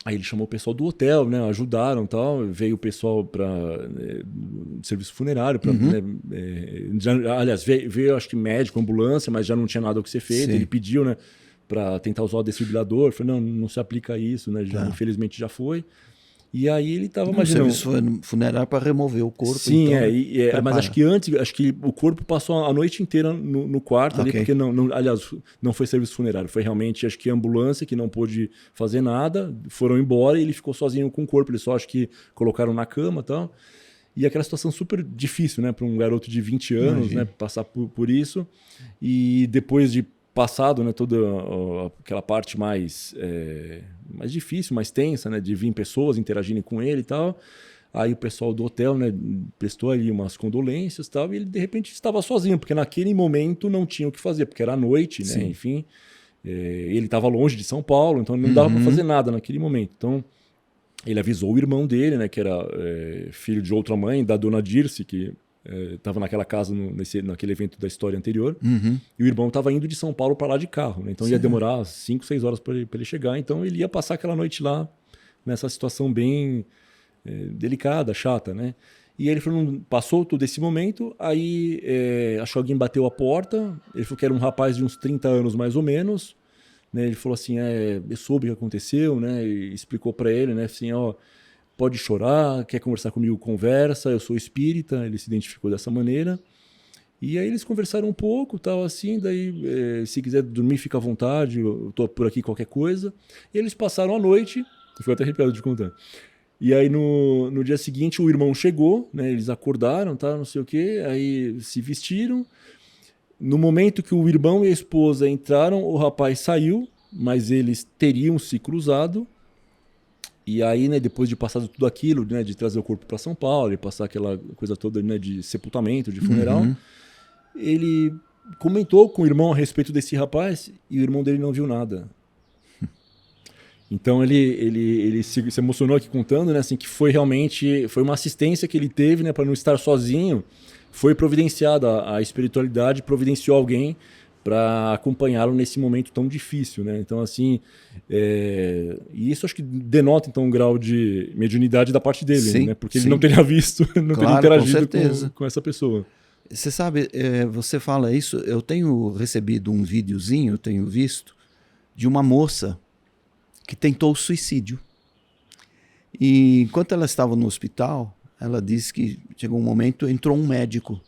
Aí ele chamou o pessoal do hotel, né, ajudaram e tal, veio o pessoal para serviço funerário, aliás, veio acho que médico, ambulância, mas já não tinha nada o que ser feito. Ele pediu, né, para tentar usar o desfibrilador, falei, não se aplica isso, né, infelizmente já foi. E aí ele estava imaginando... O serviço funerário para remover o corpo. Sim, então, mas acho que o corpo passou a noite inteira no quarto ali, porque aliás, não foi serviço funerário, foi realmente, acho que a ambulância que não pôde fazer nada, foram embora e ele ficou sozinho com o corpo, eles só acho que colocaram na cama e tal. E aquela situação super difícil, né, para um garoto de 20 anos, né, passar por isso. E depois de passado, né, toda aquela parte mais difícil, mais tensa, né, de vir pessoas interagirem com ele e tal. Aí o pessoal do hotel, né, prestou ali umas condolências e tal, e ele de repente estava sozinho, porque naquele momento não tinha o que fazer, porque era noite, né, enfim. Ele estava longe de São Paulo, então não dava para fazer nada naquele momento. Então ele avisou o irmão dele, né, que era filho de outra mãe, da dona Dirce, que estava naquela casa, naquele evento da história anterior. E o irmão estava indo de São Paulo para lá de carro, né? Então ia demorar 5, 6 horas para ele chegar. Então ele ia passar aquela noite lá, nessa situação bem delicada, chata, né? E aí ele falou, passou todo esse momento, aí acho que alguém bateu a porta, ele falou que era um rapaz de uns 30 anos mais ou menos, né? Ele falou assim, eu soube o que aconteceu, né? E explicou para ele, né? Assim, ó, pode chorar, quer conversar comigo, conversa, eu sou espírita, ele se identificou dessa maneira. E aí eles conversaram um pouco, tal assim, daí se quiser dormir, fica à vontade, eu tô por aqui, qualquer coisa. E eles passaram a noite, eu fico até arrepiado de contar. E aí no dia seguinte o irmão chegou, né? Eles acordaram, tá, não sei o quê, aí se vestiram. No momento que o irmão e a esposa entraram, o rapaz saiu, mas eles teriam se cruzado. E aí, né, depois de passar tudo aquilo, né, de trazer o corpo para São Paulo, de passar aquela coisa toda, né, de sepultamento, de funeral, ele comentou com o irmão a respeito desse rapaz e o irmão dele não viu nada. Então ele se emocionou aqui contando, né, assim, que foi uma assistência que ele teve, né, para não estar sozinho. Foi providenciada a espiritualidade, providenciou alguém para acompanhá-lo nesse momento tão difícil, né? Então, assim, e isso acho que denota então um grau de mediunidade da parte dele, Sim, né? Porque ele não teria visto, não teria interagido com essa pessoa. Você sabe, você fala isso, eu tenho recebido um videozinho, eu tenho visto, de uma moça que tentou suicídio. E enquanto ela estava no hospital, ela disse que chegou um momento, entrou um médico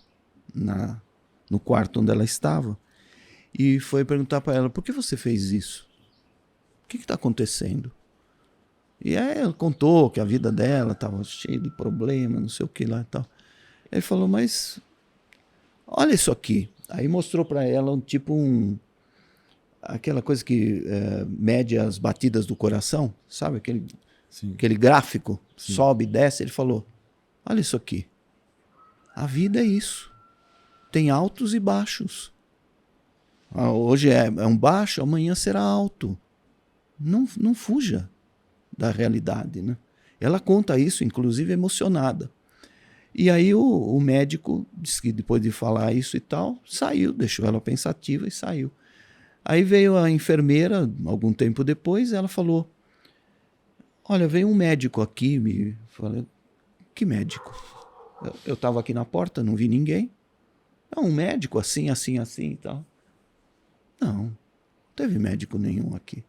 no quarto onde ela estava e foi perguntar para ela, por que você fez isso? O que está acontecendo? E aí ela contou que a vida dela estava cheia de problemas, não sei o que lá e tal. Ele falou, mas olha isso aqui. Aí mostrou para ela aquela coisa que mede as batidas do coração, sabe? Aquele gráfico, sobe e desce. Ele falou, olha isso aqui. A vida é isso. Tem altos e baixos. Hoje é um baixo, amanhã será alto. Não fuja da realidade, né? Ela conta isso, inclusive emocionada. E aí o médico disse que depois de falar isso e tal, saiu, deixou ela pensativa e saiu. Aí veio a enfermeira, algum tempo depois, ela falou, olha, veio um médico aqui, me falei, que médico? Eu estava aqui na porta, não vi ninguém. Não, um médico assim, assim, assim e tal. Não teve médico nenhum aqui.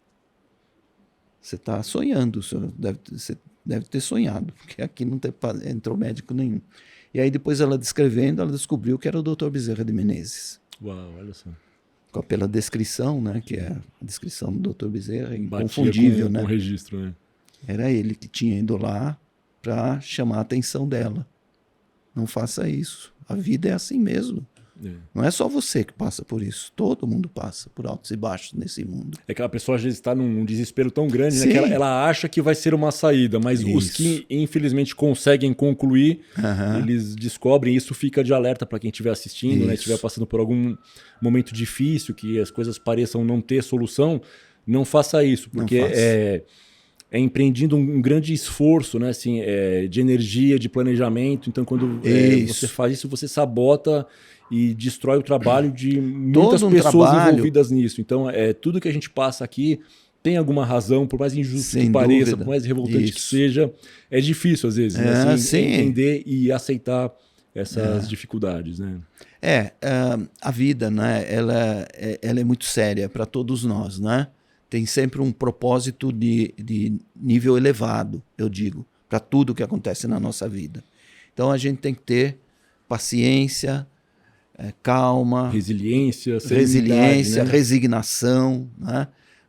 Você está sonhando, você deve ter sonhado, porque aqui não entrou médico nenhum. E aí depois ela descrevendo, ela descobriu que era o Dr. Bezerra de Menezes. Uau, olha só. Pela descrição, né, que é a descrição do Dr. Bezerra, inconfundível, né? Com o registro, né? Era ele que tinha ido lá para chamar a atenção dela. Não faça isso. A vida é assim mesmo. Não é só você que passa por isso. Todo mundo passa por altos e baixos nesse mundo. É que a pessoa às vezes está num desespero tão grande, né, que ela acha que vai ser uma saída, mas isso. Os que infelizmente conseguem concluir, eles descobrem, isso fica de alerta para quem estiver assistindo, né, estiver passando por algum momento difícil, que as coisas pareçam não ter solução, não faça isso, porque é empreendido um grande esforço, né, assim, de energia, de planejamento. Então, quando você faz isso, você sabota e destrói o trabalho de muitas pessoas envolvidas nisso. Então, tudo que a gente passa aqui tem alguma razão, por mais injusto que pareça, por mais revoltante que seja, é difícil às vezes, né, assim, entender e aceitar essas dificuldades, né? A vida, né, ela é muito séria para todos nós, né? Tem sempre um propósito de nível elevado, eu digo, para tudo que acontece na nossa vida. Então a gente tem que ter paciência, calma, resiliência, né? Resignação, né?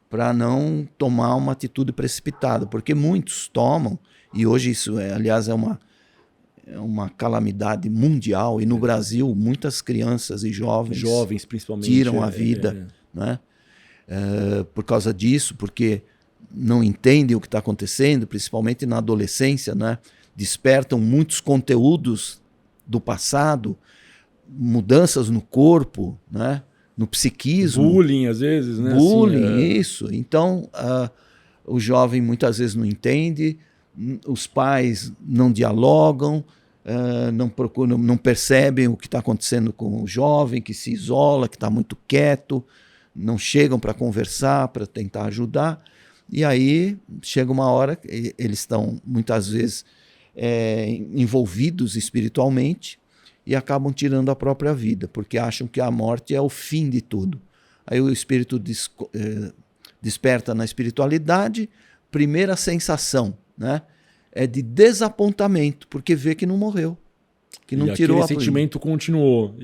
Para não tomar uma atitude precipitada, porque muitos tomam, e hoje isso aliás é uma calamidade mundial, e no Brasil muitas crianças e jovens principalmente tiram a vida, né? Por causa disso, porque não entendem o que está acontecendo, principalmente na adolescência, né? Despertam muitos conteúdos do passado, mudanças no corpo, né? no psiquismo. Bullying, às vezes, né? Bullying, assim, isso. Então, o jovem muitas vezes não entende, os pais não dialogam, não procuram, não percebem o que está acontecendo com o jovem, que se isola, que está muito quieto, não chegam para conversar, para tentar ajudar. E aí chega uma hora que eles estão muitas vezes envolvidos espiritualmente e acabam tirando a própria vida, porque acham que a morte é o fim de tudo. Aí o espírito desperta na espiritualidade, primeira sensação, né, é de desapontamento, porque vê que não morreu, que não tirou a sentimento continuou.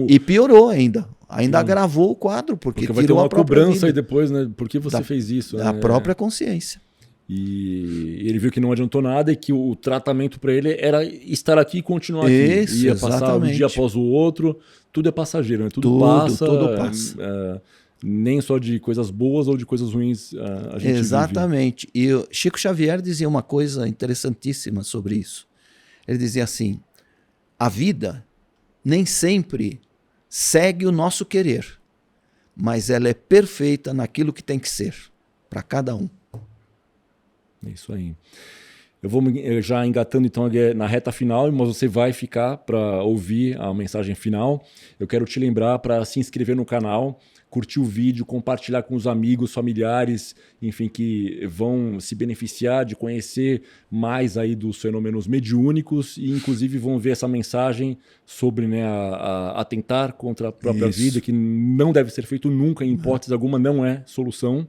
E piorou ainda. Ainda agravou o quadro, porque vai ter uma cobrança aí depois, né? Por que você fez isso? Da própria consciência. E ele viu que não adiantou nada e que o tratamento para ele era estar aqui e continuar aqui. Isso, ia passar um dia após o outro, tudo é passageiro, né? Tudo passa. Nem só de coisas boas ou de coisas ruins a gente Exatamente. Vive. E o Chico Xavier dizia uma coisa interessantíssima sobre isso. Ele dizia assim, a vida nem sempre segue o nosso querer, mas ela é perfeita naquilo que tem que ser, para cada um. É isso aí. Eu vou já engatando então na reta final, mas você vai ficar para ouvir a mensagem final. Eu quero te lembrar para se inscrever no canal, curtir o vídeo, compartilhar com os amigos, familiares, enfim, que vão se beneficiar de conhecer mais aí dos fenômenos mediúnicos e inclusive vão ver essa mensagem sobre, né, atentar contra a própria vida, que não deve ser feito nunca, em hipótese alguma, não é solução.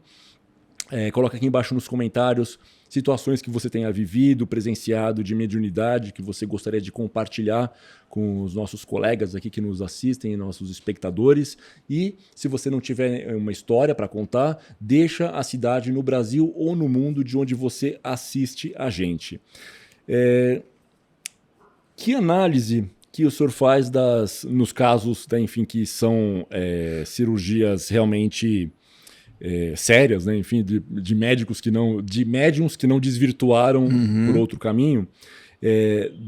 Coloca aqui embaixo nos comentários situações que você tenha vivido, presenciado de mediunidade, que você gostaria de compartilhar com os nossos colegas aqui que nos assistem, nossos espectadores. E se você não tiver uma história para contar, deixa a cidade no Brasil ou no mundo de onde você assiste a gente. Que análise que o senhor faz nos casos, enfim, que são cirurgias realmente sérias, né? Enfim, de médicos de médiums que não desvirtuaram por outro caminho,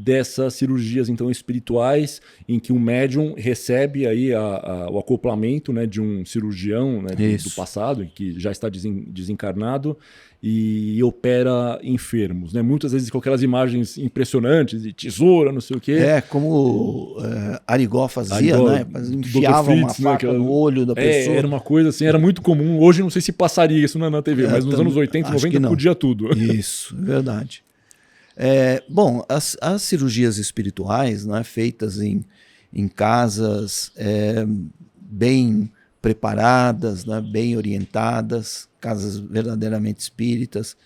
dessas cirurgias então espirituais em que um médium recebe aí o acoplamento, né, de um cirurgião, né, do passado, que já está desencarnado e opera enfermos, né? Muitas vezes com aquelas imagens impressionantes de tesoura, não sei o quê. Como Arigó fazia, né? Enfiava uma faca no olho da pessoa. Era uma coisa assim, era muito comum. Hoje não sei se passaria isso na TV, mas nos anos 80, 90 podia tudo. Isso, verdade. Bom, as cirurgias espirituais, né, feitas em casas bem preparadas, né, bem orientadas, casas verdadeiramente espíritas,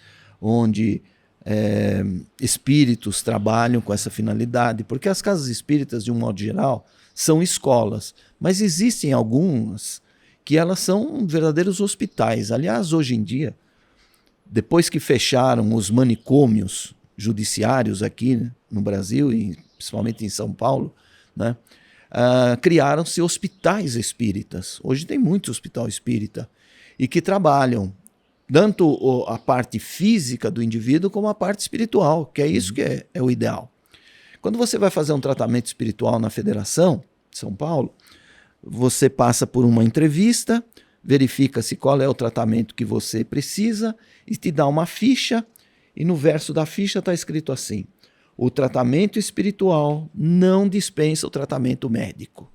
onde espíritos trabalham com essa finalidade, porque as casas espíritas, de um modo geral, são escolas, mas existem algumas que elas são verdadeiros hospitais. Aliás, hoje em dia, depois que fecharam os manicômios judiciários aqui, né, no Brasil, e principalmente em São Paulo, né, criaram-se hospitais espíritas. Hoje tem muito hospital espírita e que trabalham tanto a parte física do indivíduo como a parte espiritual, que é isso que é o ideal. Quando você vai fazer um tratamento espiritual na Federação de São Paulo, você passa por uma entrevista, verifica-se qual é o tratamento que você precisa e te dá uma ficha, e no verso da ficha está escrito assim: o tratamento espiritual não dispensa o tratamento médico.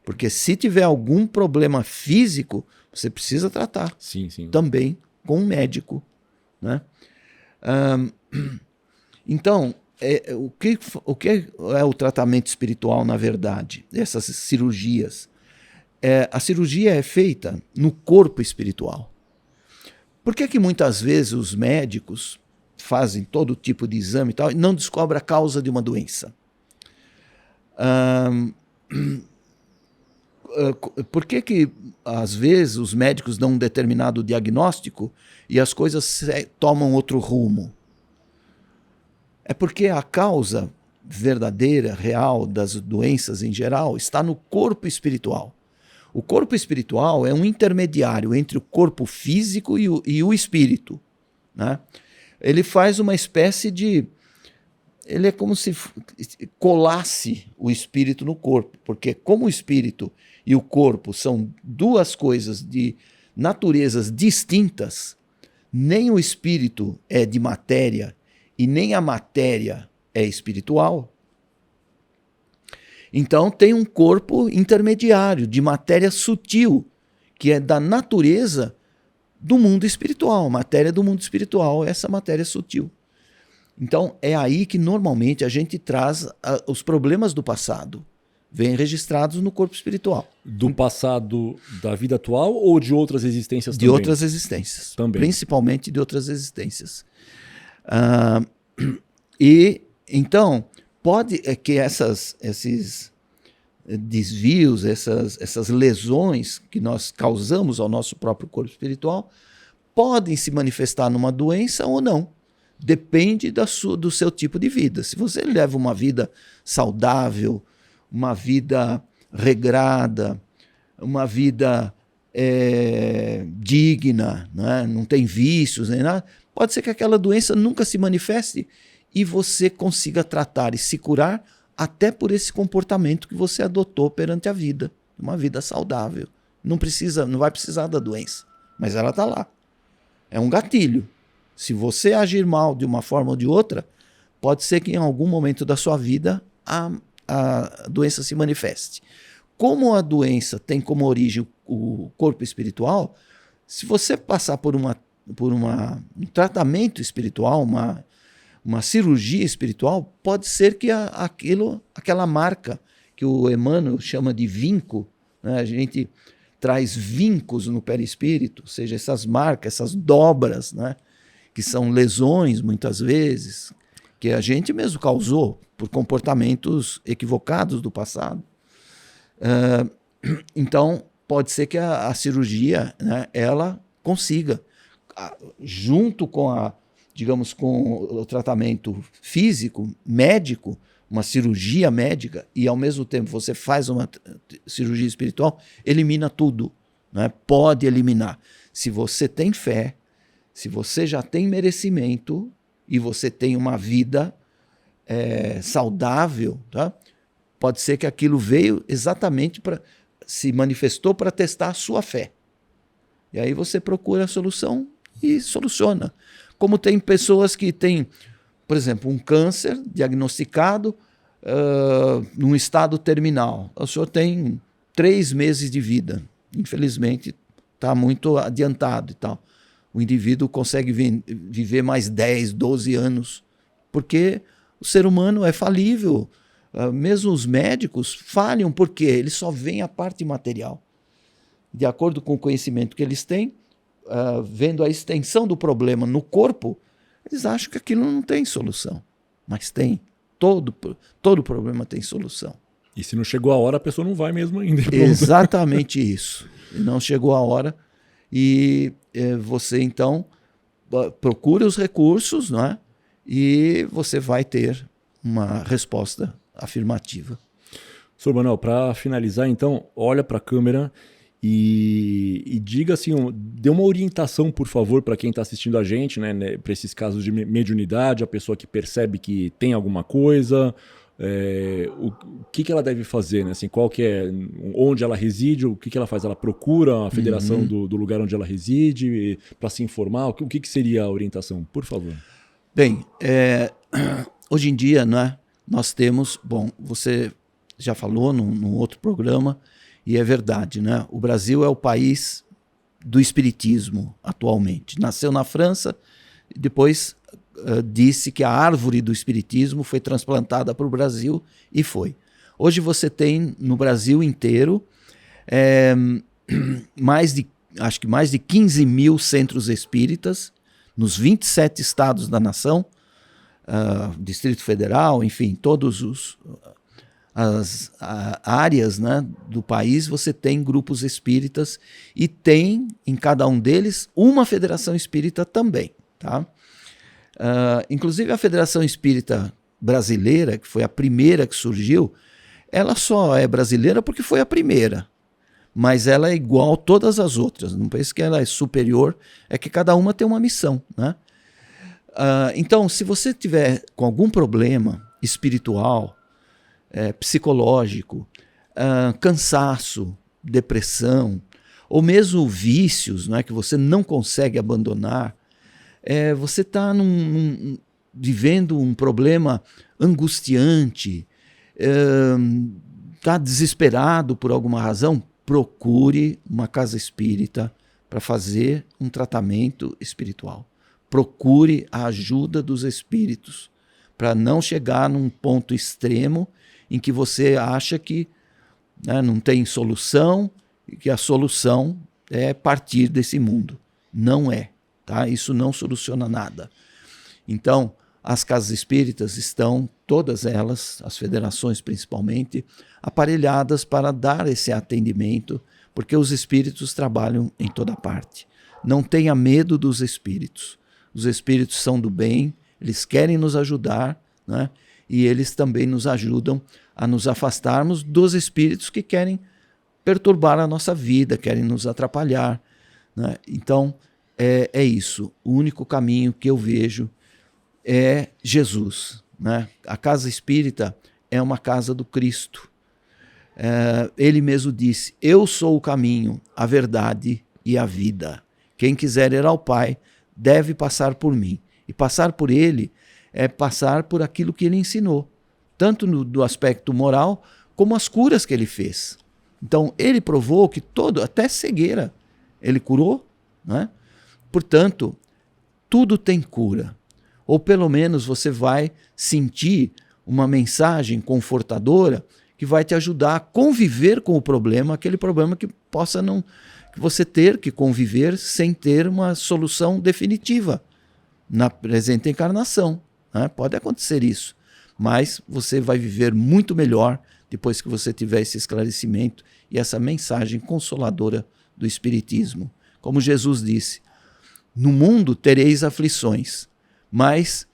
Porque se tiver algum problema físico, você precisa tratar. Sim. Também com um médico, né? Então, o que é o tratamento espiritual, na verdade? Essas cirurgias. A cirurgia é feita no corpo espiritual. Por que muitas vezes os médicos fazem todo tipo de exame e tal, e não descobrem a causa de uma doença? Por que às vezes os médicos dão um determinado diagnóstico e as coisas tomam outro rumo? É porque a causa verdadeira, real das doenças em geral está no corpo espiritual. O corpo espiritual é um intermediário entre o corpo físico e o espírito, né? Ele faz uma espécie de ele é como se colasse o espírito no corpo, porque como o espírito e o corpo são duas coisas de naturezas distintas, nem o espírito é de matéria e nem a matéria é espiritual. Então tem um corpo intermediário de matéria sutil, que é da natureza do mundo espiritual, matéria do mundo espiritual, essa matéria sutil. Então é aí que normalmente a gente traz os problemas do passado, vêm registrados no corpo espiritual. Do passado da vida atual ou de outras existências também? De outras existências, também. Principalmente de outras existências. E então pode que esses desvios, essas lesões que nós causamos ao nosso próprio corpo espiritual podem se manifestar numa doença ou não. Depende do seu tipo de vida. Se você leva uma vida saudável, uma vida regrada, uma vida digna, né? Não tem vícios nem nada, pode ser que aquela doença nunca se manifeste e você consiga tratar e se curar até por esse comportamento que você adotou perante a vida. Uma vida saudável. Não vai precisar da doença, mas ela está lá. É um gatilho. Se você agir mal de uma forma ou de outra, pode ser que em algum momento da sua vida a doença se manifeste. Como a doença tem como origem o corpo espiritual, se você passar por um tratamento espiritual, uma cirurgia espiritual, pode ser que aquela marca que o Emmanuel chama de vinco, né? A gente traz vincos no perispírito, ou seja, essas marcas, essas dobras, né? Que são lesões, muitas vezes, que a gente mesmo causou por comportamentos equivocados do passado. Então, pode ser que a cirurgia, né, ela consiga, junto com digamos, com o tratamento físico, médico, uma cirurgia médica, e ao mesmo tempo você faz uma cirurgia espiritual, elimina tudo, né? Pode eliminar. Se você tem fé, se você já tem merecimento e você tem uma vida saudável, tá? Pode ser que aquilo veio exatamente se manifestou para testar a sua fé. E aí você procura a solução e soluciona. Como tem pessoas que têm, por exemplo, um câncer diagnosticado num estado terminal. O senhor tem 3 meses de vida. Infelizmente, está muito adiantado e tal. O indivíduo consegue viver mais 10, 12 anos, porque o ser humano é falível. Mesmo os médicos falham, porque eles só veem a parte material. De acordo com o conhecimento que eles têm, vendo a extensão do problema no corpo, eles acham que aquilo não tem solução. Mas tem. Todo problema tem solução. E se não chegou a hora, a pessoa não vai mesmo ainda. Exatamente isso. Não chegou a hora. E você, então, procura os recursos, não é? E você vai ter uma resposta afirmativa. Sr. Manuel, para finalizar, então, olha para a câmera e diga assim, dê uma orientação, por favor, para quem está assistindo a gente, né, para esses casos de mediunidade, a pessoa que percebe que tem alguma coisa, o que ela deve fazer, né? Assim, qual que é, onde ela reside, o que ela faz? Ela procura a federação do lugar onde ela reside para se informar? O que seria a orientação, por favor? Bem, hoje em dia, né, nós temos, bom, você já falou num outro programa, e é verdade, né? O Brasil é o país do espiritismo atualmente. Nasceu na França, depois disse que a árvore do espiritismo foi transplantada para o Brasil e foi. Hoje você tem no Brasil inteiro acho que mais de 15 mil centros espíritas nos 27 estados da nação, Distrito Federal, enfim, todos as áreas, né, do país, você tem grupos espíritas e tem em cada um deles uma federação espírita também, tá? Inclusive a Federação Espírita Brasileira, que foi a primeira que surgiu, ela só é brasileira porque foi a primeira, mas ela é igual a todas as outras, não pense que ela é superior, é que cada uma tem uma missão, né? Então, se você tiver com algum problema espiritual, psicológico, cansaço, depressão, ou mesmo vícios, não é, que você não consegue abandonar, você está vivendo um problema angustiante, está desesperado por alguma razão, procure uma casa espírita para fazer um tratamento espiritual. Procure a ajuda dos espíritos para não chegar num ponto extremo em que você acha que, né, não tem solução e que a solução é partir desse mundo. Não é, tá? Isso não soluciona nada. Então, as casas espíritas estão, todas elas, as federações principalmente, aparelhadas para dar esse atendimento, porque os espíritos trabalham em toda parte. Não tenha medo dos espíritos. Os espíritos são do bem, eles querem nos ajudar, né? E eles também nos ajudam a nos afastarmos dos espíritos que querem perturbar a nossa vida, querem nos atrapalhar, né? Então, é isso. O único caminho que eu vejo é Jesus, né? A casa espírita é uma casa do Cristo. Ele mesmo disse: eu sou o caminho, a verdade e a vida. Quem quiser ir ao Pai deve passar por mim. E passar por ele é passar por aquilo que ele ensinou, tanto do aspecto moral como as curas que ele fez. Então, ele provou que até cegueira, ele curou, né? Portanto, tudo tem cura. Ou pelo menos você vai sentir uma mensagem confortadora que vai te ajudar a conviver com o problema, aquele problema que possa não, que você ter que conviver sem ter uma solução definitiva na presente encarnação, né? Pode acontecer isso, mas você vai viver muito melhor depois que você tiver esse esclarecimento e essa mensagem consoladora do Espiritismo. Como Jesus disse: no mundo tereis aflições, mas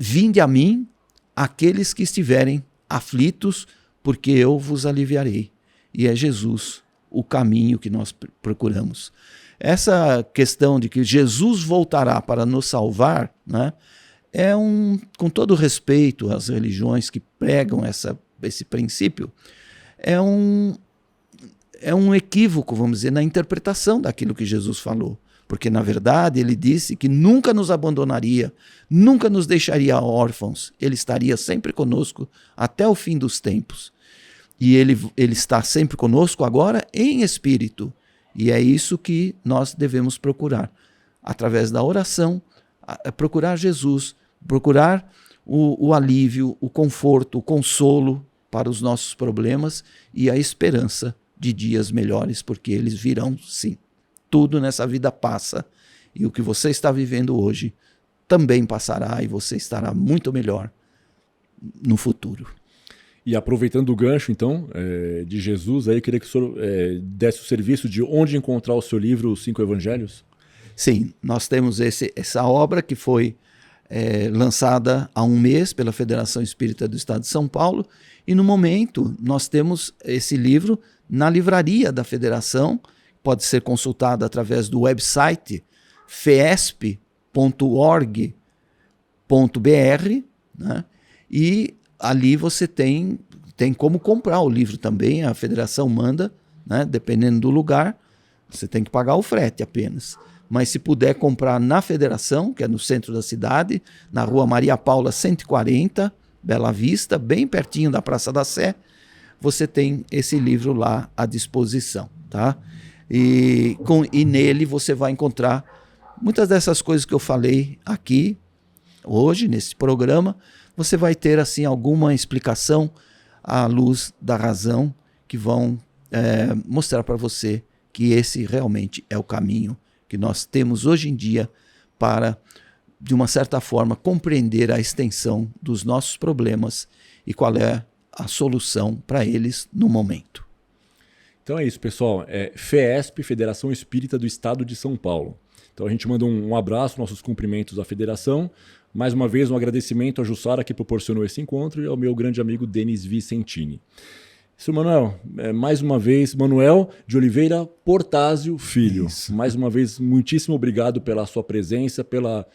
vinde a mim aqueles que estiverem aflitos, porque eu vos aliviarei. E é Jesus o caminho que nós procuramos. Essa questão de que Jesus voltará para nos salvar, né, com todo respeito às religiões que pregam esse princípio, é um equívoco, vamos dizer, na interpretação daquilo que Jesus falou. Porque, na verdade, ele disse que nunca nos abandonaria, nunca nos deixaria órfãos. Ele estaria sempre conosco até o fim dos tempos. E ele está sempre conosco agora em espírito. E é isso que nós devemos procurar. Através da oração, procurar Jesus, procurar o alívio, o conforto, o consolo para os nossos problemas e a esperança de dias melhores, porque eles virão sim. Tudo nessa vida passa, e o que você está vivendo hoje também passará, e você estará muito melhor no futuro. E aproveitando o gancho, então, de Jesus, aí eu queria que o senhor desse o serviço de onde encontrar o seu livro, Os Cinco Evangelhos. Sim, nós temos essa obra que foi lançada há um mês pela Federação Espírita do Estado de São Paulo, e no momento nós temos esse livro na livraria da Federação. Pode ser consultado através do website feesp.org.br, né? E ali você tem como comprar o livro também, a federação manda, né? Dependendo do lugar, você tem que pagar o frete apenas. Mas se puder comprar na federação, que é no centro da cidade, na rua Maria Paula 140, Bela Vista, bem pertinho da Praça da Sé, você tem esse livro lá à disposição, tá? E nele você vai encontrar muitas dessas coisas que eu falei aqui hoje, nesse programa. Você vai ter assim alguma explicação à luz da razão que vão mostrar para você que esse realmente é o caminho que nós temos hoje em dia para, de uma certa forma, compreender a extensão dos nossos problemas e qual é a solução para eles no momento. Então é isso, pessoal. FESP, Federação Espírita do Estado de São Paulo. Então a gente manda um abraço, nossos cumprimentos à federação. Mais uma vez, um agradecimento a Jussara que proporcionou esse encontro e ao meu grande amigo Denis Vicentini. Seu Manuel, mais uma vez, Manuel de Oliveira Portázio Filho. Isso. Mais uma vez, muitíssimo obrigado pela sua presença, pela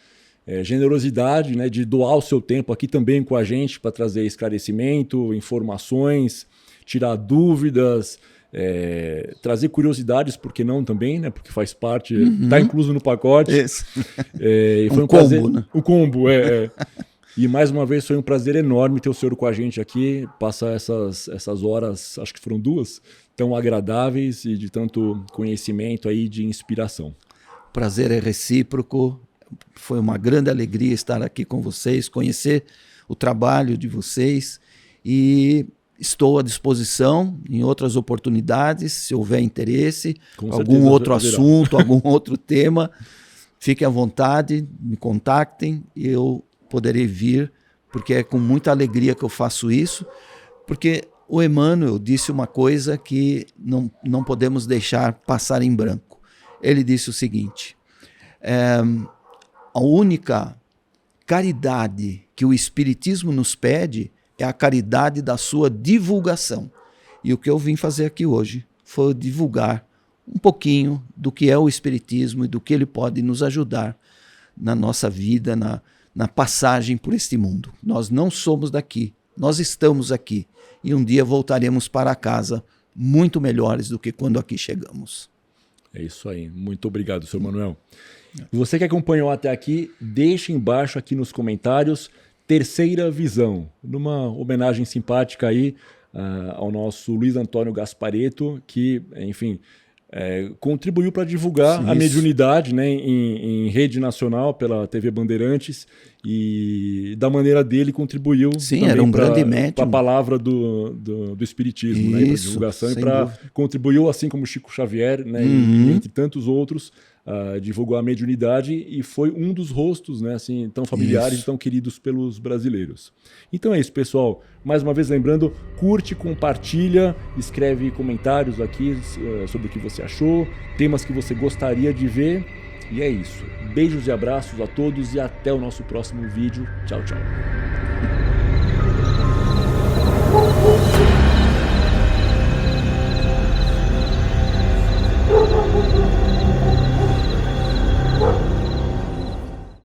generosidade, né, de doar o seu tempo aqui também com a gente para trazer esclarecimento, informações, tirar dúvidas, trazer curiosidades, por que não também, né, porque faz parte, está incluso no pacote. E foi um prazer, combo, né? O combo, E mais uma vez foi um prazer enorme ter o senhor com a gente aqui, passar essas horas, acho que foram 2, tão agradáveis e de tanto conhecimento aí, de inspiração. O prazer é recíproco, foi uma grande alegria estar aqui com vocês, conhecer o trabalho de vocês e estou à disposição em outras oportunidades, se houver interesse, algum outro assunto, algum outro tema, fiquem à vontade, me contactem e eu poderei vir, porque é com muita alegria que eu faço isso, porque o Emmanuel disse uma coisa que não podemos deixar passar em branco. Ele disse o seguinte, a única caridade que o Espiritismo nos pede é a caridade da sua divulgação. E o que eu vim fazer aqui hoje foi divulgar um pouquinho do que é o Espiritismo e do que ele pode nos ajudar na nossa vida, na passagem por este mundo. Nós não somos daqui, nós estamos aqui e um dia voltaremos para casa muito melhores do que quando aqui chegamos. É isso aí. Muito obrigado, Sr. Manuel. E você que acompanhou até aqui, deixe embaixo aqui nos comentários Terceira Visão, numa homenagem simpática aí ao nosso Luiz Antônio Gasparetto, que, enfim, contribuiu para divulgar a mediunidade, né, em rede nacional pela TV Bandeirantes e da maneira dele contribuiu era um grande médium para a palavra do Espiritismo, né, para divulgação e contribuiu, assim como Chico Xavier, né, e entre tantos outros, divulgou a mediunidade e foi um dos rostos, né, assim, tão familiares e tão queridos pelos brasileiros. Então é isso, pessoal. Mais uma vez lembrando, curte, compartilha, escreve comentários aqui sobre o que você achou, temas que você gostaria de ver. E é isso. Beijos e abraços a todos e até o nosso próximo vídeo. Tchau, tchau.